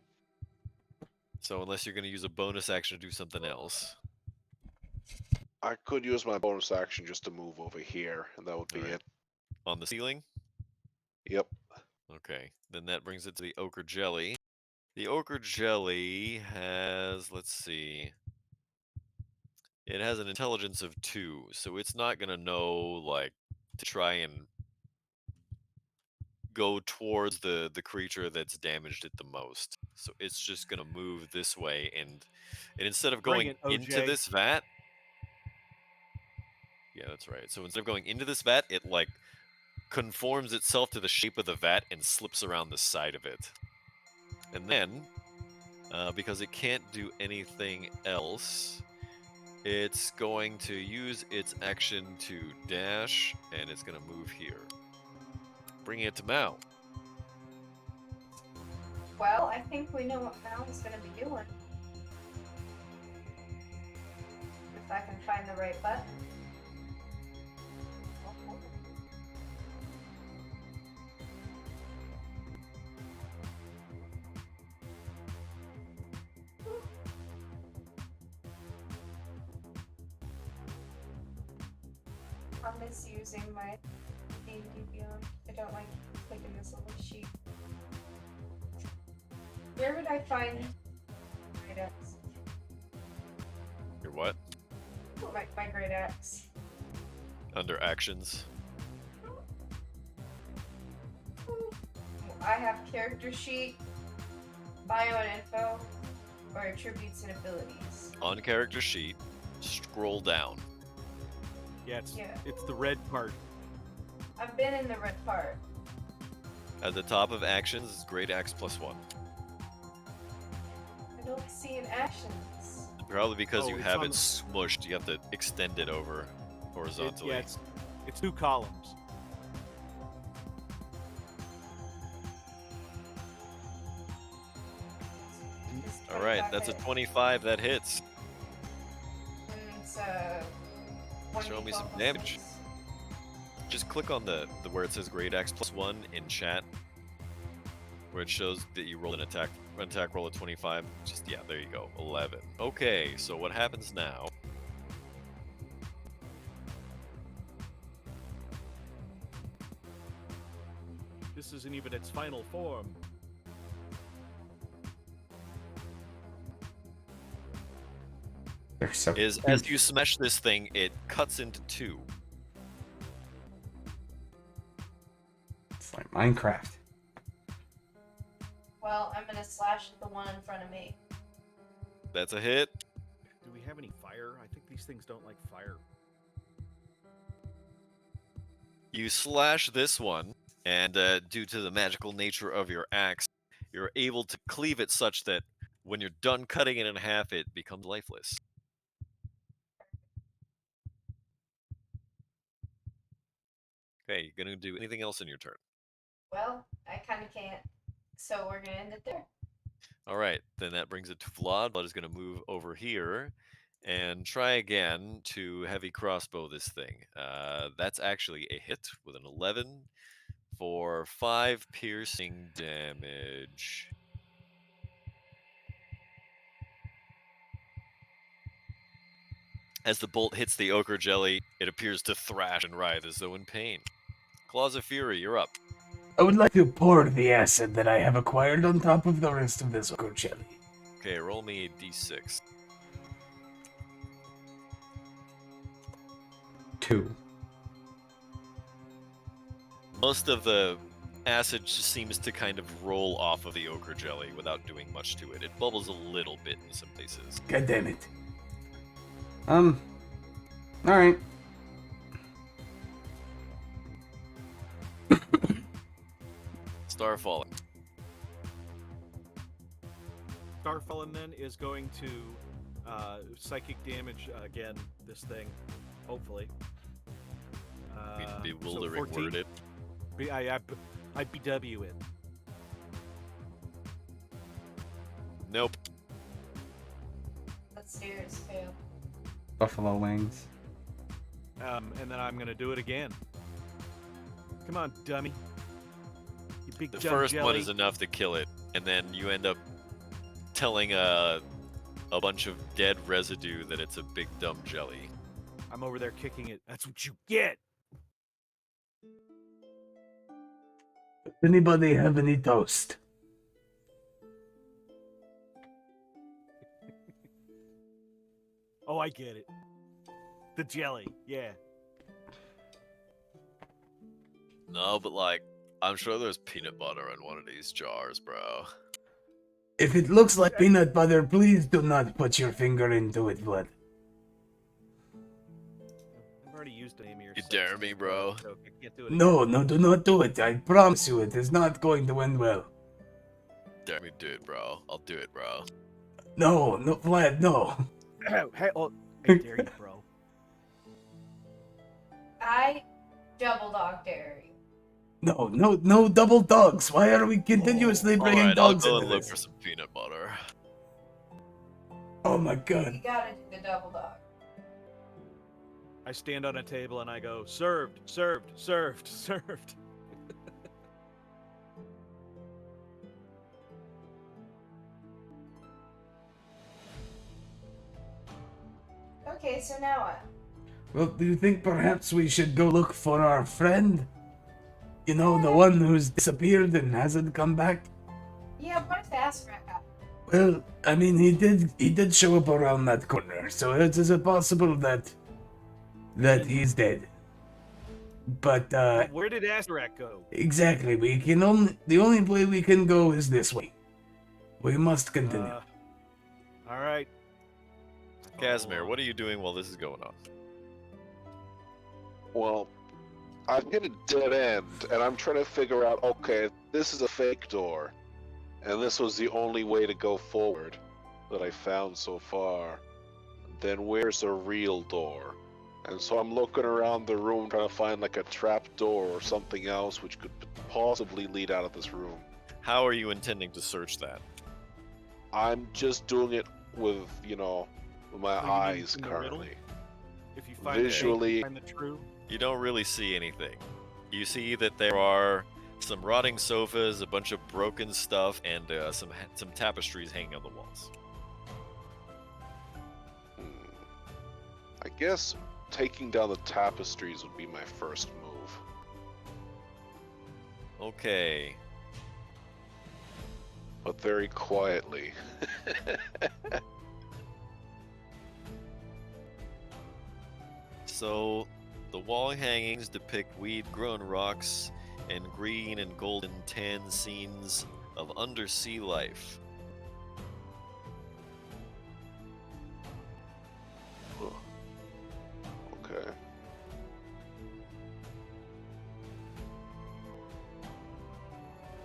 So unless you're going to use a bonus action to do something else. I could use my bonus action just to move over here, and that would be Alright. it. On the ceiling? Yep. Okay, then that brings it to the Ochre Jelly. The Ochre Jelly has, let's see, it has an intelligence of 2, so it's not going to know, like, to try and go towards the creature that's damaged it the most. So it's just going to move this way, and instead of Bring going it, OJ. into this vat... Yeah, that's right. So instead of going into this vat, it, like, conforms itself to the shape of the vat and slips around the side of it. And then, because it can't do anything else, it's going to use its action to dash, and it's going to move here. Bringing it to Mao. Well, I think we know what Mal is going to be doing. If I can find the right button. I'm misusing my D&D Beyond. I don't like clicking this little sheet. Where would I find Great Axe? Your what? My Great Axe. Under actions. I have character sheet, bio and info, or attributes and abilities. On character sheet, scroll down. Yeah, it's the red part. I've been in the red part. At the top of actions is Great Axe +1. I don't see an actions. Probably because Oh, you it's have on it the- smushed, you have to extend it over horizontally. Yeah, it's 2 columns. It's All right, 25 that's a hit. 25 that hits. And it's Show me some 1d12 damage. plus Just click on the where it says Great Axe +1 in chat, where it shows that you roll an attack roll of 25. Just yeah, there you go, 11. Okay, so what happens now? This isn't even its final form. They're so Is as you smash this thing, it cuts into 2. It's like Minecraft. Well, I'm gonna slash at the one in front of me. That's a hit. Do we have any fire? I think these things don't like fire. You slash this one, and due to the magical nature of your axe, you're able to cleave it such that when you're done cutting it in half, it becomes lifeless. Okay, you gonna do anything else in your turn? Well, I kinda can't. So we're gonna end it there. All right, then that brings it to Vlad. Vlad is gonna move over here and try again to heavy crossbow this thing. That's actually a hit with an 11 for 5 piercing damage. As the bolt hits the ochre jelly, it appears to thrash and writhe as though in pain. Claws of Fury, you're up. I would like to pour the acid that I have acquired on top of the rest of this ochre jelly. Okay, roll me a d6. 2. Most of the acid just seems to kind of roll off of the ochre jelly without doing much to it. It bubbles a little bit in some places. God damn it. Alright. Starfallen. Starfallen then is going to psychic damage again this thing, hopefully. Bewildering 14. worded. I BW it. Nope. Let's see yours fail. Buffalo wings. And then I'm gonna do it again. Come on, dummy. You big The dumb first jelly. one is enough to kill it, and then you end up telling a bunch of dead residue that it's a big dumb jelly. I'm over there kicking it. That's what you get. Does anybody have any toast? Oh, I get it. The jelly, yeah. No, but like, I'm sure there's peanut butter in one of these jars, bro. If it looks like peanut butter, please do not put your finger into it, Vlad. I've already used the name of your You site, dare me, bro? so I can't do it No, do not do it. I promise you it is not going to end well. Dare me do it, bro. I'll do it, bro. No, Vlad, no. again. Hey, I dare you, bro. I double dog dare you. No double dogs. Why are we continuously bringing Alright, dogs I'll go into and look this? for some peanut butter. Oh my god. You gotta do the double dog. I stand on a table and I go, served, served, served, served. Okay, so now what? Well, do you think perhaps we should go look for our friend? You know, the one who's disappeared and hasn't come back? Yeah, what if Azrak got? Well, I mean, he did show up around that corner, so it is possible that he's dead. But Where did Azrak go? exactly, the only way we can go is this way. We must continue. All right. Casimir, what are you doing while this is going on? Well, I've hit a dead end, and I'm trying to figure out, okay, this is a fake door, and this was the only way to go forward that I found so far. Then where's a real door? And so I'm looking around the room trying to find like a trap door or something else which could possibly lead out of this room. How are you intending to search that? I'm just doing it with, with my So you mean eyes in the riddle? currently. If you find Visually- find the true. You don't really see anything. You see that there are some rotting sofas, a bunch of broken stuff, and some tapestries hanging on the walls. I guess taking down the tapestries would be my first move. Okay. But very quietly. So, the wall hangings depict weed-grown rocks and green and golden tan scenes of undersea life. Okay.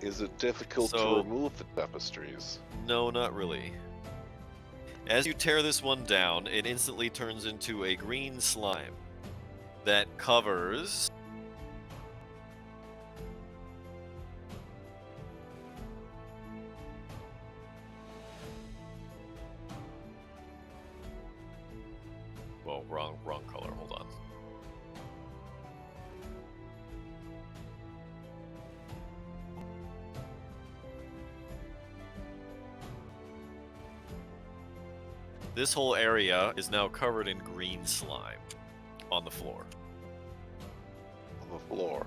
Is it difficult to So- remove the tapestries? No, not really. As you tear this one down, it instantly turns into a green slime that covers well, wrong color. Hold on. This whole area is now covered in green slime on the floor. On the floor.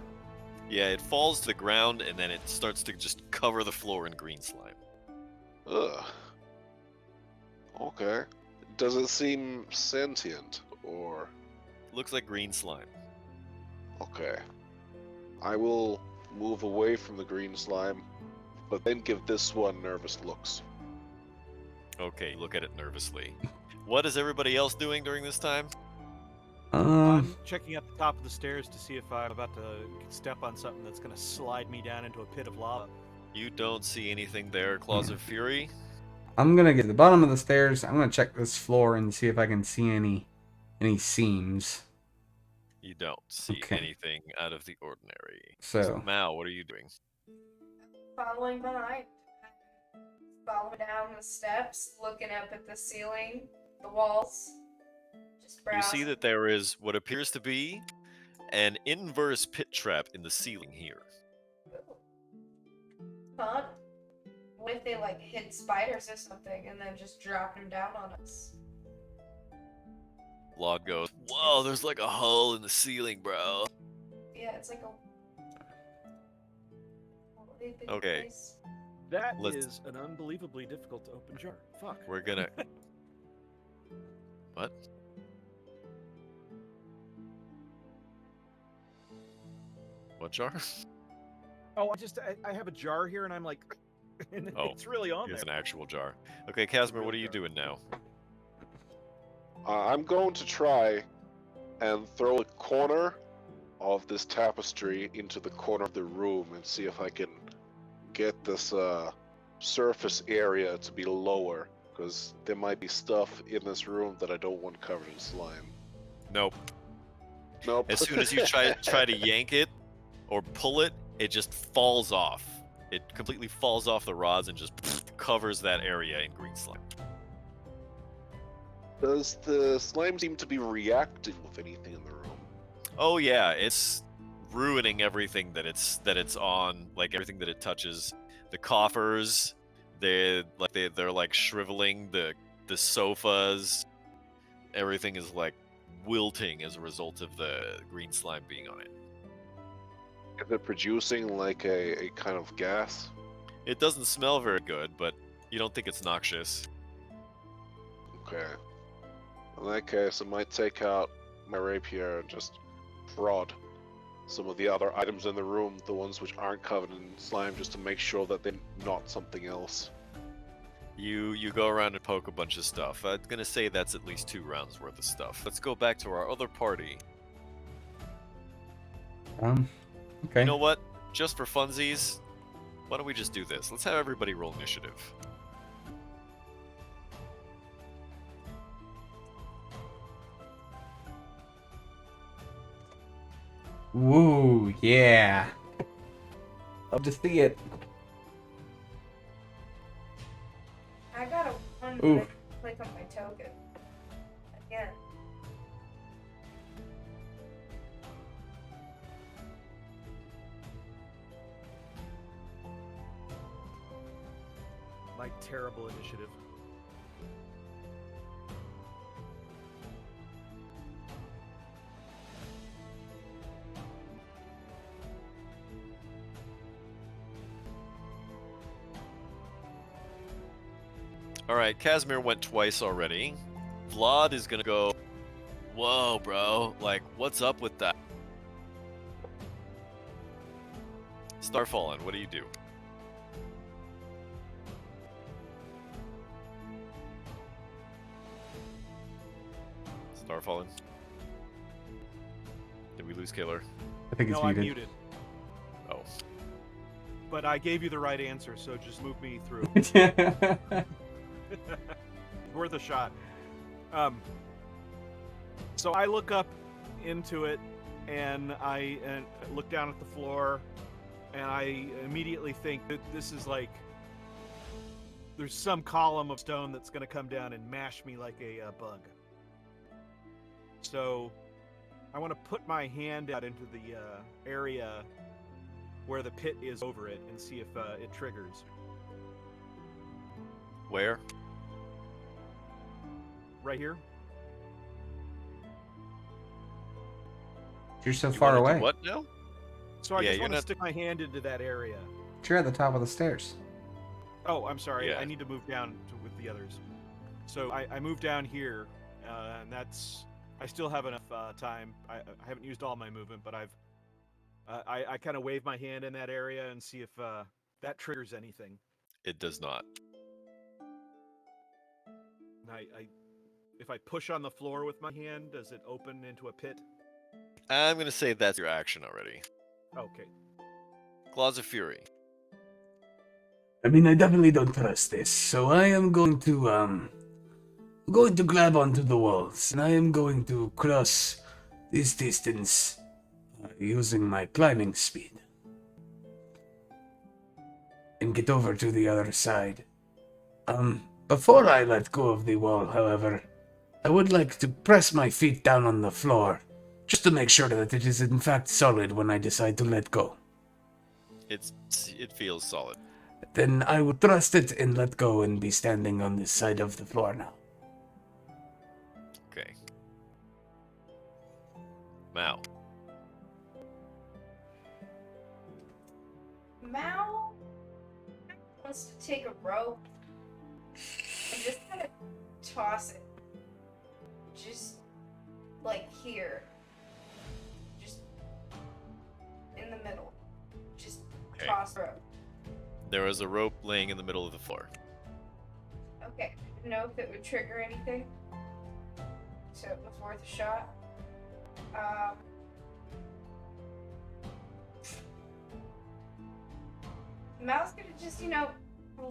Yeah, it falls to the ground and then it starts to just cover the floor in green slime. Ugh. Okay. Does it seem sentient, or... Looks like green slime. Okay. I will move away from the green slime, but then give this one nervous looks. Okay, look at it nervously. What is everybody else doing during this time? I'm checking out the top of the stairs to see if I'm about to step on something that's going to slide me down into a pit of lava. You don't see anything there, Claws of Fury. I'm gonna get to the bottom of the stairs. I'm gonna check this floor and see if I can see any seams. You don't see Okay. anything out of the ordinary. So Mal, what are you doing? Following behind. Following down the steps, looking up at the ceiling, the walls. Just You browsing. see that there is what appears to be an inverse pit trap in the ceiling here. Fun. What if they like hid spiders or something and then just dropped them down on us? Log goes, whoa, there's like a hole in the ceiling, bro. Yeah, it's like a. Okay. place. That Let's- is an unbelievably difficult to open jar. Fuck. We're gonna... What? What jar? Oh, I have a jar here and I'm like, and Oh, it's really on Here's there. an actual jar. Okay, Casimir, what are you doing now? I'm going to try and throw a corner of this tapestry into the corner of the room and see if I can get this surface area to be lower, because there might be stuff in this room that I don't want covered in slime. Nope. Nope. As soon as you try to yank it or pull it, it just falls off. It completely falls off the rods and just covers that area in green slime. Does the slime seem to be reacting with anything in the room? Oh yeah, it's ruining everything that it's on, like everything that it touches. The coffers, they're like shriveling. The sofas, everything is like wilting as a result of the green slime being on it. Is it producing like a kind of gas? It doesn't smell very good, but you don't think it's noxious. Okay. In that case, I might take out my rapier and just prod some of the other items in the room, the ones which aren't covered in slime, just to make sure that they're not something else. You go around and poke a bunch of stuff. I'm gonna say that's at least 2 rounds worth of stuff. Let's go back to our other party. Okay. You know what? Just for funsies, why don't we just do this? Let's have everybody roll initiative. Woo, yeah. Love to see it. I got a 1 Ooh. when I click on my token. Again. My terrible initiative. Alright, Casimir went twice already. Vlad is gonna go, whoa, bro. Like, what's up with that? Starfallen, what do you do? Starfallen? Did we lose Killer? I think it's No, I'm muted. muted. Oh. But I gave you the right answer, so just move me through. Worth a shot. So I look up into it, and I look down at the floor, and I immediately think that this is like there's some column of stone that's going to come down and mash me like a bug. So I want to put my hand out into the area where the pit is over it and see if it triggers. Where? Right here? You're so You far wanna do away. what now? So I Yeah, just you're want to not- stick my hand into that area. You're at the top of the stairs. Oh, I'm sorry. Yeah. I need to move down with the others. So I moved down here, and that's. I still have enough time. I haven't used all my movement, but I kind of wave my hand in that area and see if that triggers anything. It does not. And if I push on the floor with my hand, does it open into a pit? I'm gonna say that's your action already. Okay. Claws of Fury. I mean, I definitely don't trust this, so I am going to grab onto the walls, and I am going to cross this distance using my climbing speed. And get over to the other side. Before I let go of the wall, however, I would like to press my feet down on the floor, just to make sure that it is in fact solid when I decide to let go. It feels solid. Then I will thrust it and let go and be standing on this side of the floor now. Okay. Mao. Mao wants to take a rope and just kind of toss it. Just like here. Just in the middle. Just Okay. toss rope. There is a rope laying in the middle of the floor. Okay. I didn't know if it would trigger anything. So it was worth a shot. Mal's gonna just,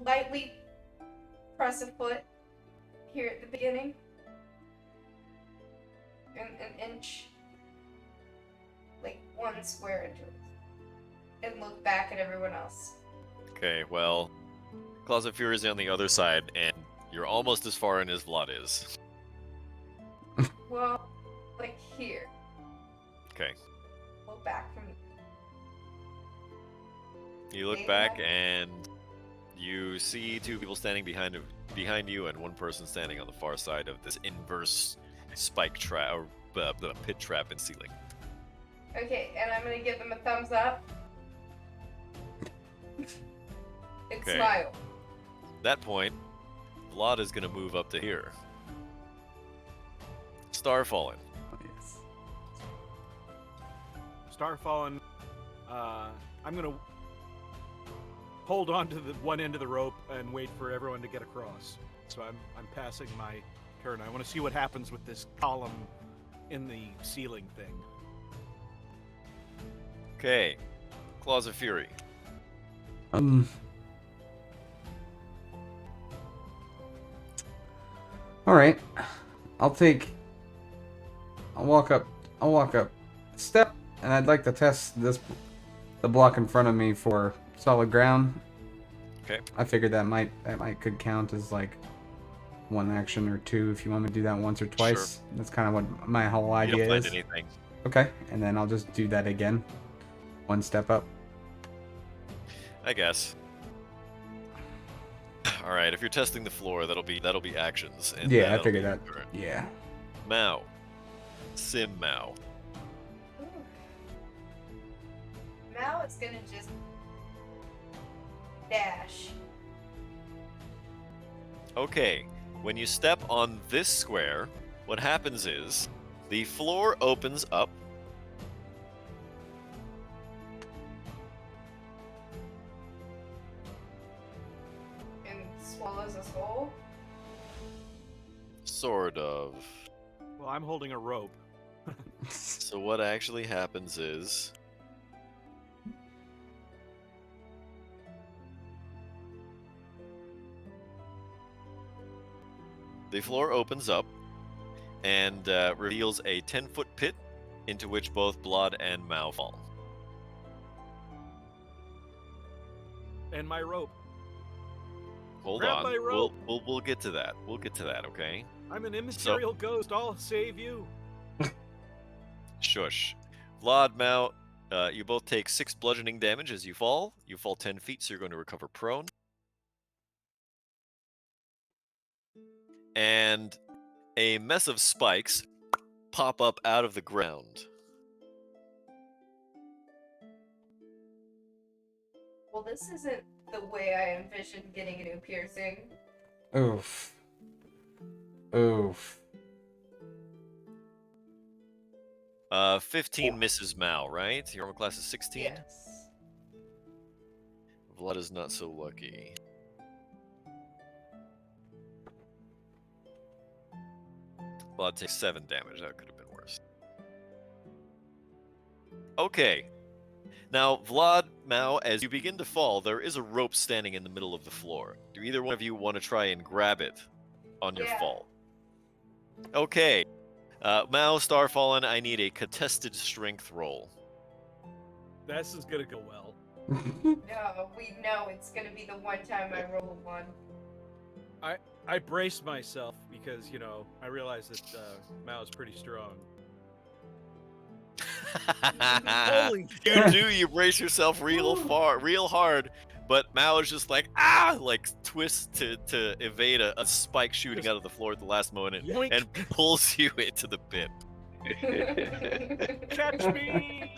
lightly press a foot here at the beginning. An inch. Like 1 square inch. And look back at everyone else. Okay, well, Claws of Fury is on the other side, and you're almost as far in as Vlad is. Well, like here. Okay. Look back from. You look back, and you see 2 people standing behind you, and 1 person standing on the far side of this inverse spike trap, or the pit trap and ceiling. Okay, and I'm gonna give them a thumbs up. And Okay. smile. At that point, Vlad is going to move up to here. Starfallen. Oh, yes. Starfallen, I'm gonna hold on to the one end of the rope and wait for everyone to get across. So I'm passing my turn. I want to see what happens with this column in the ceiling thing. Okay. Claws of Fury. All right. I'll walk up. Step, and I'd like to test the block in front of me for solid ground. Okay. I figured that could count as like one action or two if you want me to do that once or twice. Sure. That's kind of what my whole You idea don't find is. anything. Okay, and then I'll just do that again. One step up. I guess. All right. If you're testing the floor, that'll be actions. And Yeah, I that'll figured be that. your turn. Yeah. Mao. Sim Mao. Ooh. Now it's gonna just dash. Okay. When you step on this square, what happens is the floor opens up. And swallows us whole. Sort of. Well, I'm holding a rope. So what actually happens is the floor opens up and reveals a 10-foot pit into which both Blood and Mao fall. And my rope. Hold Grab on. my rope. We'll get to that. We'll get to that, okay? I'm an immaterial ghost. I'll save you. Shush. Vlad, Mao, you both take 6 bludgeoning damage as you fall. You fall 10 feet, so you're going to recover prone. And a mess of spikes pop up out of the ground. Well, this isn't the way I envisioned getting a new piercing. Oof. Oof. 15 misses Mao, right? Your armor class is 16? Yes. Vlad is not so lucky. Vlad takes 7 damage. That could have been worse. Okay. Now, Vlad, Mao, as you begin to fall, there is a rope standing in the middle of the floor. Do either one of you want to try and grab it on your Yeah. fall? Okay. Mao, Starfallen, I need a contested strength roll. This is gonna go well. No, we know it's gonna be the one time I roll a 1. I brace myself because, you know, I realize that Mao's pretty strong. Holy You do, you brace yourself real hard, but Mao is just like, like twists to evade a spike shooting out of the floor at the last moment Yoink. and pulls you into the pit. Catch me!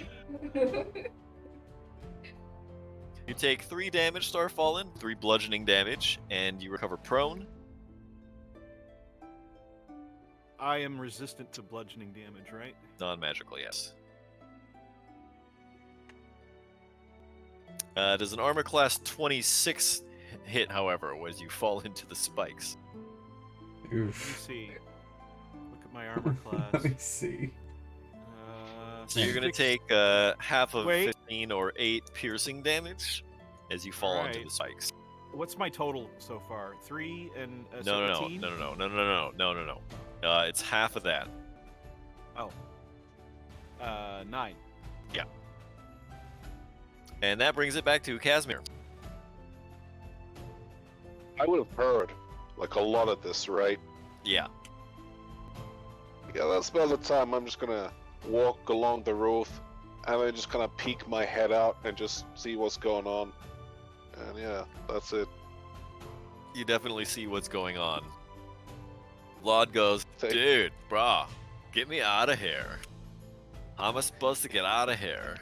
You take 3 damage, Starfallen, 3 bludgeoning damage, and you recover prone. I am resistant to bludgeoning damage, right? Non-magical, yes. Does an armor class 26 hit, however, as you fall into the spikes? Let me Oof. see. Look at my armor Let class. me see. So you're going to take half of Wait. 15 or 8 piercing damage as you fall onto Alright. the spikes. What's my total so far? 3 and No, 17? no. It's half of that. 9. And that brings it back to Casimir. I would have heard like a lot of this, right? Yeah. Yeah, that's about the time I'm just gonna walk along the roof and then just kind of peek my head out and just see what's going on. And yeah, that's it. You definitely see what's going on. Vlad goes, Thank- dude, brah, Get me out of here. How am I supposed to get out of here?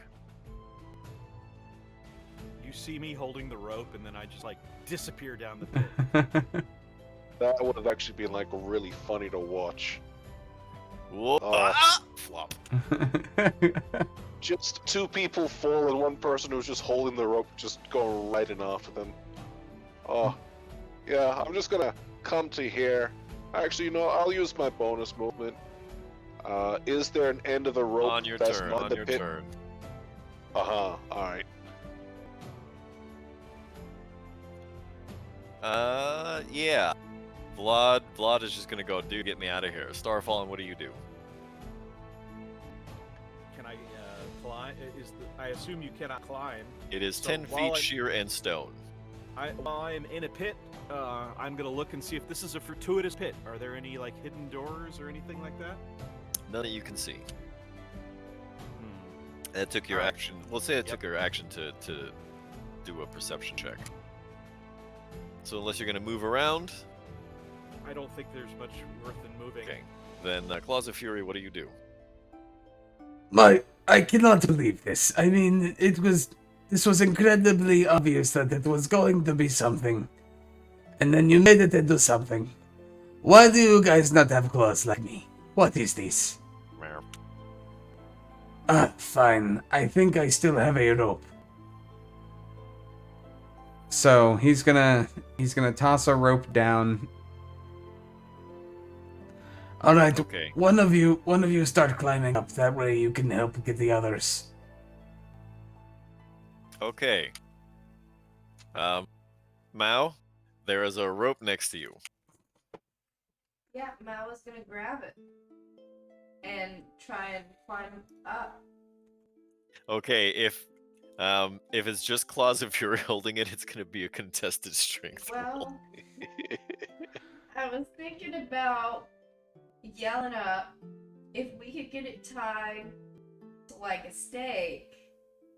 You see me holding the rope, and then I just like disappear down the pit. That would have actually been like really funny to watch. Whoa! Oh. Flop. Just two people fall and one person who's just holding the rope just go right in after them. Oh, yeah, I'm just gonna come to here. Actually, you know, I'll use my bonus movement. Is there an end of the rope On your that's turn. not On the your pit? turn. Uh-huh, alright. Yeah. Vlad is just gonna go, dude, get me out of here. Starfall, and what do you do? Can I climb? I assume you cannot climb. It is So 10 while feet I'm- sheer and stone. While I'm in a pit, I'm gonna look and see if this is a fortuitous pit. Are there any like hidden doors or anything like that? None that you can see. Hmm. That took your Alright. action. Let's say it Yep. took your action to do a perception check. So unless you're gonna move around, I don't think there's much worth in moving. okay. Then Claws of Fury, what do you do? I cannot believe this. I mean, this was incredibly obvious that it was going to be something. And then you made it into something. Why do you guys not have claws like me? What is this? Meow. Fine. I think I still have a rope. So he's gonna toss a rope down. Alright, Okay. one of you start climbing up. That way you can help get the others. Okay. Mao, there is a rope next to you. Yeah, Mal was gonna grab it and try and climb up. Okay, if it's just Claws of Fury holding it, it's gonna be a contested strength roll. Well, I was thinking about yelling up if we could get it tied to like a stake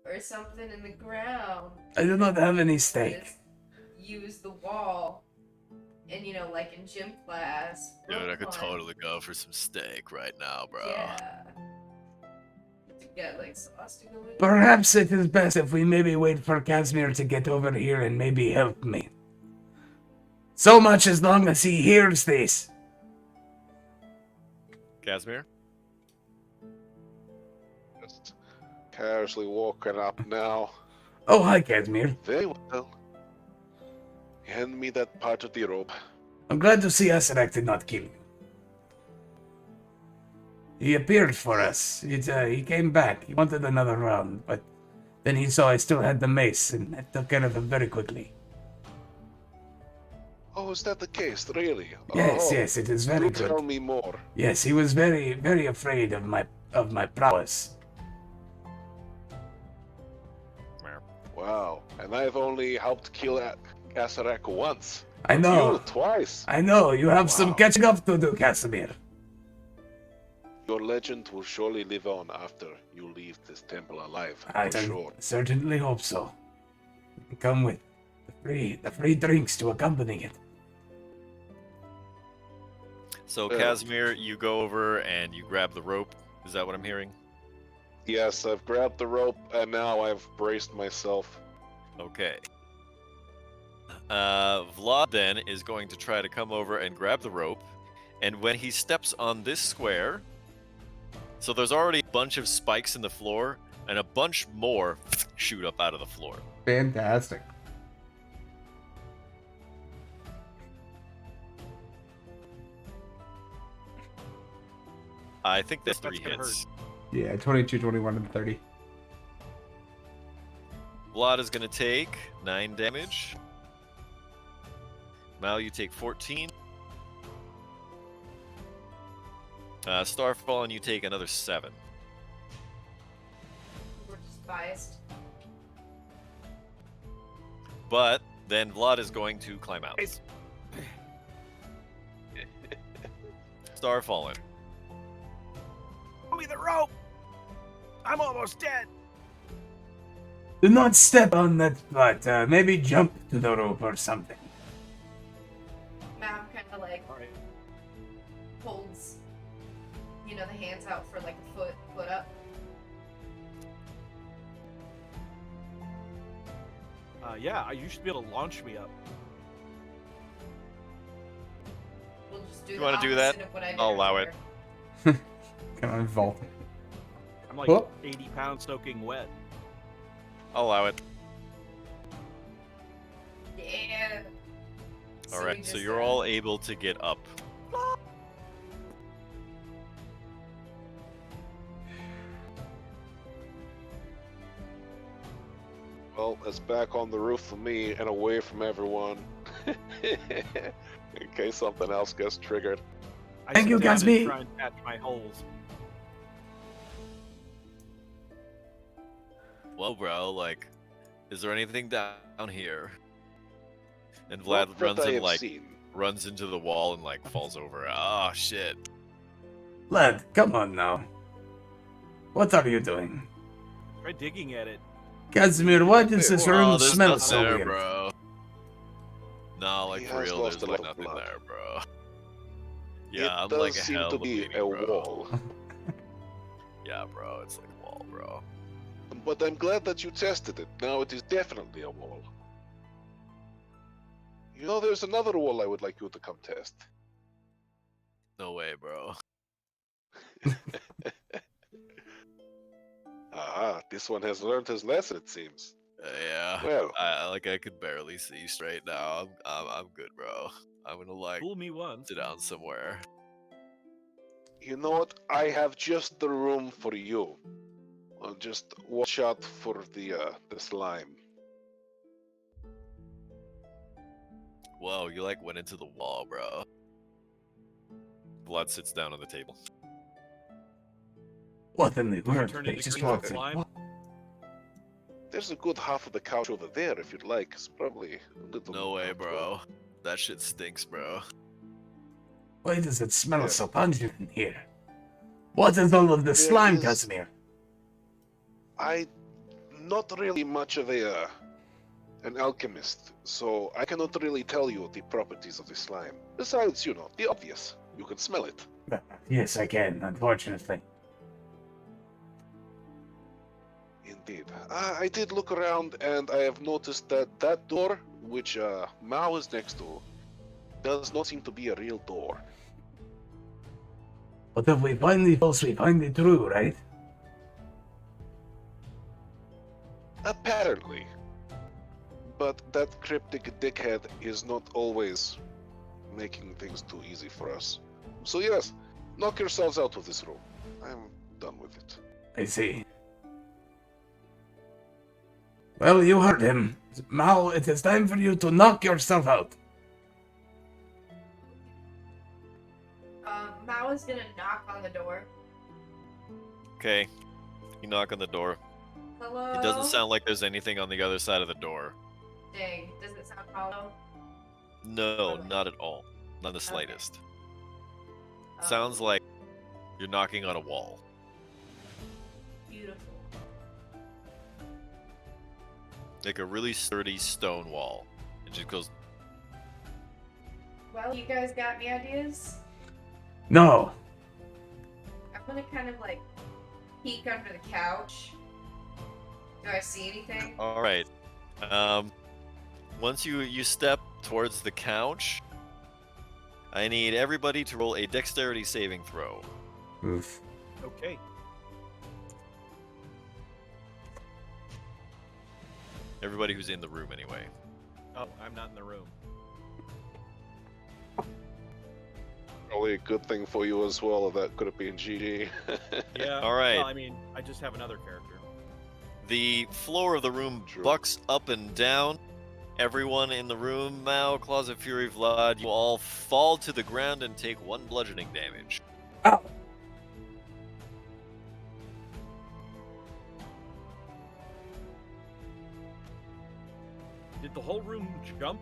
or something in the ground. I do not have any stake. Just use the wall, and you know, like in gym class. Dude, I rope could climb. totally go for some steak right now, bro. Yeah. To get like sauce to go with it. Perhaps it is best if we maybe wait for Casimir to get over here and maybe help me. So much as long as he hears this. Casimir? Just casually walking up now. Oh, hi, Casimir. Very well. Hand me that part of the rope. I'm glad to see Asarak did not kill you. He appeared for us. He came back. He wanted another round, but then he saw I still had the mace, and I took care of him very quickly. Oh, is that the case? Really? Yes, Oh, yes, it is very do tell good. me more. Yes, he was very, very afraid of my prowess. Wow, and I've only helped kill Kasarak once. I know. You twice. I know. You have some Wow. catching up to do, Casimir. Your legend will surely live on after you leave this temple alive, I for sure. certainly hope so. Come with the free drinks to accompany it. So Yeah. Casimir, you go over and you grab the rope. Is that what I'm hearing? Yes, I've grabbed the rope and now I've braced myself. Okay. Vlad then is going to try to come over and grab the rope, and when he steps on this square, so there's already a bunch of spikes in the floor, and a bunch more shoot up out of the floor. Fantastic. I think that's That's 3 gonna hits. Yeah, 22, 21, and 30. Vlad is going to take 9 damage. Mal, you take 14. Starfall, and you take another 7. We're just biased. But then Vlad is going to climb out. It's- Starfallen. Show me the rope. I'm almost dead. Do not step on that, but maybe jump to the rope or something. Mal kind of like All right. holds, you know, the hands out for like a foot up. Yeah, you should be able to launch me up. We'll just do You the wanna do that? opposite of what I did I'll allow earlier. Can I vault? I'm like Whoop. 80 pounds soaking wet. I'll allow it. Yeah. All we right, so just, you're all able to get up. Well, it's back on the roof for me and away from everyone. In case something else gets triggered. I Thank sit you, down and Gatsby. Try and patch my holes. Well, bro, like, is there anything down here? And Not Vlad that runs I in, have like, seen. runs into the wall and, like, falls over. Oh, shit. Lad, come on now. What are you doing? Try digging at it. Casimir, why does this Wait, room Oh, there's smell nothing so there, weird? bro. No, like, He for has real, lost there's, a like, lot of nothing blood. there, bro. It Yeah, I'm does like a seem hell to of be bleeding, a bro. wall. Yeah, bro, it's like a wall, bro. But I'm glad that you tested it. Now it is definitely a wall. You know, there's another wall I would like you to come test. No way, bro. This one has learned his lesson, it seems. Yeah. Well, I could barely see straight now. I'm good, bro. I'm gonna, like, Fool me once. sit down somewhere. you know what? I have just the room for you. Just watch out for the slime. Whoa, you, like, went into the wall, bro. Vlad sits down on the table. What in the world? Turn They into just green walked in. slime? There's a good half of the couch over there if you'd like. It's probably a little No way, uncomfortable. bro. That shit stinks, bro. Why does it smell Yeah. so pungent in here? What is all of the There slime, is- Casimir? Not really much of an alchemist, so I cannot really tell you the properties of the slime. Besides, you know, the obvious. You can smell it. Yes, I can, unfortunately. Indeed. I did look around and I have noticed that that door, which Mao is next to, does not seem to be a real door. But if we find the false, we find the true, right? Apparently. But that cryptic dickhead is not always making things too easy for us. So yes, knock yourselves out of this room. I'm done with it. I see. Well, you heard him. Mao, it is time for you to knock yourself out. Mao is gonna knock on the door. Okay. You knock on the door. Hello? It doesn't sound like there's anything on the other side of the door. Dang, does it sound hollow? No, Okay. not at all. Not the slightest. Oh, Sounds like you're knocking on a wall. beautiful. Like a really sturdy stone wall. It just goes, Well, you guys got any ideas? No. I'm gonna kind of like peek under the couch. Do I see anything? alright. Once you step towards the couch, I need everybody to roll a dexterity saving throw. Oof. Okay. Everybody who's in the room, anyway. Oh, I'm not in the room. Probably a good thing for you as well, that could have been GG. Yeah. All right. Well, I mean, I just have another character. The floor of the room True. bucks up and down. Everyone in the room, Mao, Claws of Fury, Vlad, you all fall to the ground and take 1 bludgeoning damage. Ow. Did the whole room jump?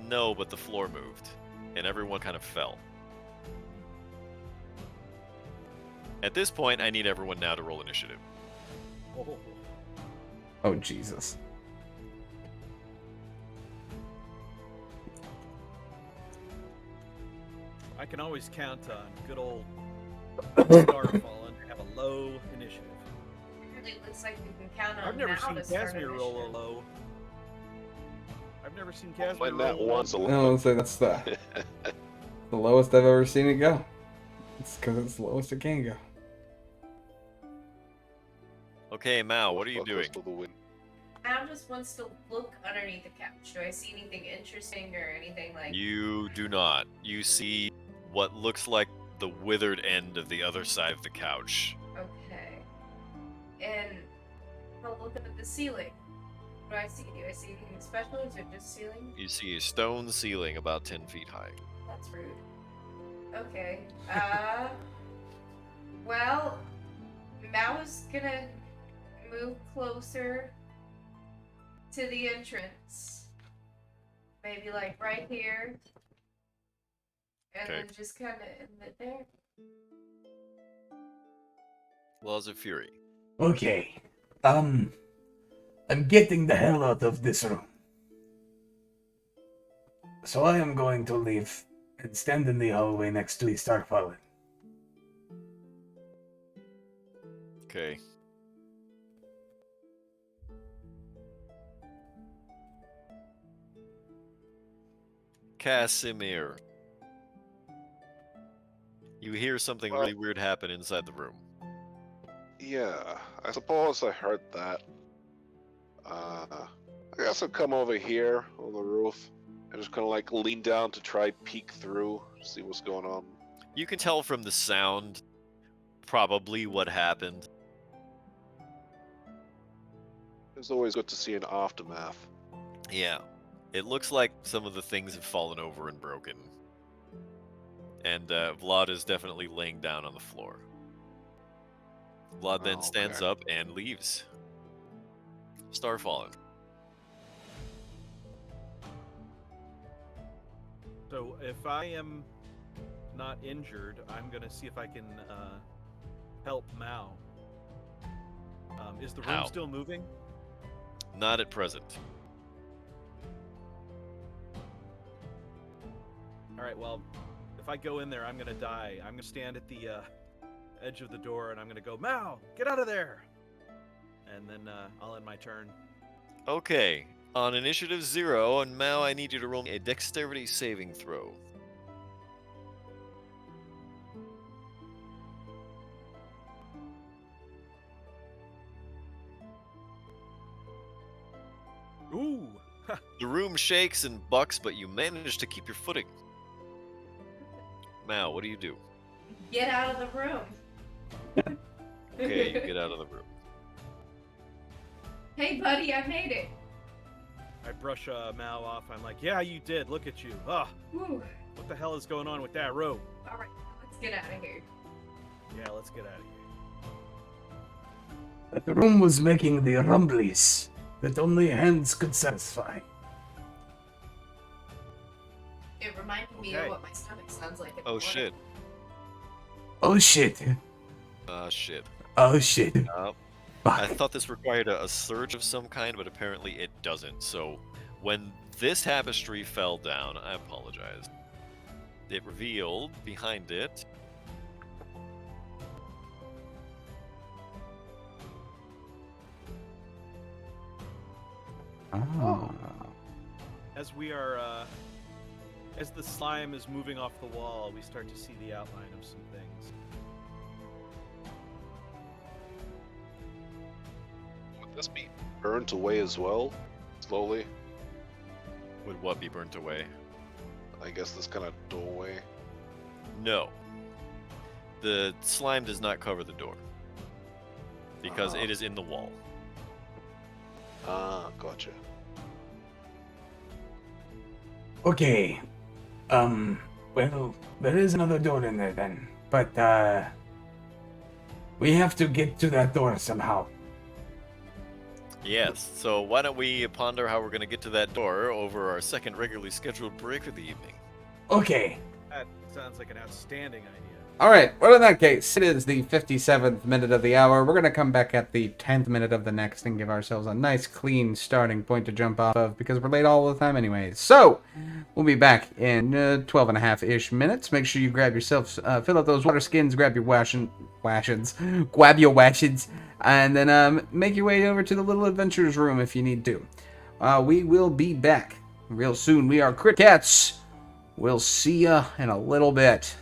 No, but the floor moved, and everyone kind of fell. At this point, I need everyone now to roll initiative. Oh. Oh, Jesus. can always count on good old Starfallen to have a low initiative. It really looks like we can count on I've never Mal seen to start Casimir roll a initiative. low. I've never seen Casimir When roll that a one's a low. No, so that's the lowest I've ever seen it go. It's because it's the lowest it can go. Okay, Mao, what are you Fuck doing? us for the win. Mal just wants to look underneath the couch. Do I see anything interesting or anything like? You do not. You see what looks like the withered end of the other side of the couch. Okay. And I'll look up at the ceiling. What do I see? Do I see anything special? Is it just ceiling? You see a stone ceiling about 10 feet high. That's rude. Okay. Well, Mao's gonna move closer to the entrance. Maybe like right here. And Okay. then just kind of end it there. Laws of Fury. Okay. I'm getting the hell out of this room. So I am going to leave and stand in the hallway next to the Starfallen. Okay. Casimir. You hear something Well- really weird happen inside the room. Yeah, I suppose I heard that. I guess I'll come over here on the roof and just kind of like lean down to try peek through, see what's going on. You can tell from the sound probably what happened. It's always good to see an aftermath. Yeah. It looks like some of the things have fallen over and broken. And Vlad is definitely laying down on the floor. Vlad then Oh, stands okay. up and leaves. Starfallen. So if I am not injured, I'm gonna see if I can help Mao. Is the room How? still moving? Not at present. All right. Well, if I go in there, I'm gonna die. I'm gonna stand at the edge of the door, and I'm gonna go, Mao, get out of there! And then I'll end my turn. Okay. On initiative 0, and Mao, I need you to roll a dexterity saving throw. Ooh. The room shakes and bucks, but you manage to keep your footing. Mao, what do you do? Get out of the room. Okay, you get out of the room. Hey, buddy, I made it. I brush Mao off. I'm like, yeah, you did. Look at you. Ah, Whew. what the hell is going on with that rope? All right, let's get out of here. Yeah, let's get out of here. That the room was making the rumblies that only hands could satisfy. It reminded me Okay. of what my stomach sounds like. in the Oh morning. shit. Oh shit. Shit. Oh shit. I Fuck. thought this required a surge of some kind, but apparently it doesn't. So when this tapestry fell down, I apologize. It revealed behind it Oh. As we are, as the slime is moving off the wall, we start to see the outline of some things. Would this be burnt away as well? Slowly? would what be burnt away? I guess this kind of doorway. No. The slime does not cover the door. Because Ah. it is in the wall. Ah, gotcha. Okay. Well, there is another door in there then. But, we have to get to that door somehow. Yes, so why don't we ponder how we're going to get to that door over our second regularly scheduled break of the evening? Okay. That sounds like an outstanding idea. Alright, well in that case, it is the 57th minute of the hour. We're going to come back at the 10th minute of the next and give ourselves a nice clean starting point to jump off of, because we're late all the time anyways. So, we'll be back in 12 and a half-ish minutes. Make sure you grab yourself, fill up those water skins, grab your grab your washids, and then make your way over to the little adventures room if you need to. We will be back real soon. We are Crit Cats. We'll see ya in a little bit.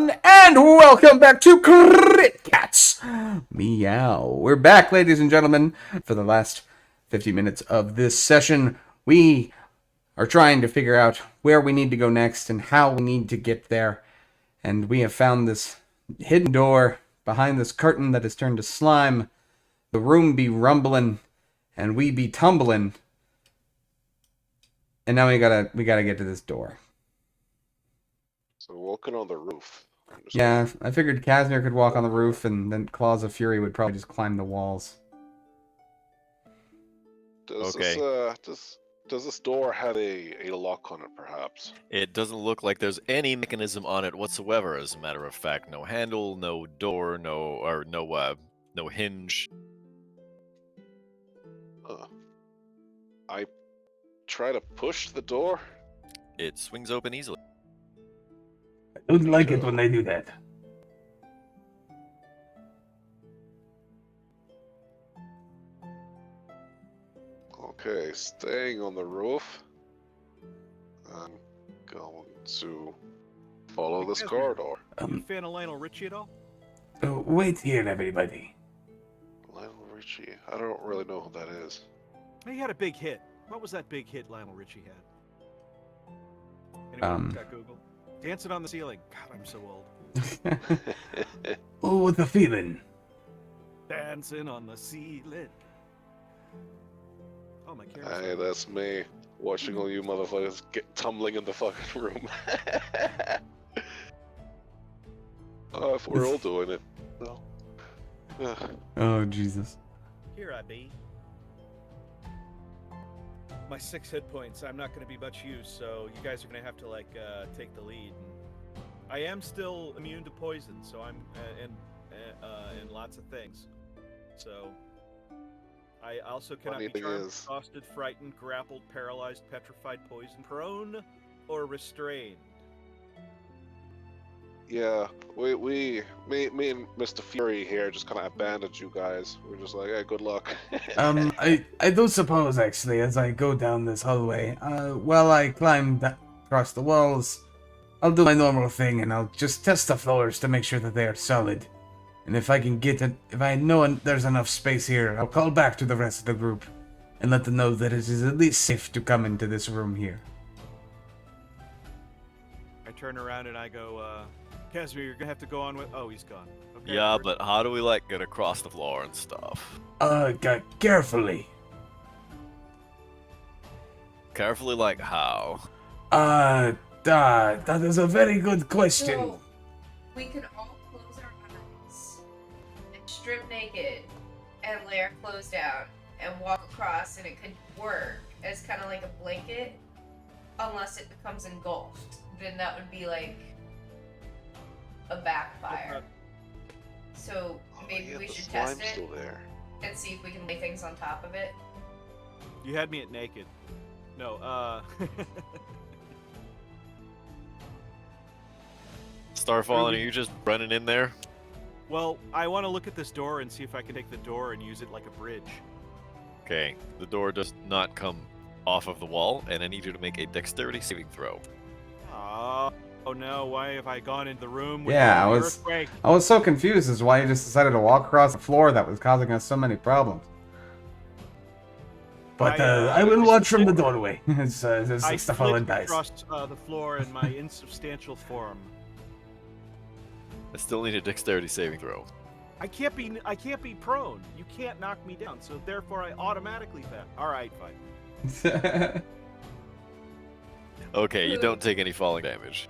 And welcome back to Crit Cats Meow. We're back, ladies and gentlemen, for the last 50 minutes of this session. We are trying to figure out where we need to go next and how we need to get there. And we have found this hidden door behind this curtain that is turned to slime. The room be rumbling and we be tumbling. And now we gotta get to this door. So walking on the roof. Yeah, I figured Casimir could walk on the roof, and then Claws of Fury would probably just climb the walls. Does Okay. does this door have a lock on it, perhaps? It doesn't look like there's any mechanism on it whatsoever. As a matter of fact, no handle, no door, no hinge. I try to push the door. It swings open easily. I don't like it when they do that. Okay, staying on the roof. I'm going to follow this corridor. You a fan of Lionel Richie at all? Wait here, everybody. Lionel Richie. I don't really know who that is. He had a big hit. What was that big hit Lionel Richie had? Anyone got Google? Dancing on the Ceiling. God, I'm so old. Oh, what a feeling. Dancing on the ceiling. Oh, my camera's Hey, on. that's me. Watching all you motherfuckers get tumbling in the fucking room. Oh, if we're all doing it. No. Oh, Jesus. Here I be. My 6 hit points. I'm not going to be much use, so you guys are going to have to take the lead. I am still immune to poison, so I'm and lots of things. So I also cannot Funny be thing charmed, is- exhausted, frightened, grappled, paralyzed, petrified, poisoned, prone, or restrained. Yeah, me and Mr. Fury here just kind of abandoned you guys. We're just like, hey, good luck. I do suppose, actually, as I go down this hallway, while I climb across the walls, I'll do my normal thing and I'll just test the floors to make sure that they are solid. And if I can get it, if I know there's enough space here, I'll call back to the rest of the group and let them know that it is at least safe to come into this room here. I turn around and I go, Casimir, you're gonna have to go on with. Oh, he's gone. Okay, Yeah, we're- but how do we get across the floor and stuff? Carefully. Carefully, like how? That is a very good question. So, we could all close our eyes and strip naked and lay our clothes down and walk across, and it could work as kind of like a blanket, unless it becomes engulfed. Then that would be like a backfire. So maybe Oh, yeah, we the should test slime's it still there. and see if we can lay things on top of it. You had me at naked. No, Starfallen, are you just running in there? Well, I want to look at this door and see if I can take the door and use it like a bridge. Okay, the door does not come off of the wall, and I need you to make a dexterity saving throw. Oh no, why have I gone into the room with Yeah, all I the was- earthquake? I was so confused as to why you just decided to walk across the floor that was causing us so many problems. But I I will watch from the slid- doorway. It's I the fallen flicked dice. across the floor in my insubstantial form. I still need a dexterity saving throw. I can't be prone. You can't knock me down, so therefore I automatically fail. All right, fine. Okay, you don't take any falling damage.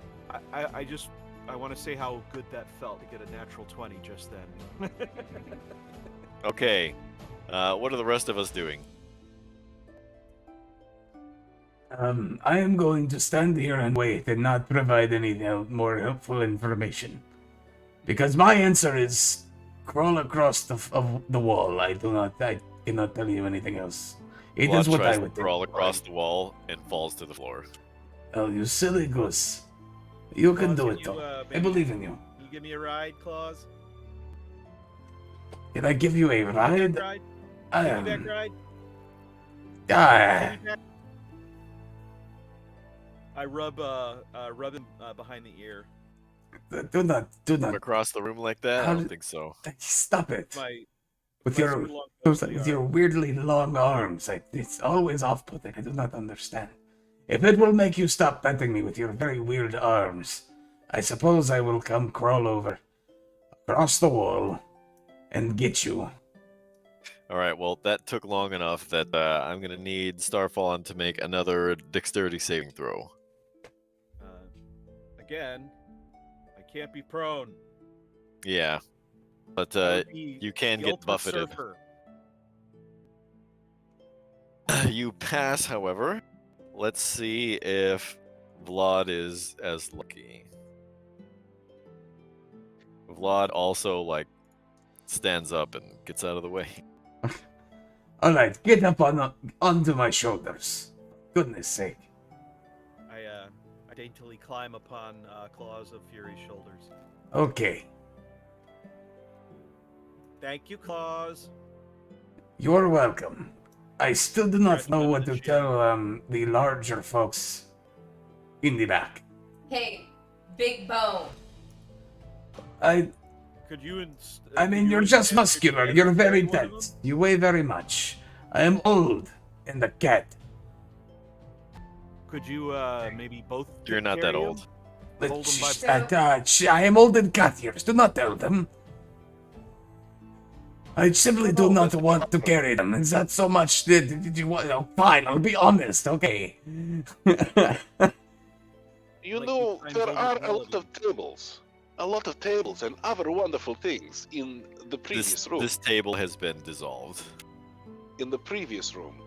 I want to say how good that felt to get a natural 20 just then. Okay, what are the rest of us doing? I am going to stand here and wait and not provide any more helpful information. Because my answer is crawl across the wall. I cannot tell you anything else. It Vlad is what tries I to would do. crawl across the wall and falls to the floor. Oh, you silly goose. You can Claus, do can it, you, though. I baby- believe in you. Can you give me a ride, Claus? Did I give you a ride? Ride? I Piggyback am. ride? Ah, I rub him behind the ear. Do not, across the room like that? I How don't did- think so. stop it. My With my your, super long nose with VR. your weirdly long arms, it's always off-putting. I do not understand. If it will make you stop petting me with your very weird arms, I suppose I will come crawl over, across the wall, and get you. All right, well, that took long enough that I'm going to need Starfallen to make another dexterity saving throw. Again, I can't be prone. Yeah, but I would be you can the get ultimate buffeted. surfer. You pass, however. Let's see if Vlad is as lucky. Vlad also, like, stands up and gets out of the way. Alright, get up onto my shoulders. Goodness sake. I daintily climb upon Claws of Fury's shoulders. Okay, Thank you, Claws. you're welcome. I still do not know what to Congratulations, tell the larger folks in the back. Hey, Big Bone. Could you? I mean, you're just muscular. You're very dense. You weigh very much. I am old and a cat. Could you maybe both? You're not that carry him? old. Hold him by- I am old and cat ears. Do not tell them. I simply do not want to carry them. Is that so much? Did you want? Oh, fine, I'll be honest. Okay. You Like know, you find there are a vulnerability. lot of tables. A lot of tables and other wonderful things in the previous room. This table has been dissolved. In the previous room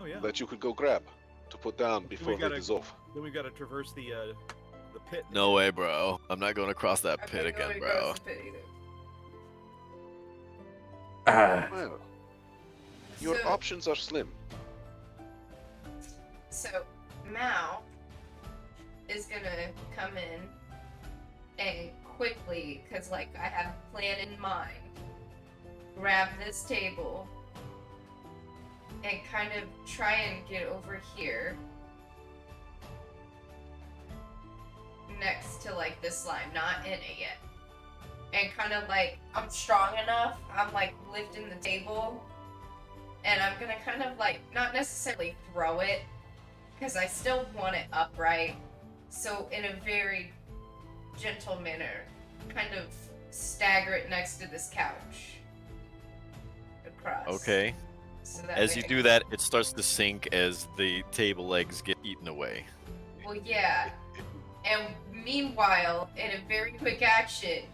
Oh yeah. that you could go grab to put down before they gotta- dissolve. Then we got to traverse the pit. No way, bro. I'm not going across that I'm pit not going again, across bro. the pit either. Well, your So- options are slim. So, Mao is gonna come in and quickly, because, like, I have a plan in mind, grab this table and kind of try and get over here next to, like, the slime, not in it yet. And kind of, like, I'm strong enough, I'm, like, lifting the table, and I'm gonna kind of, like, not necessarily throw it, because I still want it upright. So in a very gentle manner, kind of stagger it next to this couch. Across. Okay. So that As way you I do can- that, it starts to sink as the table legs get eaten away. Well, yeah. And meanwhile, in a very quick action,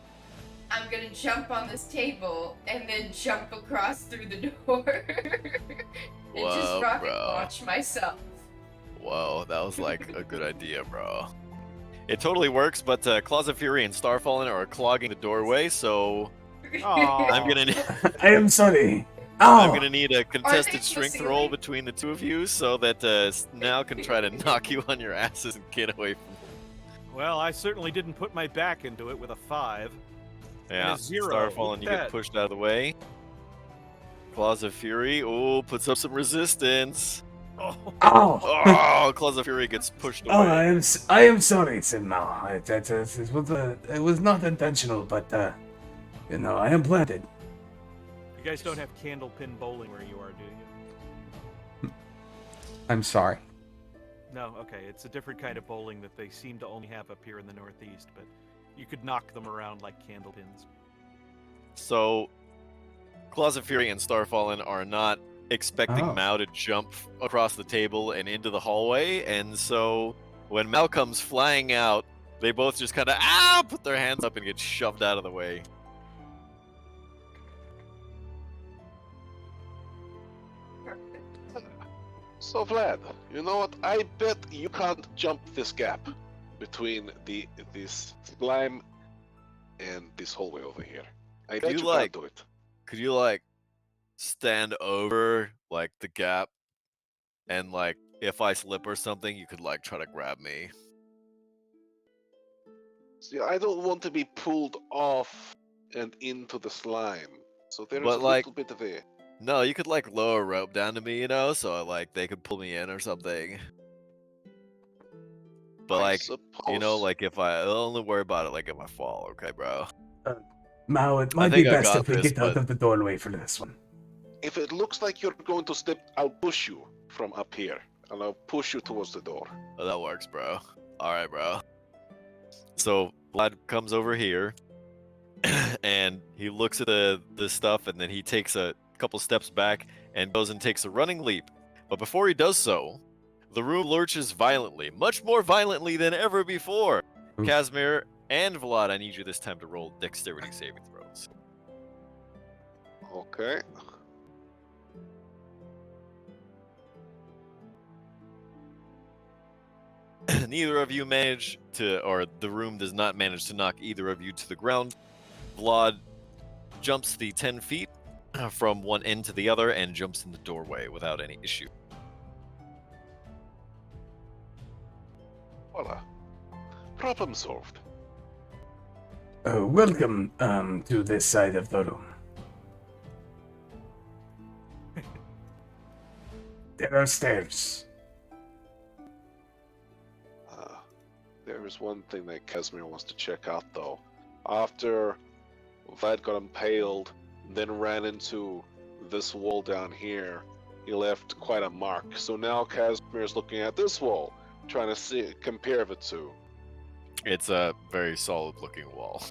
I'm gonna jump on this table and then jump across through the door. And just Whoa, rocket bro. launch myself. Whoa, that was like a good idea, bro. It totally works, but Claws of Fury and Starfallen are clogging the doorway, so Aw. I'm gonna I am sorry. I'm Oh, gonna need a contested to the strength ceiling? roll between the two of you, so that Snao can try to knock you on your asses and get away from. Well, I certainly didn't put my back into it with a 5. Yeah, a 0. Starfallen, Look you at get that. pushed out of the way. Claws of Fury, oh, puts up some resistance. Oh, oh, Oh, Claws of Fury gets pushed oh! away. I am sorry, Sinmao. It was not intentional, but you know, I am planted. you guys don't have candlepin bowling where you are, do you? I'm sorry. No, okay. It's a different kind of bowling that they seem to only have up here in the Northeast, but you could knock them around like candlepins. So, Claws of Fury and Starfallen are not expecting Oh. Mao to jump across the table and into the hallway, and so when Mao comes flying out, they both just kind of put their hands up and get shoved out of the way. So Vlad, you know what? I bet you can't jump this gap between this slime and this hallway over here. I bet you, you like- can't do it. Could you like stand over like the gap, and like if I slip or something, you could like try to grab me? See, I don't want to be pulled off and into the slime. So there is But, a like- little bit of a. No, you could like lower a rope down to me, you know, so like they could pull me in or something. But I like, suppose. like if I'll only worry about it like if I fall, okay, bro? Mao, it I might be think I best got if we this, get out but of the doorway for this one. If it looks like you're going to slip, I'll push you from up here, and I'll push you towards the door. that works, bro. All right, bro. So Vlad comes over here, and he looks at the stuff, and then he takes a couple steps back and goes and takes a running leap. But before he does so, the room lurches violently, much more violently than ever before. Oof. Casimir and Vlad, I need you this time to roll dexterity saving throws. Okay. Neither of you manage to, or the room does not manage to knock either of you to the ground. Vlad jumps the 10 feet from one end to the other and jumps in the doorway without any issue. Voila. Problem solved. Welcome to this side of the room. There are stairs. There is one thing that Casimir wants to check out, though. After Vlad got impaled, then ran into this wall down here, he left quite a mark. So now Casimir is looking at this wall, trying to compare the two. It's a very solid looking wall.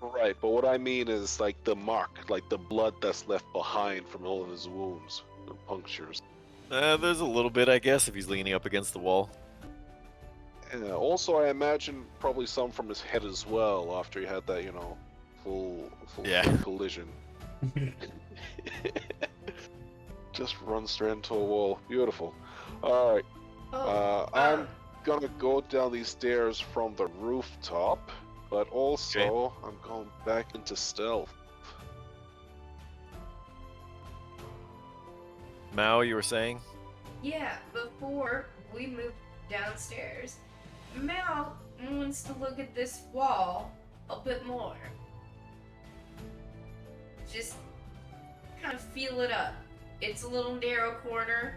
Right, but what I mean is like the mark, like the blood that's left behind from all of his wounds and punctures. There's a little bit, I guess, if he's leaning up against the wall. Also, I imagine probably some from his head as well after he had that, full collision. Just run straight into a wall. Beautiful. All right. I'm gonna go down these stairs from the rooftop, but also I'm going back into stealth. Mao, you were saying? Yeah, before we move downstairs, Mal wants to look at this wall a bit more. Just kind of feel it up. It's a little narrow corner.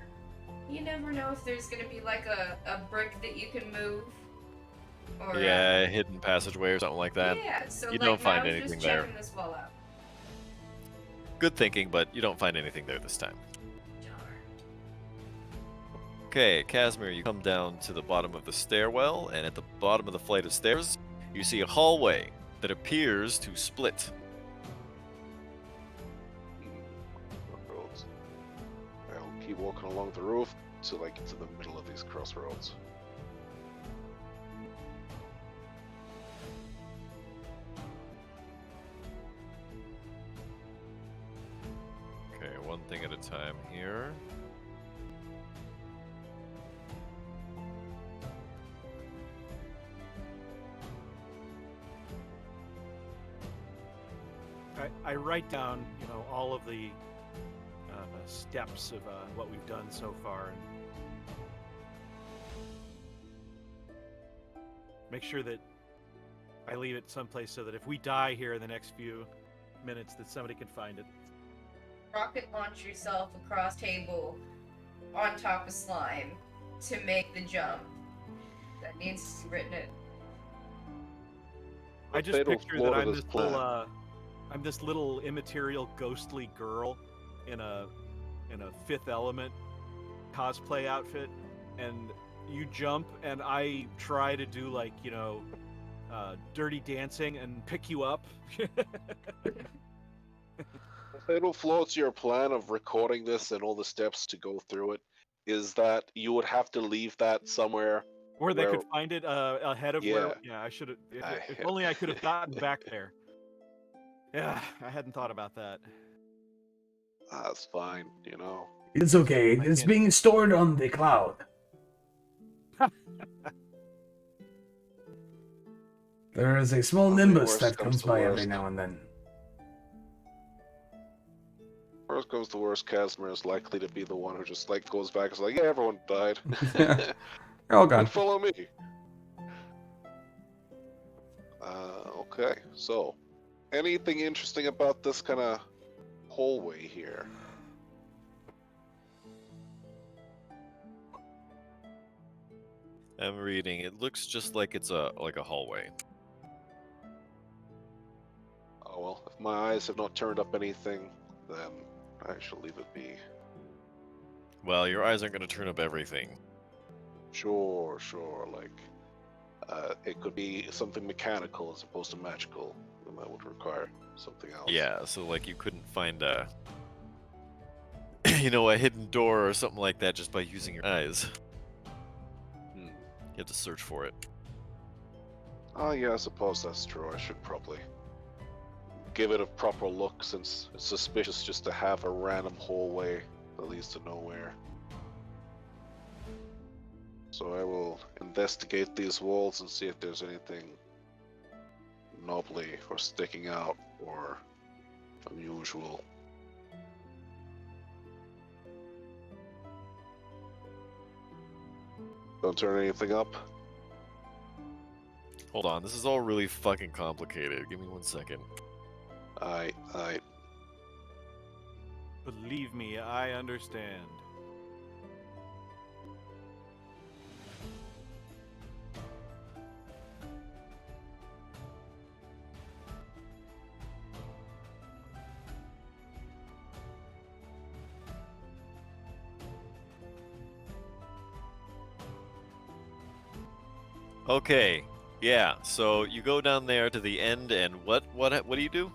You never know if there's gonna be like a brick that you can move. Or Yeah, a hidden passageway or something like that. Yeah, so You like don't find Mal's anything just there. checking this wall out. Good thinking, but you don't find anything there this time. Darn. Okay, Casimir, you come down to the bottom of the stairwell, and at the bottom of the flight of stairs, you see a hallway that appears to split. Crossroads. I'll keep walking along the roof till I get to the middle of these crossroads. Okay, one thing at a time here. I write down, all of the steps of what we've done so far, and make sure that I leave it someplace so that if we die here in the next few minutes, that somebody can find it. Rocket launch yourself across table on top of slime to make the jump. That needs to be written in. I just fatal picture flaw that to this plan. I'm this little immaterial, ghostly girl in a Fifth Element cosplay outfit, and you jump, and I try to do like Dirty Dancing and pick you up. The fatal flaw to your plan of recording this and all the steps to go through it is that you would have to leave that somewhere. Or they Where- could find it ahead of where. Yeah, I should have. If only I could have gotten back there. Yeah, I hadn't thought about that. That's fine, It's okay. It's can't- being stored on the cloud. There is a small Nothing nimbus worse that comes comes to by every worst. now and then. Worst comes to worst, Casimir is likely to be the one who just goes back and is like, yeah, everyone died. Yeah. You're all gone. And follow me. Okay, so anything interesting about this kind of hallway here? I'm reading. It looks just like it's a hallway. Oh well, if my eyes have not turned up anything, then I shall leave it be. Well, your eyes aren't going to turn up everything. Sure, like, it could be something mechanical as opposed to magical, and that would require something else. Yeah, so like you couldn't find a, a hidden door or something like that just by using your eyes. You have to search for it. Oh yeah, I suppose that's true. I should probably give it a proper look, since it's suspicious just to have a random hallway that leads to nowhere. So I will investigate these walls and see if there's anything knobbly or sticking out or unusual. Don't turn anything up. Hold on, this is all really fucking complicated. Give me 1 second. I Believe me, I understand. Okay, yeah. So you go down there to the end, and what do you do?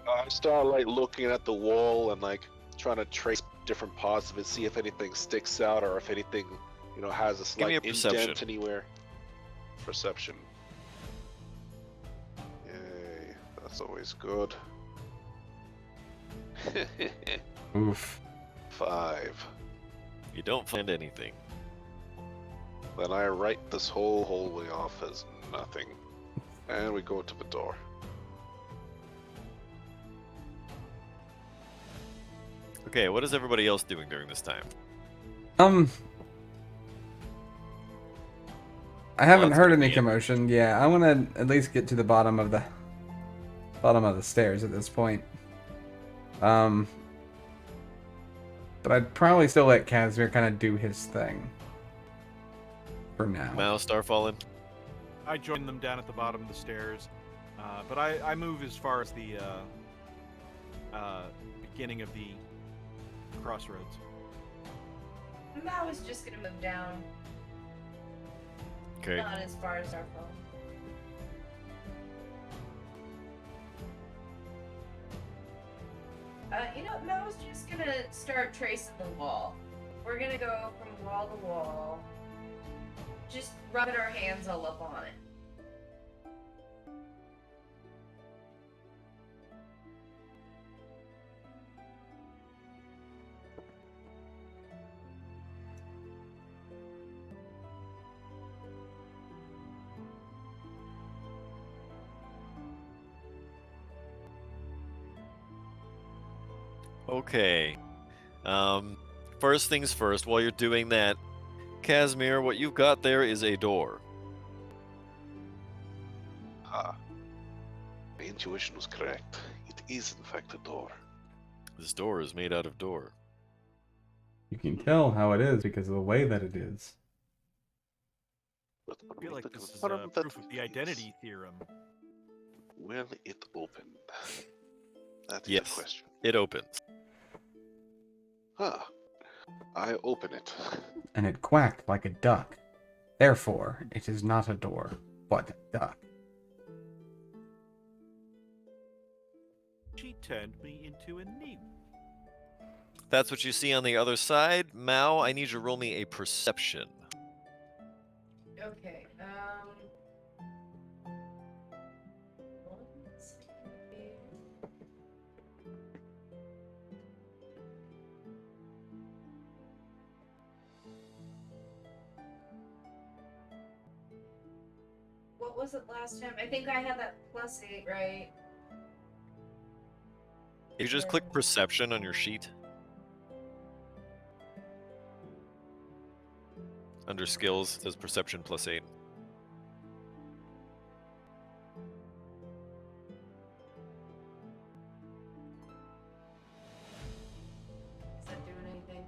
I start like looking at the wall and like trying to trace different parts of it, see if anything sticks out or if anything, has a Give me slight a perception. indent anywhere. Perception. Yay, that's always good. Oof. 5. You don't find anything. Then I write this whole hallway off as nothing. And we go to the door. Okay, what is everybody else doing during this time? I haven't that's heard gonna any be it. commotion. Yeah, I want to at least get to the bottom of the stairs at this point. But I'd probably still let Casimir kind of do his thing for now. Mouse, star falling. I join them down at the bottom of the stairs, but I move as far as the beginning of the crossroads. I was just gonna move down, Okay. not as far as our phone. Mel was just gonna start tracing the wall. We're gonna go from wall to wall, just rubbing our hands all up on it. Okay. First things first, while you're doing that, Casimir, what you've got there is a door. Ah. My intuition was correct. It is in fact a door. This door is made out of door. You can tell how it is because of the way that it is. But I feel like to this is confirm that proof of the it is, identity theorem. Will it open? That is Yes. the question. It opens. Ah. I open it. And it quacked like a duck. Therefore, it is not a door, but a duck. She turned me into a newt. That's what you see on the other side. Mao, I need you to roll me a perception. Okay, what was it last time? I think I had that +8, right? You just click perception on your sheet. Under skills, it says perception +8. Is that doing anything?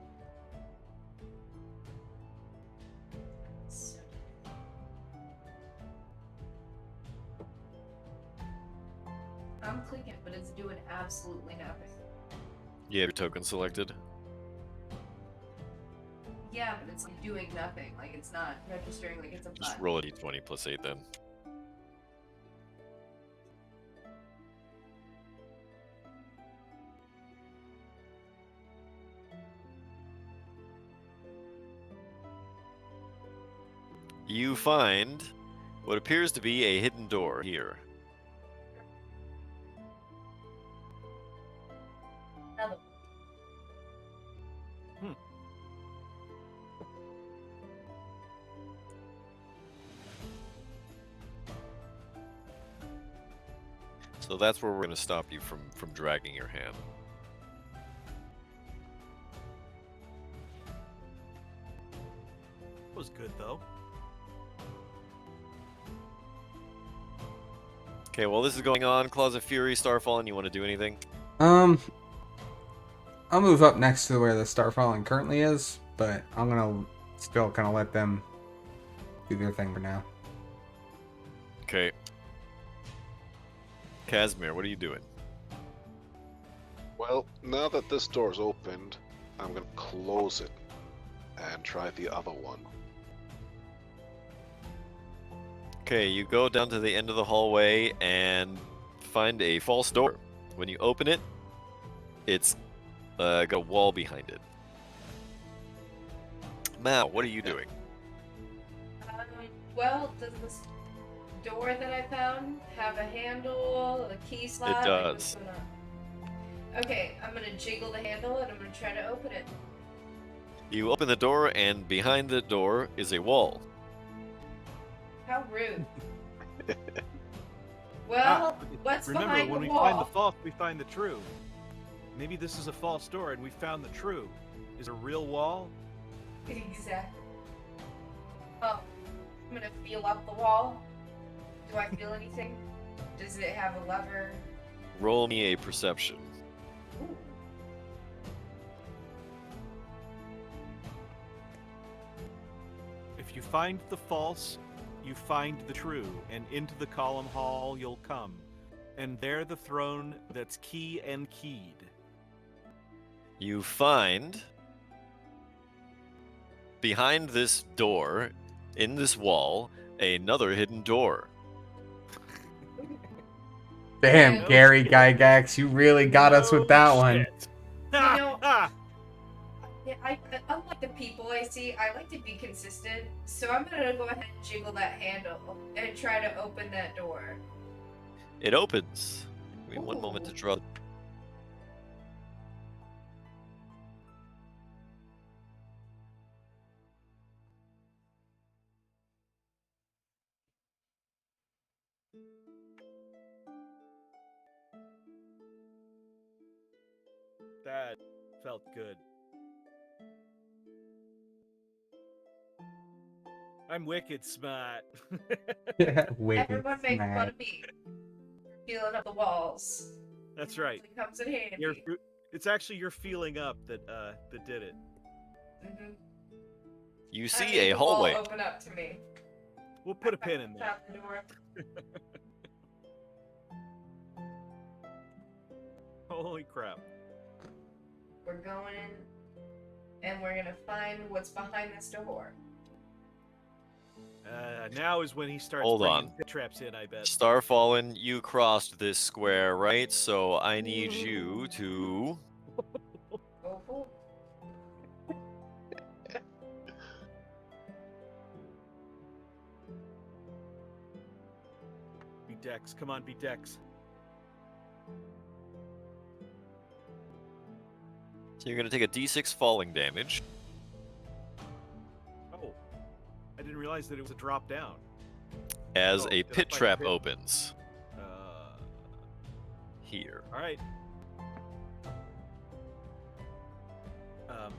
I'm clicking, but it's doing absolutely nothing. You have your token selected. Yeah, but it's like doing nothing. Like it's not registering like it's a Just button. roll a d20 plus 8 then. You find what appears to be a hidden door here. Another So that's where we're going to stop you from dragging your hand. That was good though. Okay, while this is going on, Claws of Fury, Starfallen, you want to do anything? I'll move up next to where the Starfallen currently is, but I'm gonna still kind of let them do their thing for now. Okay. Casimir, what are you doing? Well, now that this door's opened, I'm gonna close it and try the other one. Okay, you go down to the end of the hallway and find a false door. When you open it, it's got a wall behind it. Mal, what are you doing? Well, does this door that I found have a handle, a key slot? Like, what's does. going on? Okay, I'm gonna jiggle the handle and I'm gonna try to open it. You open the door, and behind the door is a wall. How rude. Well, what's Remember, behind when the we wall? find the false, we find the true. Maybe this is a false door, and we found the true. Is it a real wall? Exactly. Oh, I'm gonna feel up the wall. Do I feel anything? Does it have a lever? Roll me a perception. Ooh. If you find the false, you find the true, and into the column hall you'll come. And there the throne that's key and keyed. You find behind this door, in this wall, another hidden door. Damn, No Gary shit. Gygax, you really got us with that No one. shit. know- Ah, Yeah, unlike the people I see, I like to be consistent. So I'm gonna go ahead and jiggle that handle and try to open that door. It opens. Give me one moment to Ooh. draw. that felt good. I'm wicked smart. Everyone makes fun of me. Feeling up the walls. That's right. It comes in handy. It's actually your feeling up that did it. Mm-hmm. You I see made a the wall hallway. open up to me. We'll put a pin in there. Tap the door. Holy crap. We're going in, and we're gonna find what's behind this door. Now is when he starts Hold bringing on. pit traps in, I bet. Starfallen, you crossed this square, right? So I need you to. Oh, cool. Be Dex. Come on, be Dex. So you're going to take a d6 falling damage. Oh. I didn't realize that it was a drop down. As Oh, a did I pit find a trap pit? opens here. Alright.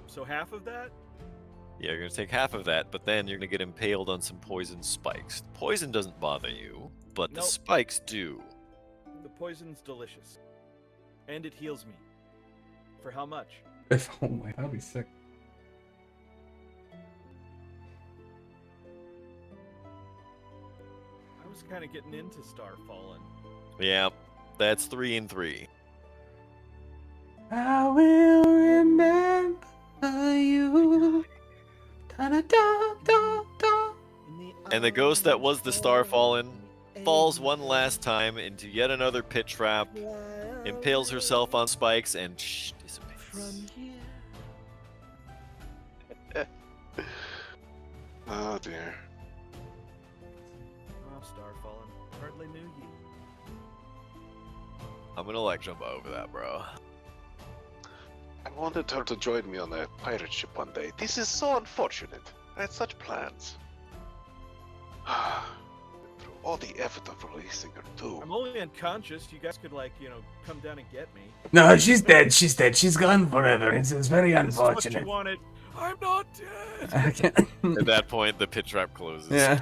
So half of that? Yeah, you're going to take half of that, but then you're going to get impaled on some poison spikes. Poison doesn't bother you, but the Nope. spikes do. The poison's delicious. And it heals me. For how much? Oh my, that'd be sick. I was kind of getting into Starfallen. Yeah, That's 3 and 3. I will remember you. Da-da-da-da-da. And the ghost that was the Star Fallen falls one last time into yet another pit trap, impales herself on spikes, and dissipates. Oh dear. Oh, Starfallen. Hardly knew you. I'm gonna like jump over that, bro. I wanted her to join me on a pirate ship one day. This is so unfortunate. I had such plans. Through all the effort of releasing her too. I'm only unconscious. You guys could, like, you know, come down and get me. No, she's dead. She's dead. She's gone forever. It's very This is what you unfortunate. wanted. I'm not dead. At that point, the pit trap closes. Yeah.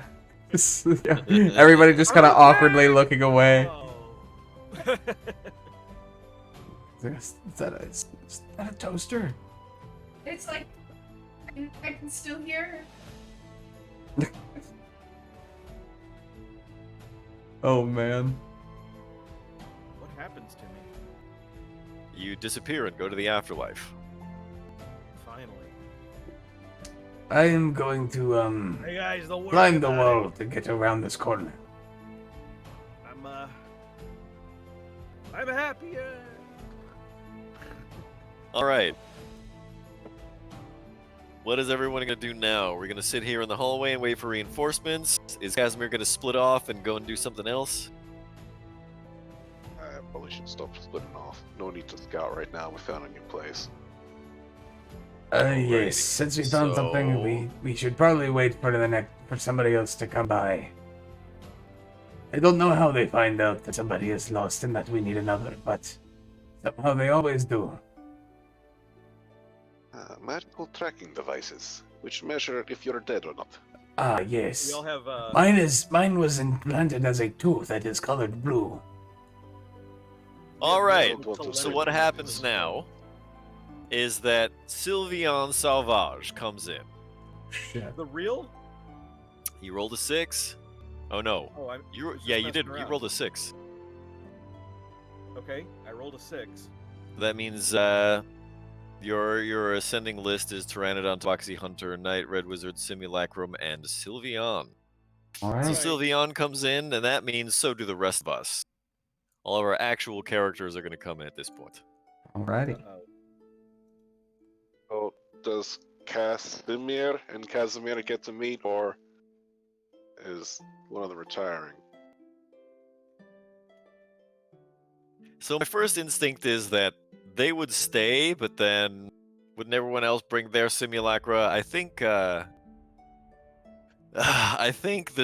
Everybody just kind of awkwardly looking away. Oh. Is that a toaster? It's like I can still hear her. Oh man. What happens to me? You disappear and go to the afterlife. Finally. I am going to Hey guys, the climb the wall to get around this corner. I'm happy. All right. What is everyone gonna do now? We're gonna sit here in the hallway and wait for reinforcements. Is Casimir gonna split off and go and do something else? I probably should stop splitting off. No need to scout right now. We found a new place. Yes. Since we found something, we should probably wait for for somebody else to come by. I don't know how they find out that somebody is lost and that we need another, but somehow they always do. Magical tracking devices, which measure if you're dead or not. Ah, yes. We all have Mine was implanted as a tooth that is colored blue. All right. Well, So what happens now is that Sylvian Salvage comes in. Shit. the real. He rolled a 6. Oh no. Oh, I'm. You was just yeah, you messing did. You around. rolled a 6. Okay, I rolled a 6. That means your ascending list is Pteranodon, Toxie Hunter, Knight, Red Wizard, Simulacrum, and Sylvian. So Alright. Sylvian comes in, and that means so do the rest of us. All of our actual characters are going to come in at this point. Alrighty. So, does Casimir and Casimir get to meet, or is one of them retiring? So my first instinct is that they would stay, but then wouldn't everyone else bring their simulacra? I think the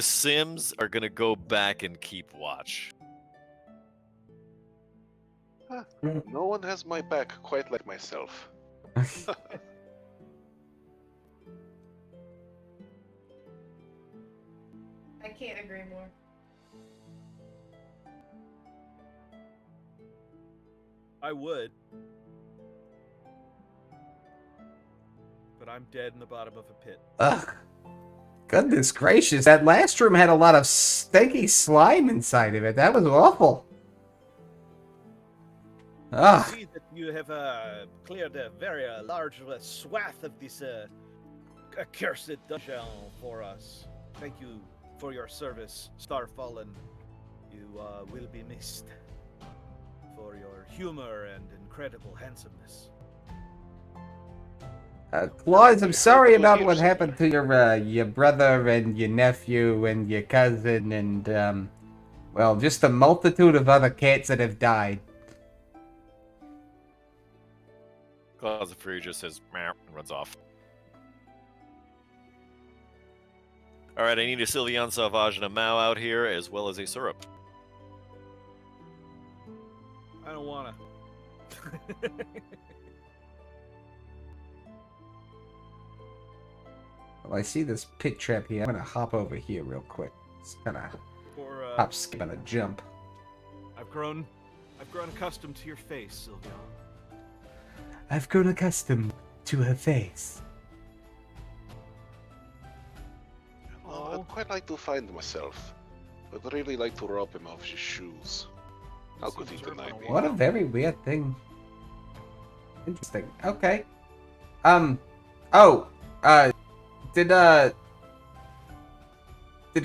Sims are gonna go back and keep watch. No one has my back quite like myself. I can't agree more. I would. But I'm dead in the bottom of a pit. Ugh. Goodness gracious, that last room had a lot of stinky slime inside of it. That was awful. I Ugh. see that you have cleared a very large swath of this accursed dungeon for us. Thank you for your service, Starfallen. You will be missed for your humor and incredible handsomeness. Claus, I'm sorry about what happened to your brother and your nephew and your cousin and, well, just a multitude of other cats that have died. Claus of Fury just says meow and runs off. Alright, I need a Sylvian Sauvage and a Mao out here, as well as a syrup. I don't wanna. Well, I see this pit trap here. I'm gonna hop over here real quick. It's kinda For hop, skip, and a jump. I've grown accustomed to your face, Sylvian. I've grown accustomed to her face. Well, I'd quite like to find myself. I'd really like to rob him of his shoes. How could he deny me? What a very weird thing. Interesting. Okay. Oh. Did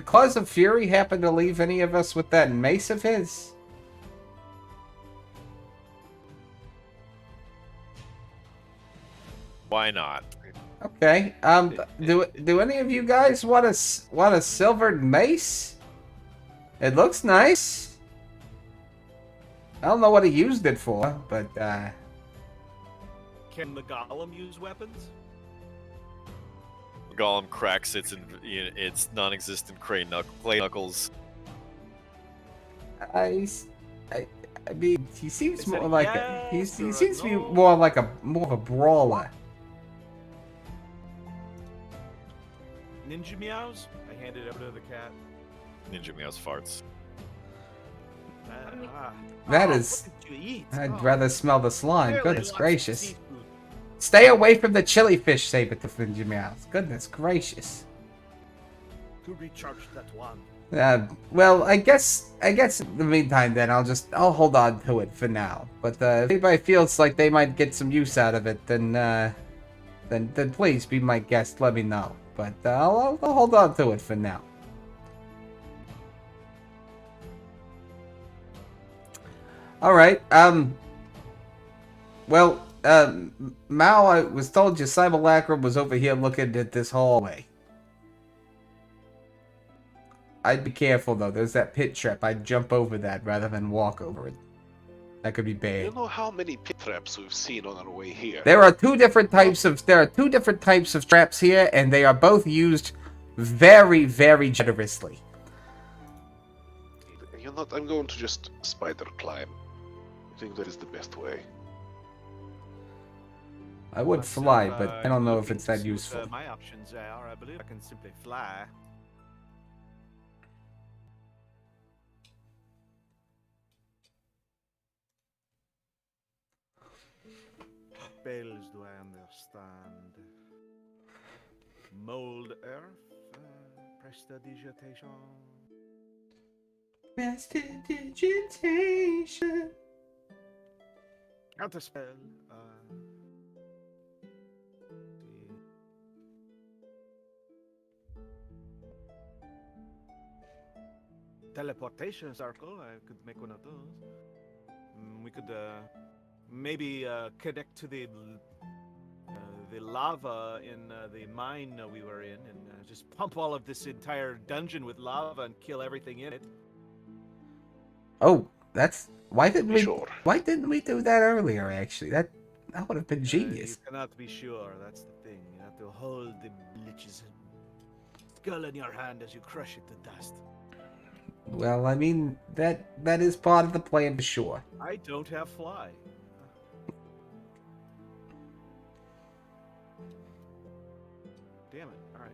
Claws of Fury happen to leave any of us with that mace of his? Why not? Okay. Do any of you guys want a silvered mace? It looks nice. I don't know what he used it for, but Can the golem use weapons? Gollum cracks its non-existent clay knuckles. I mean, he seems Is more that a like yes he or a seems to be no? more of a brawler. Ninja meows? I handed it over to the cat. Ninja Meow's farts. That Oh, is. what did you eat? I'd Oh, rather smell the slime. clearly Goodness lots of gracious. seafood. Stay away from the chili fish, Saber-Tooth Meows. Goodness gracious. To recharge that one. Well, I guess in the meantime then I'll hold on to it for now. But if anybody feels like they might get some use out of it, then please be my guest. Let me know. But I'll hold on to it for now. All right. Well, Mao, I was told your simulacrum was over here looking at this hallway. I'd be careful though. There's that pit trap. I'd jump over that rather than walk over it. That could be You bad. know how many pit traps we've seen on our way here? There are two different types of traps here, and they are both used very, very generously. You know, I'm going to just spider climb. I think that is the best way. I would fly, but I don't know if it's that useful. My options are, I believe I can simply fly. Spells do I understand? Mold earth, prestidigitation. Prestidigitation. Counter spell. Teleportation circle. I could make one of those. We could maybe connect to the lava in the mine we were in, and just pump all of this entire dungeon with lava and kill everything in it. Oh, that's why didn't we? Sure. Why didn't we do that earlier? Actually, that would have been genius. You cannot be sure. That's the thing. You have to hold the lich's skull in your hand as you crush it to dust. Well, I mean that is part of the plan for sure. I don't have fly. Damn it. All right.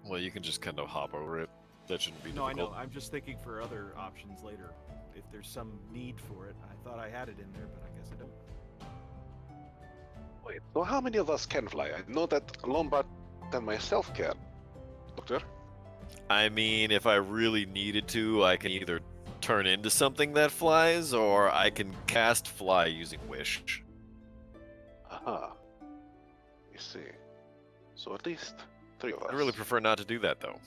Well, you can just kind of hop over it. That shouldn't be No, I difficult. know. I'm just thinking for other options later. If there's some need for it. I thought I had it in there, but I guess I don't. Wait, so how many of us can fly? I know that Lombard and myself can. Doctor? I mean, if I really needed to, I can either turn into something that flies, or I can cast fly using wish. Aha. You see. So at least 3 of us. I really prefer not to do that, though.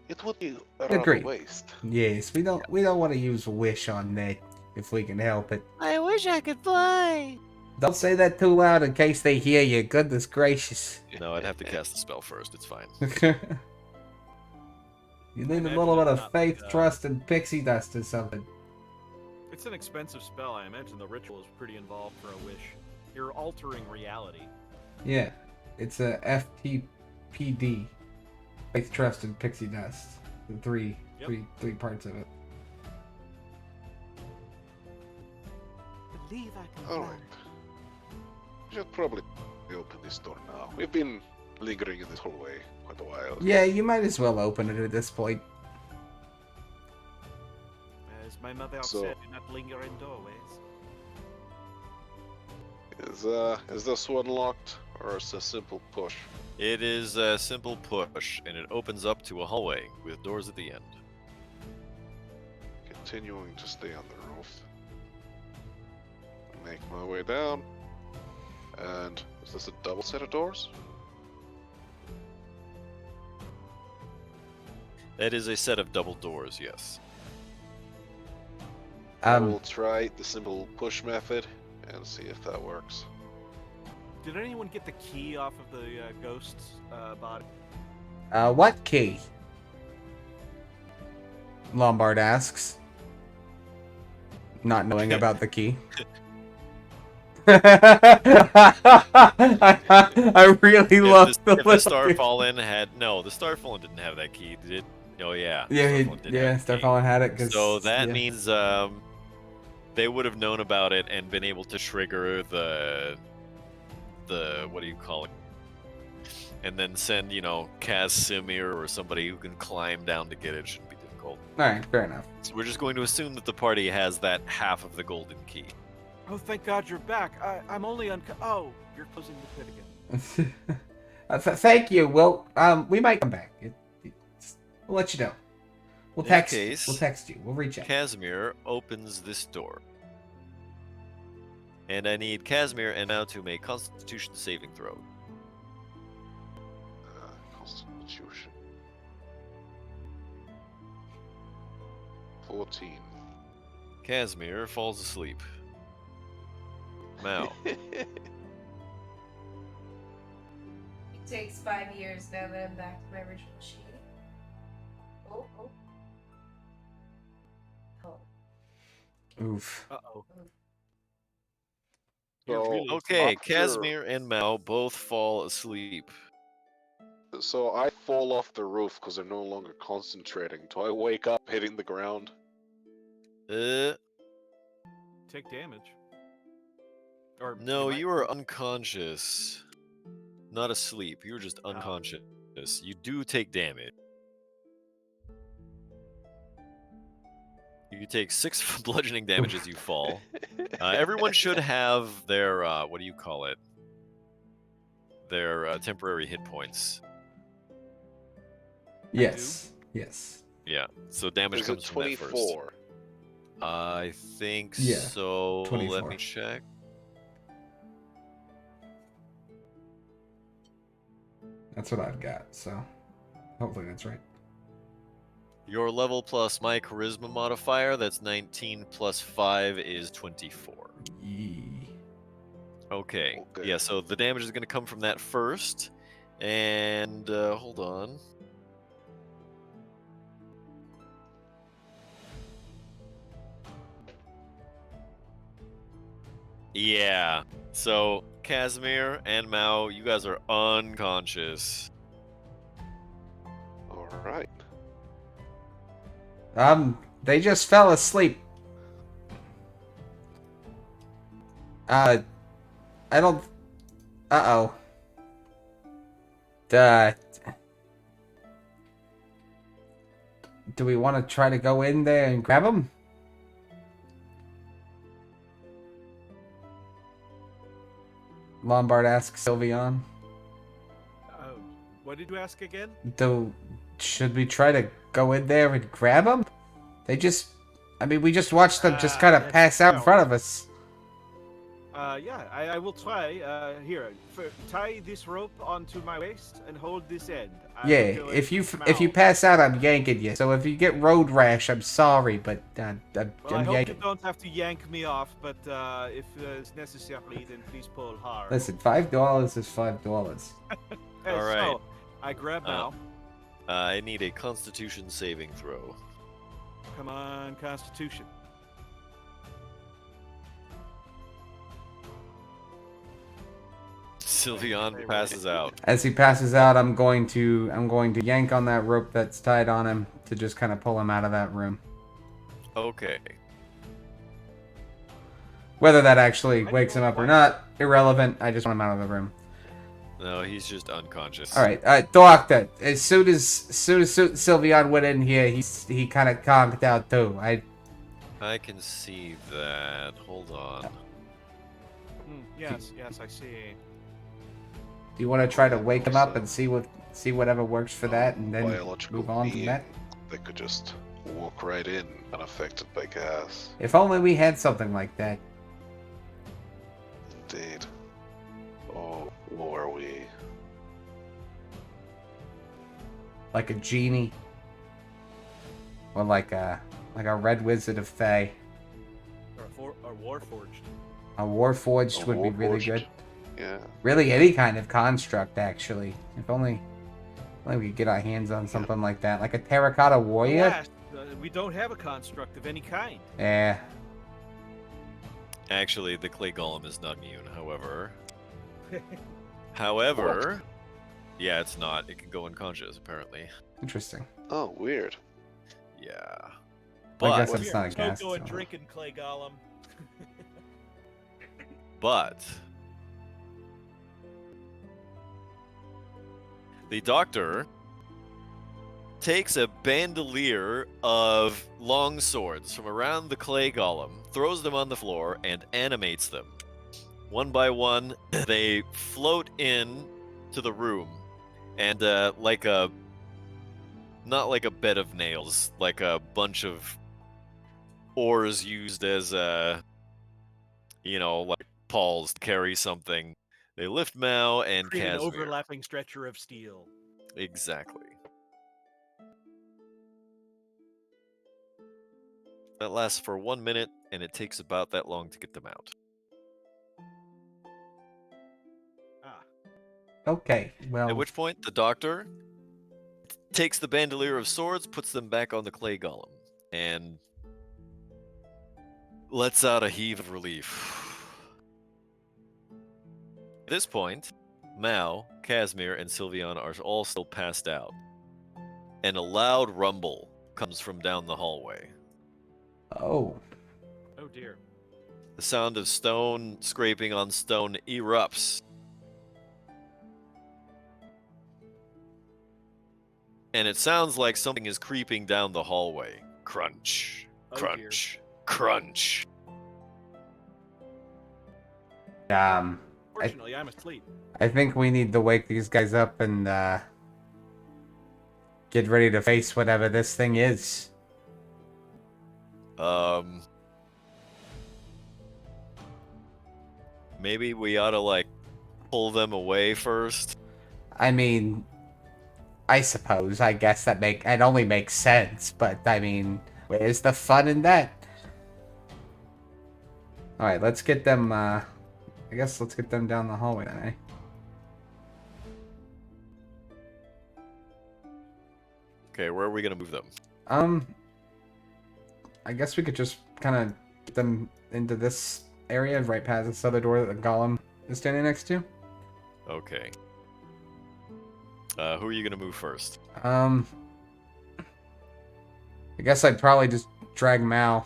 It would be a Agreed. rather waste. Yes, we don't want to use wish on that if we can help it. I wish I could fly. Don't say that too loud in case they hear you. Goodness gracious. No, I'd have to cast the spell first. It's fine. You need a Imagine little bit it's of not faith, like, trust, and pixie dust or something. It's an expensive spell. I imagine the ritual is pretty involved for a wish. You're altering reality. Yeah, it's a FTPD. Faith, trust, and pixie dust. The three parts of it. Believe I can Alright. We should probably open this door now. We've been lingering in this hallway quite a while. Yeah, you might as well open it at this point. As my mother So- said, do not linger in doorways. Is this one locked, or is it a simple push? It is a simple push, and it opens up to a hallway with doors at the end. Okay, continuing to stay on the roof. Make my way down. And is this a double set of doors? That is a set of double doors, yes. I will try the simple push method and see if that works. Did anyone get the key off of the ghost's body? What key? Lombard asks. Not knowing about the key. I really love the Starfallen had the Starfallen didn't have that key, did it? Oh yeah. Starfallen had it. So that means they would have known about it and been able to trigger the what do you call it? And then send, Casimir or somebody who can climb down to get it. Shouldn't be difficult. Alright, fair enough. So we're just going to assume that the party has that half of the golden key. Oh, thank God you're back. I'm only oh, you're closing the pit again. Thank you. Well, we might come back. We'll let you know. We'll text you. We'll reach out. Casimir opens this door. And I need Casimir and now to make Constitution saving throw. Constitution. 14. Casimir falls asleep. Mal. It takes 5 years now that I'm back to my original sheet. Oh. Oof. Uh-oh. So, Okay, after- Casimir and Mal both fall asleep. So I fall off the roof because I'm no longer concentrating. Do I wake up hitting the ground? Take damage. Or No, might- you are unconscious. Not asleep. You were just unconscious. You do take damage. You take 6 bludgeoning damage as you fall. Everyone should have their, what do you call it? Their temporary hit points. Yes. Yeah, so damage Is it comes from that first. 24? I think Yeah, so. 24. Let me check. That's what I've got, so hopefully that's right. Your level plus my charisma modifier, that's 19 plus 5 is 24. Yee. Okay. Okay. Yeah, so the damage is going to come from that first. And, hold on. Yeah. So, Casimir and Mao, you guys are unconscious. Alright. They just fell asleep. I don't... Uh-oh. Do we want to try to go in there and grab them? Lombard asks Sylveon. What did you ask again? Should we try to go in there and grab them? We just watched them just kind of that's pass out in fair. front of us. Yeah, I will try. Here, tie this rope onto my waist and hold this end. I will Yeah, go if you and pass out, I'm yanking you. So if you get road rash, I'm sorry, but I'm Well, I hope you yanking. don't have to yank me off, but if it's necessary, then please pull hard. Listen, $5 is $5. All right. So, I grab Uh, now. I need a Constitution saving throw. Come on, Constitution. Sylveon passes out. As he passes out, I'm going to yank on that rope that's tied on him to just kind of pull him out of that room. Okay. Whether that actually wakes him up or not, irrelevant. I just want him out of the room. No, he's just unconscious. All right, Doctor. As soon as Sylveon went in here, he kind of conked out too. I can see that. Hold on. Yes, I see. Do you want to try to wake him up and see whatever works for that, and then Biological move on from being that? that could just walk right in unaffected by gas. If only we had something like that. Indeed. Oh, who are we? Like a genie. Or like a red wizard of Thay. Or Warforged. A warforged A would be really warforged? good. Yeah. Really, any kind of construct, actually. If only we could get our hands on something like that. Like a terracotta warrior? Alas, we don't have a construct of any kind. Yeah. Actually, the clay golem is not immune, however, yeah, it's not. It can go unconscious, apparently. Interesting. Oh, weird. Yeah. I But, guess it's not a Don't gas. go and so- drinking, Clay Golem. but... The doctor takes a bandolier of long swords from around the clay golem, throws them on the floor, and animates them. One by one, they float in to the room, and not like a bed of nails, like a bunch of oars used as like pawls to carry something. They lift Mao and Create an Casimir. overlapping stretcher of steel. Exactly. That lasts for 1 minute, and it takes about that long to get them out. Ah, Okay, well. At which point, the doctor takes the bandolier of swords, puts them back on the clay golem, and lets out a heave of relief. At this point, Mao, Casimir, and Sylveon are all still passed out, and a loud rumble comes from down the hallway. Oh. oh dear. The sound of stone scraping on stone erupts. And it sounds like something is creeping down the hallway. Crunch, Oh, crunch, crunch. Fortunately, I'm asleep. I think we need to wake these guys up and get ready to face whatever this thing is. Maybe we ought to pull them away first. I mean, I suppose. I guess it only makes sense. But I mean, where's the fun in that? All right, let's get them. I guess let's get them down the hallway then, eh? Okay, where are we gonna move them? I guess we could just kind of get them into this area right past this other door that the golem is standing next to. Okay. Who are you gonna move first? I guess I'd probably just drag Mao.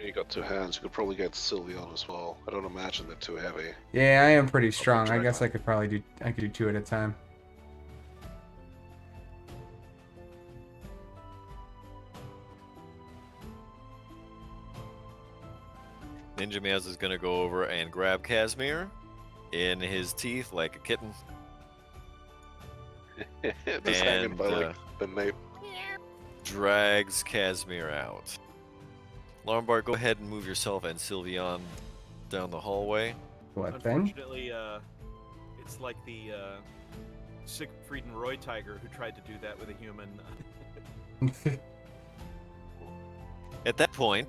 You got two hands. You could probably get Sylveon as well. I don't imagine they're too heavy. Yeah, I am pretty strong. I drag guess Mao. I could do two at a time. Ninja Meows is gonna go over and grab Casimir in his teeth like a kitten. Just hanging by the nape. Drags Casimir out. Lombard, go ahead and move yourself and Sylveon down the hallway. What thing? Unfortunately, it's like the Siegfried and Roy Tiger who tried to do that with a human. At that point,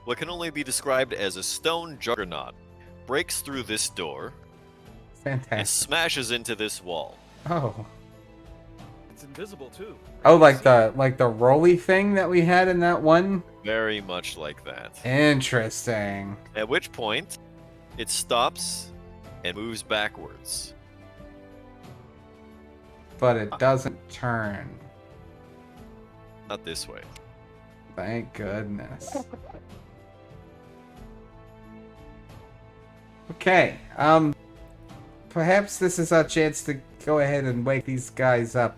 what can only be described as a stone juggernaut breaks through this door and Fantastic. smashes into this wall. Oh. It's invisible too. Oh, like the rolly thing that we had in that one? Very much like that. Interesting. At which point, it stops and moves backwards. But it doesn't turn. Not this way. Thank goodness. Okay, perhaps this is our chance to go ahead and wake these guys up.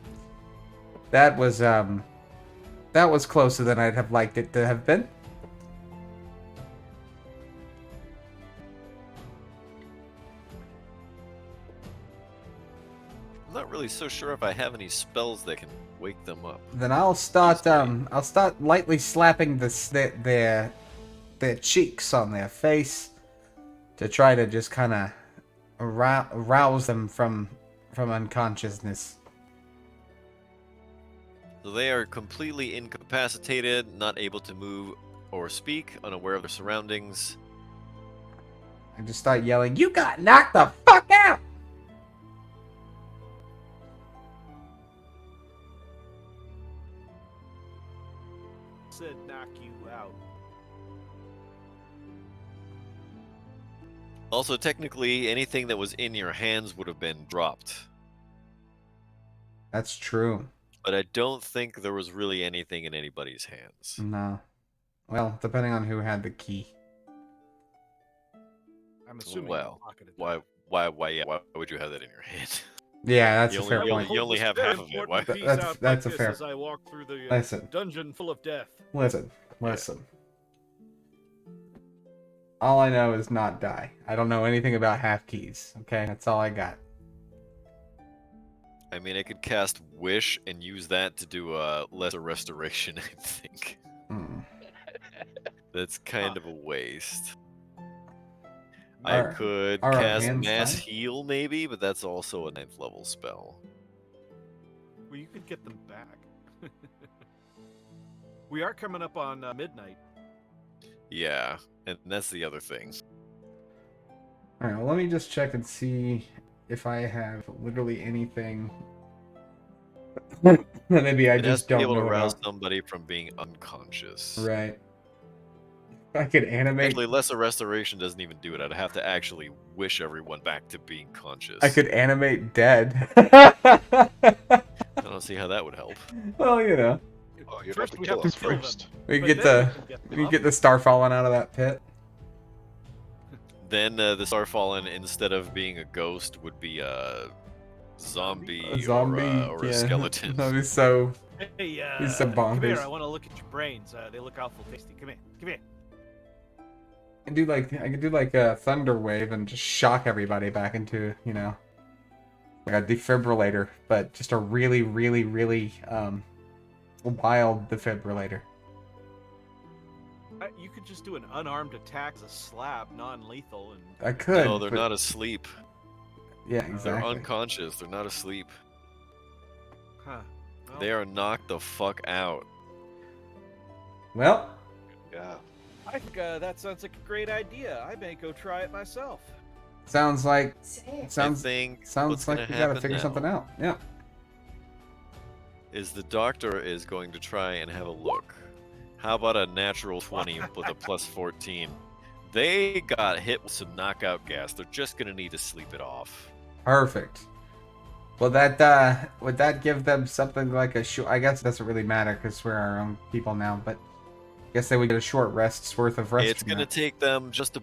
That was closer than I'd have liked it to have been. really so sure if I have any spells that can wake them up. Then I'll start lightly slapping their cheeks on their face to try to just kind of arouse them from unconsciousness. So they are completely incapacitated, not able to move or speak, unaware of their surroundings. I just start yelling, "You got knocked the fuck out!" Said knock you out. Also, technically, anything that was in your hands would have been dropped. That's true. But I don't think there was really anything in anybody's hands. No. Well, depending on who had the key. I'm assuming. Well, why would you have that in your hand? Yeah, that's You a fair only- point. you only have half of it. Why- That's a fair. As I walk through the Listen. dungeon full of death. Listen. All I know is not die. I don't know anything about half keys. Okay, that's all I got. I mean, I could cast Wish and use that to do a lesser restoration, I think. Mm. That's kind of a waste. Are- I could are our cast hands Mass fine? Heal, maybe, but that's also a 9th level spell. Well, you could get them back. We are coming up on midnight. Yeah, and that's the other thing. Alright, well, let me just check and see if I have literally anything. Maybe I It has just to be don't able to know rouse about. somebody from being unconscious. Right. I could animate. Actually, lesser restoration doesn't even do it. I'd have to actually wish everyone back to being conscious. I could animate dead. I don't see how that would help. Well, you know, Oh, you'd First have to we kill have to us kill them. first. we But get then the we can get them we up. get the star falling out of that pit. Then the Starfallen, instead of being a ghost, would be a zombie, A zombie, or a yeah. skeleton. That'd be so. Hey, He's so come here. bonkers. I want to look at your brains. They look awful tasty. Come here. Come here. I could do like a thunder wave and just shock everybody back into, you know, like a defibrillator, but just a really, really, really wild defibrillator. You could just do an unarmed attack as a slab, non-lethal, and I could. No, they're but- not asleep. Yeah, They're exactly. unconscious. They're not asleep. huh? Well, They are knocked the fuck out. Well, Yeah. I think that sounds like a great idea. I may go try it myself. sounds like Say it. sounds I think sounds what's like gonna we gotta happen figure now something out. Yeah. is the doctor is going to try and have a look. How about a natural 20 with a plus 14? They got hit with some knockout gas. They're just gonna need to sleep it off. Perfect. Well, that would that give them something like a short? I guess it doesn't really matter because we're our own people now. But I guess they would get a short rest's worth of rest. It's from gonna that. take them just a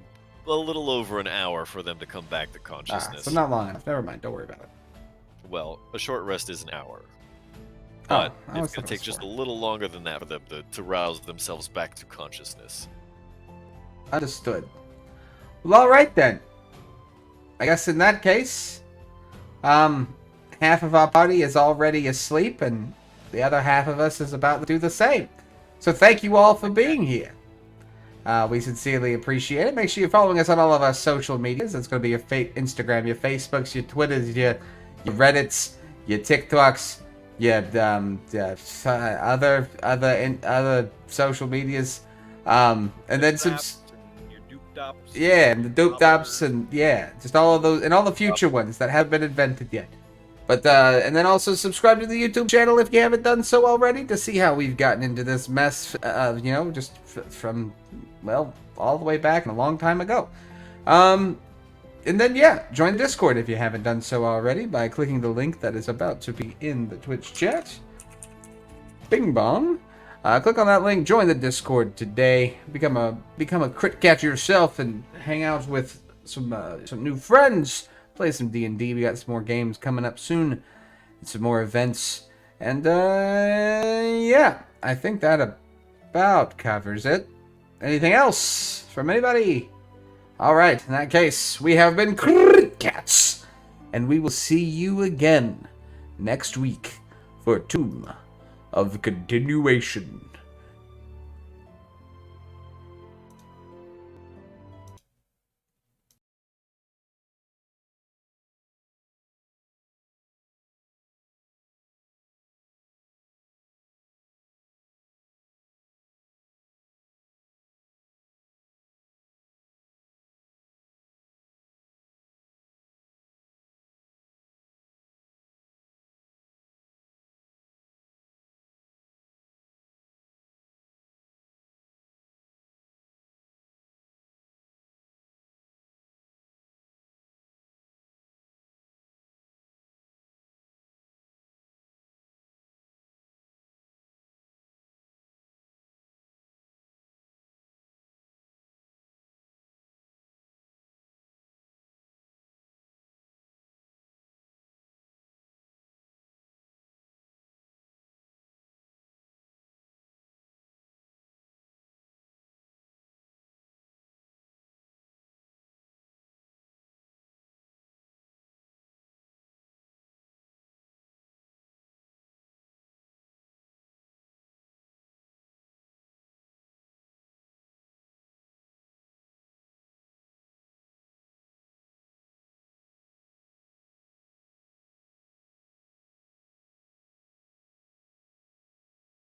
little over an hour for them to come back to consciousness. So not long enough. Never mind. Don't worry about it. Well, a short rest is an hour. Oh, But I was it's going thinking to take it just a was little longer than that for them to rouse themselves back to consciousness. Understood. Well, all right then. I guess in that case, half of our party is already asleep, and the other half of us is about to do the same. So thank you all for being here. We sincerely appreciate it. Make sure you're following us on all of our social medias. It's going to be your Instagram, your Facebooks, your Twitters, your Reddits, your TikToks, your other social medias, and then some. Zaps and your doop-dops. Yeah, and the dope dops, and yeah, just all of those, and all the future ones that haven't been invented yet. But and then also subscribe to the YouTube channel if you haven't done so already to see how we've gotten into this mess. You know, just from well, all the way back and a long time ago. And then yeah, join Discord if you haven't done so already by clicking the link that is about to be in the Twitch chat. Bing bong. Click on that link, join the Discord today, become a crit catcher yourself, and hang out with some new friends. Play some D&D. We got some more games coming up soon, and some more events, and yeah, I think that about covers it. Anything else from anybody? All right, in that case, we have been Crit Cats, and we will see you again next week for Tomb of Continuation.